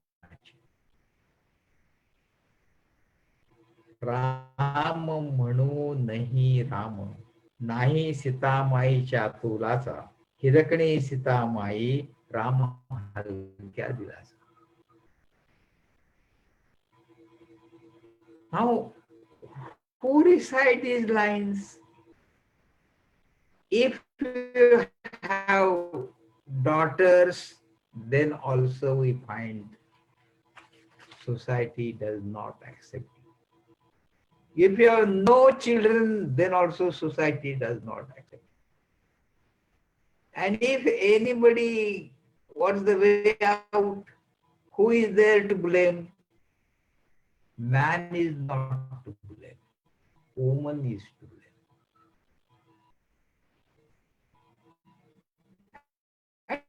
Ram म्हणू नाही राम नाही सीतामाईच्या तुलाचा हिरकणी सीतामाई राम हलक्या दिलासा. Now, who recite these lines? If you have daughters, then also we find society does not accept you. If you have no children, then also society does not accept you. And if anybody what's the way out, who is there to blame? Man is not to blame. Woman is to blame.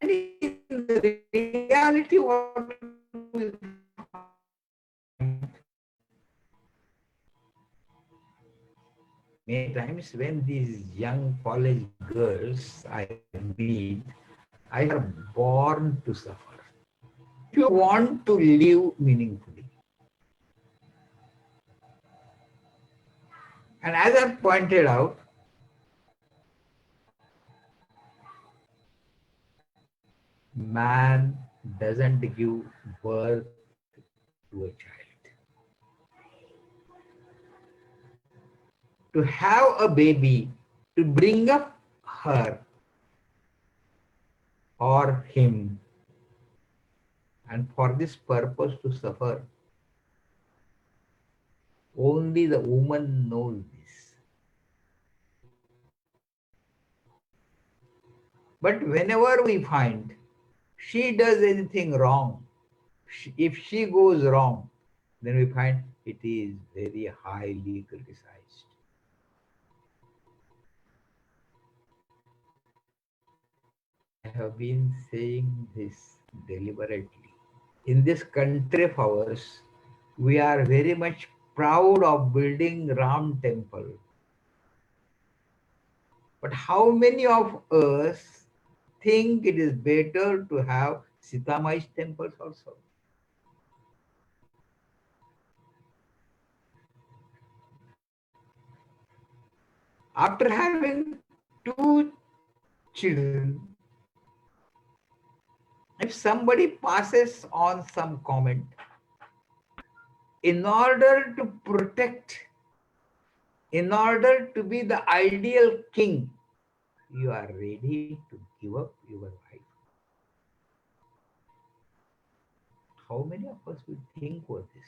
And in the reality, what we find, many times when these young college girls I meet, I are born to suffer. If you want to live meaningfully, and as I pointed out, man doesn't give birth to a child. To have a baby, to bring up her or him, and for this purpose to suffer, only the woman knows this. But whenever we find she does anything wrong, if she goes wrong, then we find it is very highly criticized. I have been saying this deliberately. In this country of ours, we are very much proud of building Ram temple. But how many of us think it is better to have Sitamai's temples also? After having two children, if somebody passes on some comment, in order to protect, in order to be the ideal king, you are ready to give up your life. How many of us will think of this?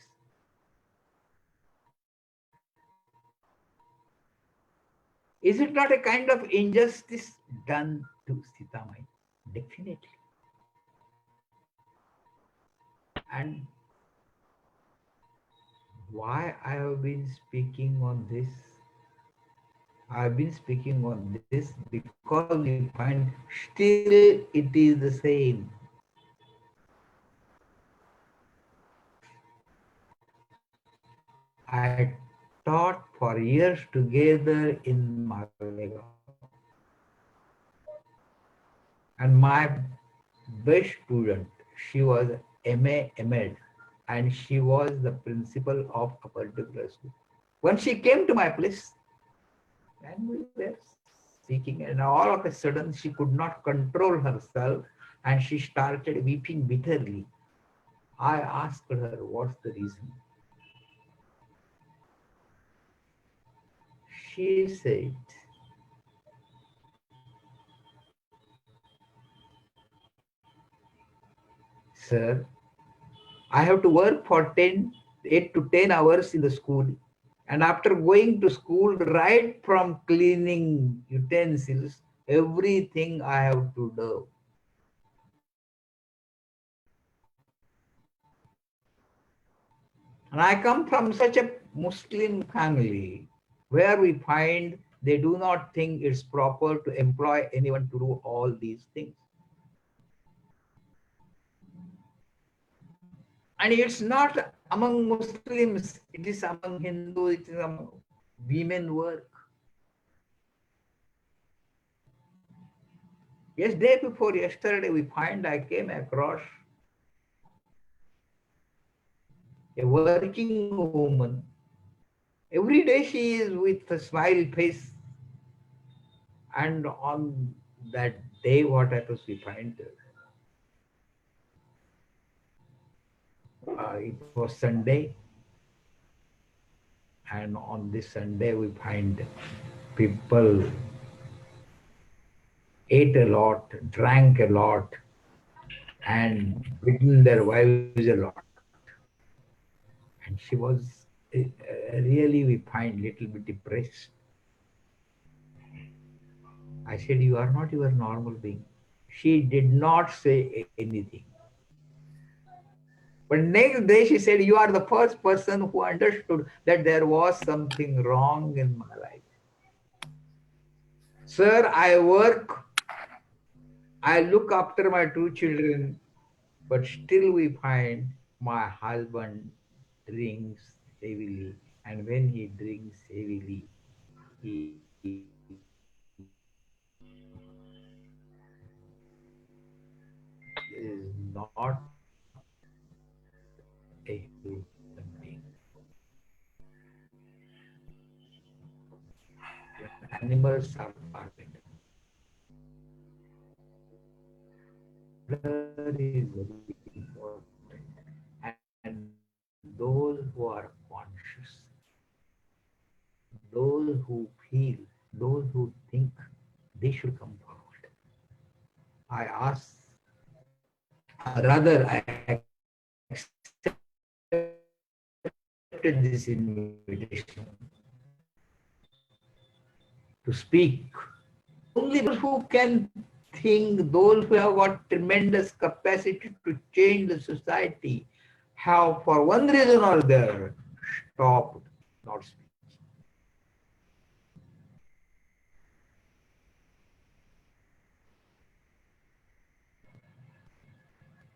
Is it not a kind of injustice done to Sitamai? Definitely. And why I have been speaking on this? I have been speaking on this because we find still it is the same. I taught for years together in Malegaon. And my best student, she was MA ML, and she was the principal of a particular school. When she came to my place, and we were speaking, and all of a sudden she could not control herself and she started weeping bitterly. I asked her, what's the reason? She said, Sir, I have to work for 8 to 10 hours in the school. And after going to school, right from cleaning utensils, everything I have to do. And I come from such a Muslim family where we find they do not think it's proper to employ anyone to do all these things. And it's not among Muslims, it is among Hindus, it is among women work. Yes, day before yesterday, we find I came across a working woman. Every day she is with a smile face. And on that day, what happens, we find it was Sunday. And on this Sunday, we find people ate a lot, drank a lot, and beaten their wives a lot. And she was really, we find, little bit depressed. I said, you are not your normal being. She did not say anything. But next day she said, you are the first person who understood that there was something wrong in my life. Sir, I work, I look after my two children, but still we find my husband drinks heavily. And when he drinks heavily, he is not a human being. Animals are far better. Blood is very important. And those who are conscious, those who feel, those who think, they should come forward. I ask, rather, I accepted this invitation to speak. Only those who can think, those who have got tremendous capacity to change the society, have for one reason or the other stopped not speaking.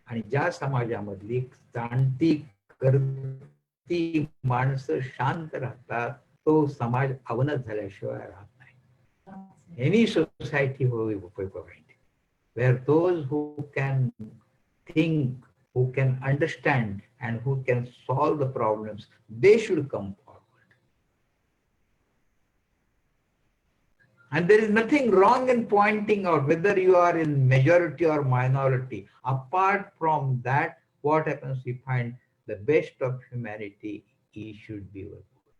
आणि ज्या समाजामधली जाणती करती माणसं शांत राहतात, तो समाज अवनत झाल्याशिवाय राहत नाही. Any society will provide where those who can think, who can understand, and who can solve the problems, they should come forward. And there is nothing wrong in pointing out whether you are in majority or minority. Apart from that, what happens, we find the best of humanity, he should be your good.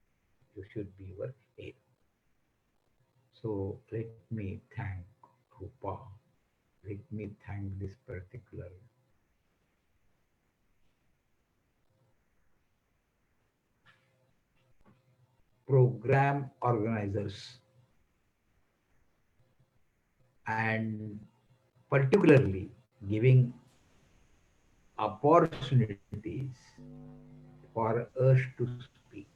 You should be your aid. So let me thank Rupa. Let me thank this particular program organizers, and particularly giving opportunities for us to speak.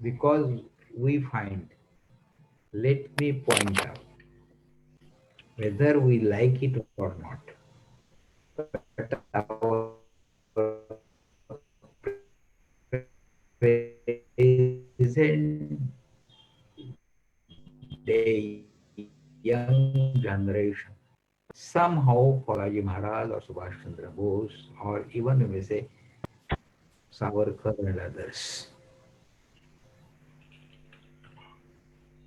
Because we find, let me point out, whether we like it or not, but our presence present day young generation somehow follow Maharaj or Subhash Chandra Bose or even we may say Savarkar and others.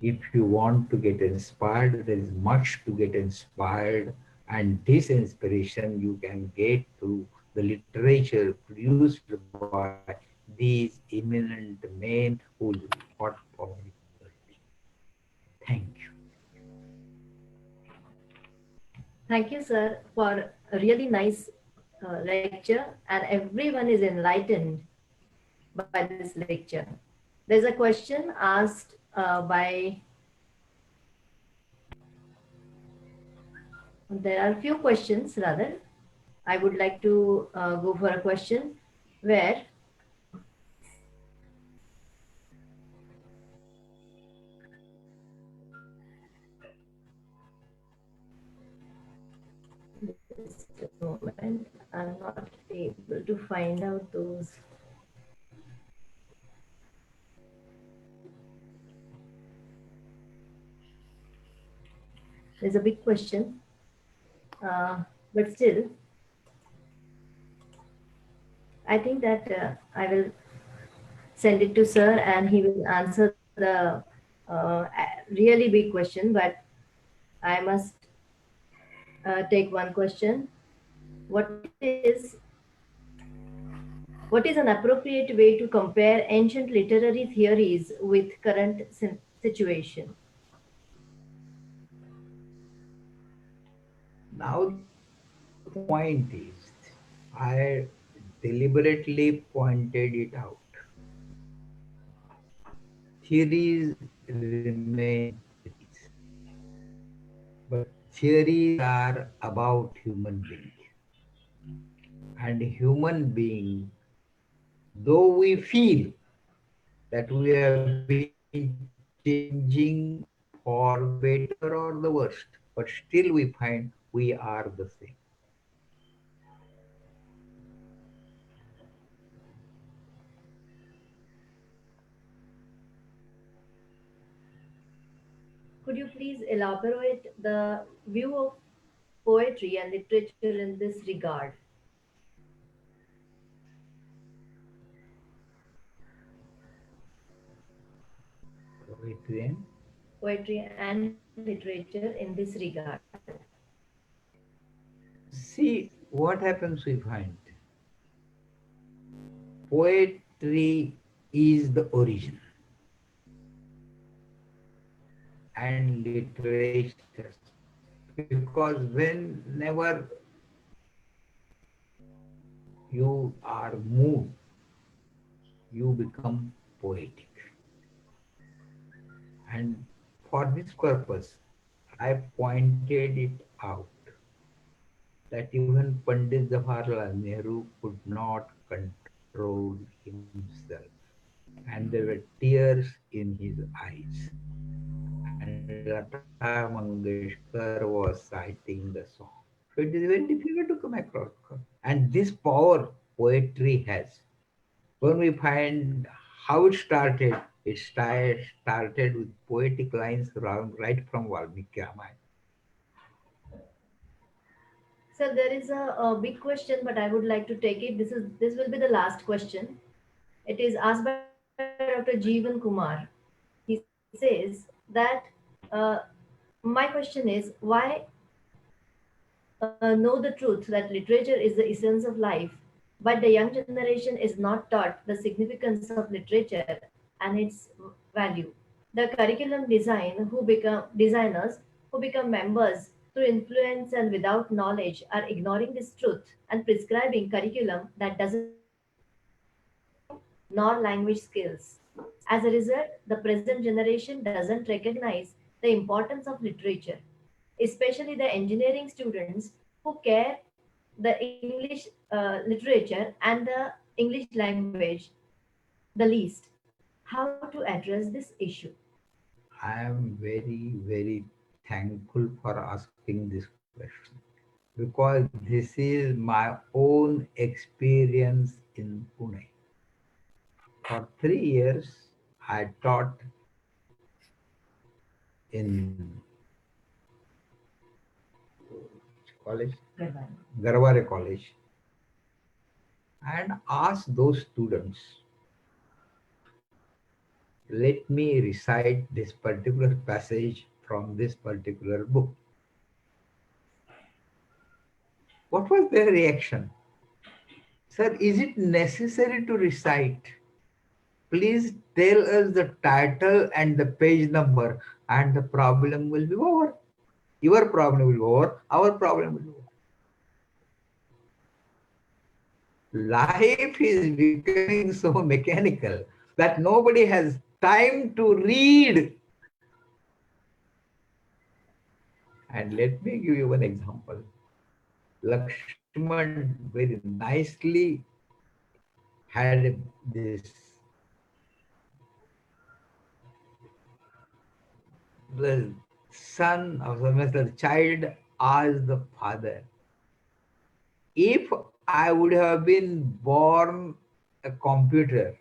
If you want to get inspired, there is much to get inspired, and this inspiration you can get through the literature produced by these eminent men who fought for liberty. Thank you. Thank you, sir, for a really nice lecture, and everyone is enlightened by this lecture. There's a question asked by, there are a few questions rather. I would like to go for a question where just a moment, I'm not able to find out those. There's a big question, but still, I think that I will send it to sir and he will answer the really big question. But I must take one question. What is what is an appropriate way to compare ancient literary theories with current situation? Now the point is, I deliberately pointed it out. Theories remain theories, but theories are about human being. And human being, though we feel that we have been changing for better or the worst, but still we find we are the same. Could you please elaborate the view of poetry and literature in this regard? Poetry and Poetry and literature in this regard. see what happens we find. Poetry is the origin and literature. Because whenever you are moved, you become poetic. And for this purpose, I pointed it out that even Pandit Jawaharlal Nehru could not control himself. And there were tears in his eyes. And Lata Mangeshkar was citing the song. So it is very difficult to come across. And this power poetry has. When we find how it started, started with poetic lines right from Valmiki Ramayana. So there is a big question, but I would like to take it. This will be the last question. It is asked by Dr. Jeevan Kumar. He says that uh, my question is why know the truth that literature is the essence of life, but the young generation is not taught the significance of literature and its value. The curriculum designers who become members through influence and without knowledge are ignoring this truth and prescribing curriculum that doesn't teach value nor language skills. As a result, the present generation doesn't recognize the importance of literature, especially the engineering students who care the English literature and the English language the least. How to address this issue? I am very, very thankful for asking this question because this is my own experience in Pune. For 3 years, I taught in college, Garware College, and asked those students, let me recite this particular passage from this particular book. What was their reaction? Sir, is it necessary to recite? Please tell us the title and the page number, and the problem will be over. Your problem will be over, our problem will be over. Life is becoming so mechanical that nobody has time to read. And let me give you one example. Lakshman very nicely had this, the son of the child asked the father, if I would have been born a computer,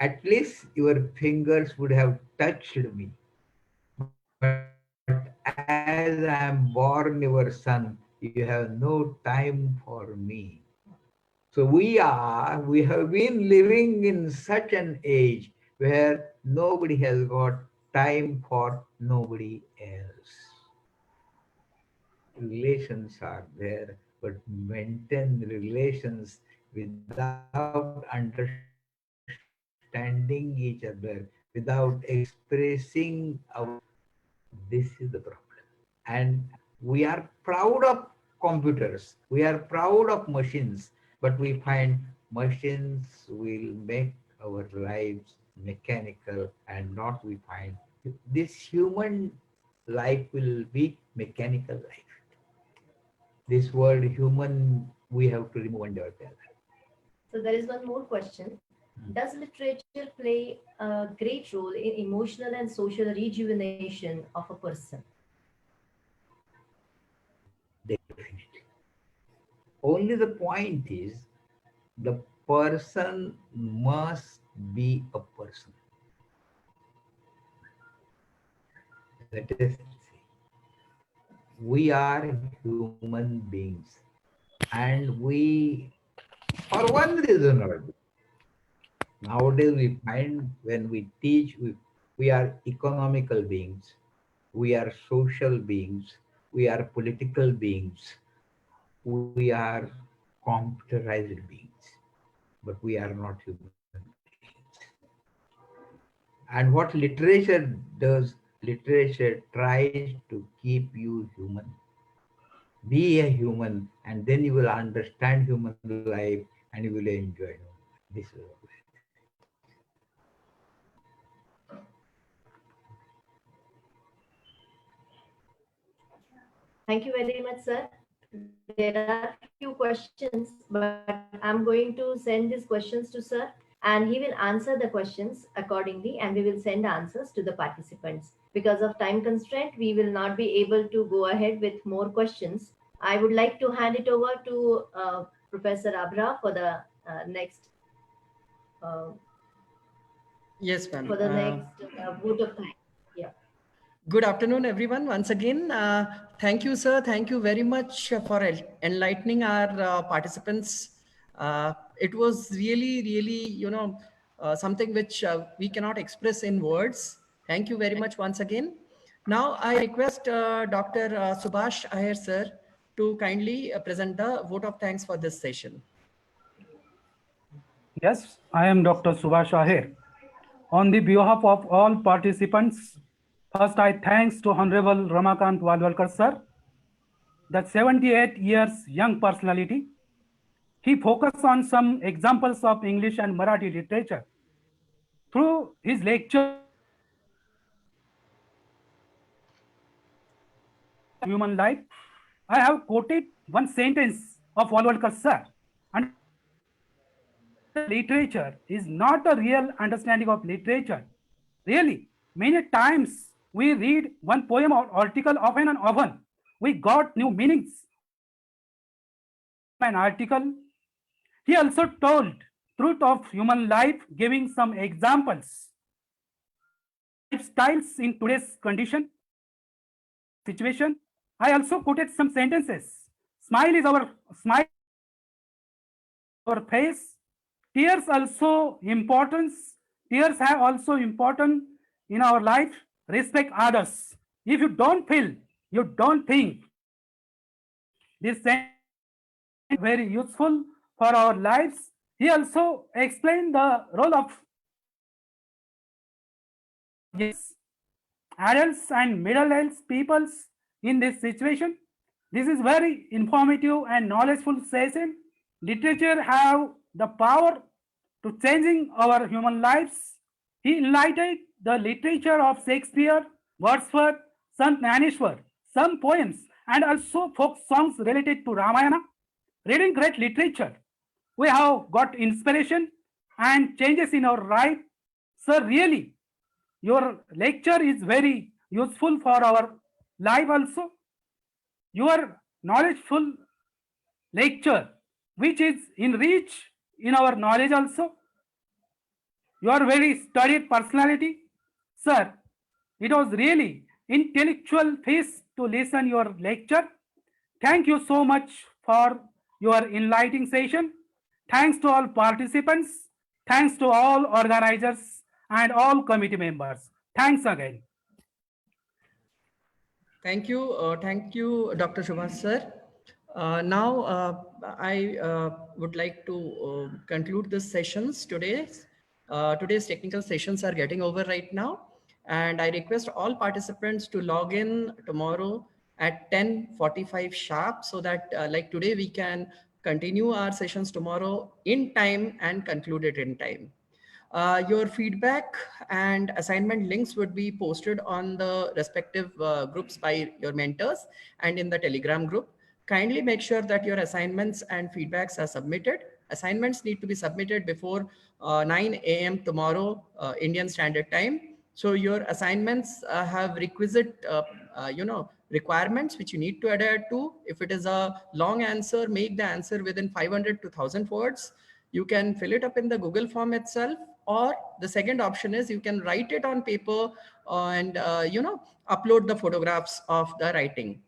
at least your fingers would have touched me. But as I am born your son, you have no time for me. So we have been living in such an age where nobody has got time for nobody else. Relations are there, but maintain relations without understanding each other, without expressing ourselves. This is the problem. And we are proud of computers, we are proud of machines, but we find machines will make our lives mechanical, and not we find this human life will be mechanical life. This word human we have to remove and develop. So there is one more question. Does literature play a great role in emotional and social rejuvenation of a person? Definitely. Only the point is the person must be a person. Let us say we are human beings, and we, for one reason or other, nowadays we find when we teach, we are economical beings, we are social beings, we are political beings, we are computerized beings, but we are not human beings. And what literature does, literature tries to keep you human. Be a human, and then you will understand human life and you will enjoy it. This is what. Thank you very much, sir. There are few questions, but I'm going to send these questions to sir, and he will answer the questions accordingly, and we will send answers to the participants. Because of time constraint, we will not be able to go ahead with more questions. I would like to hand it over to Professor Abra for the next uh, Yes, for ma'am. the next vote of thanks. Yeah. Good afternoon, everyone. Once again, thank you, sir. Thank you very much for enlightening our participants. It was really, really, something which we cannot express in words. Thank you very much once again. Now, I request Dr. Subhash Aher, sir, to kindly present the vote of thanks for this session. Yes, I am Dr. Subhash Aher. On the behalf of all participants, first I thanks to Honorable Ramakant Walwalkar sir, the 78 years young personality. He focused on some examples of English and Marathi literature. Through his lectures, human life, I have quoted one sentence of Walwalkar sir. Literature is not a real understanding of literature. Really, many times we read one poem or article often and often. We got new meanings. An article. He also told truth of human life, giving some examples. Lifestyles in today's condition, situation. I also quoted some sentences. Smile our face. Tears also importance. Tears have also important in our life. Respect others. If you don't feel, you don't think. This very useful for our lives. He also explained the role of yes, adults and middle-aged peoples in this situation. This is very informative and knowledgeful session. Literature have the power to changing our human lives. He enlightened the literature of Shakespeare, Wordsworth, Sant Gnaneshwar, some poems, and also folk songs related to Ramayana. Reading great literature, we have got inspiration and changes in our life. So really, your lecture is very useful for our life also. Your knowledgeful lecture, which is enriched in our knowledge also. Your very studied personality, sir. It was really intellectual feast to listen your lecture. Thank you so much for your enlightening session. Thanks to all participants. Thanks to all organizers and all committee members. Thanks again. Thank you, Dr. Subhash sir. Now, I would like to conclude this sessions today. Today's technical sessions are getting over right now, and I request all participants to log in tomorrow at 10:45 sharp, so that like today we can continue our sessions tomorrow in time and conclude it in time. Your feedback and assignment links would be posted on the respective groups by your mentors and in the Telegram group. Kindly make sure that your assignments and feedbacks are submitted. Assignments need to be submitted before 9 a.m. tomorrow, Indian Standard Time. So your assignments have requisite, requirements which you need to adhere to. If it is a long answer, make the answer within 500 to 1000 words. You can fill it up in the Google form itself, or the second option is you can write it on paper and upload the photographs of the writing.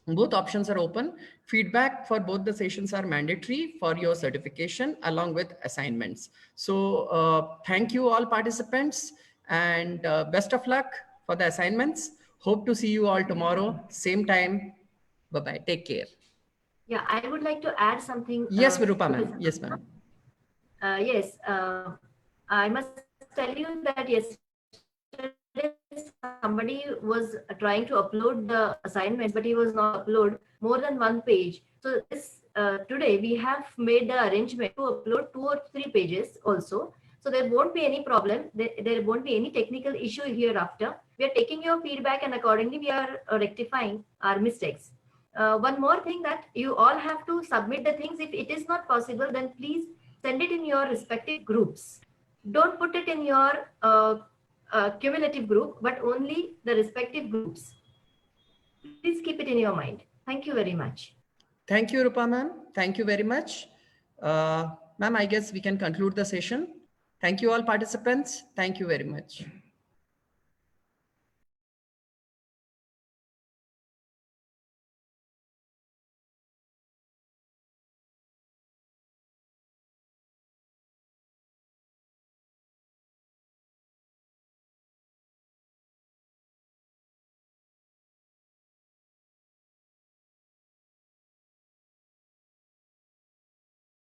Both options are open. Feedback for both the sessions are mandatory for your certification along with assignments. So thank you all participants, and best of luck for the assignments. Hope to see you all tomorrow, same time. Bye-bye. Take care. Yeah, I would like to add something. Yes, Virupa ma'am. Yes, ma'am. Yes, I must tell you that yesterday somebody was trying to upload the assignment, but he was not able to upload more than one page. So this today we have made the arrangement to upload 2 or 3 pages also. So there won't be any problem. There won't be any technical issue hereafter. We are taking your feedback and accordingly we are rectifying our mistakes. One more thing, that you all have to submit the things. If it is not possible, then please send it in your respective groups. Don't put it in your cumulative group, but only the respective groups. Please keep it in your mind. Thank you very much. Thank you, Rupa ma'am. Thank you very much. Ma'am, I guess we can conclude the session. Thank you all participants. Thank you very much.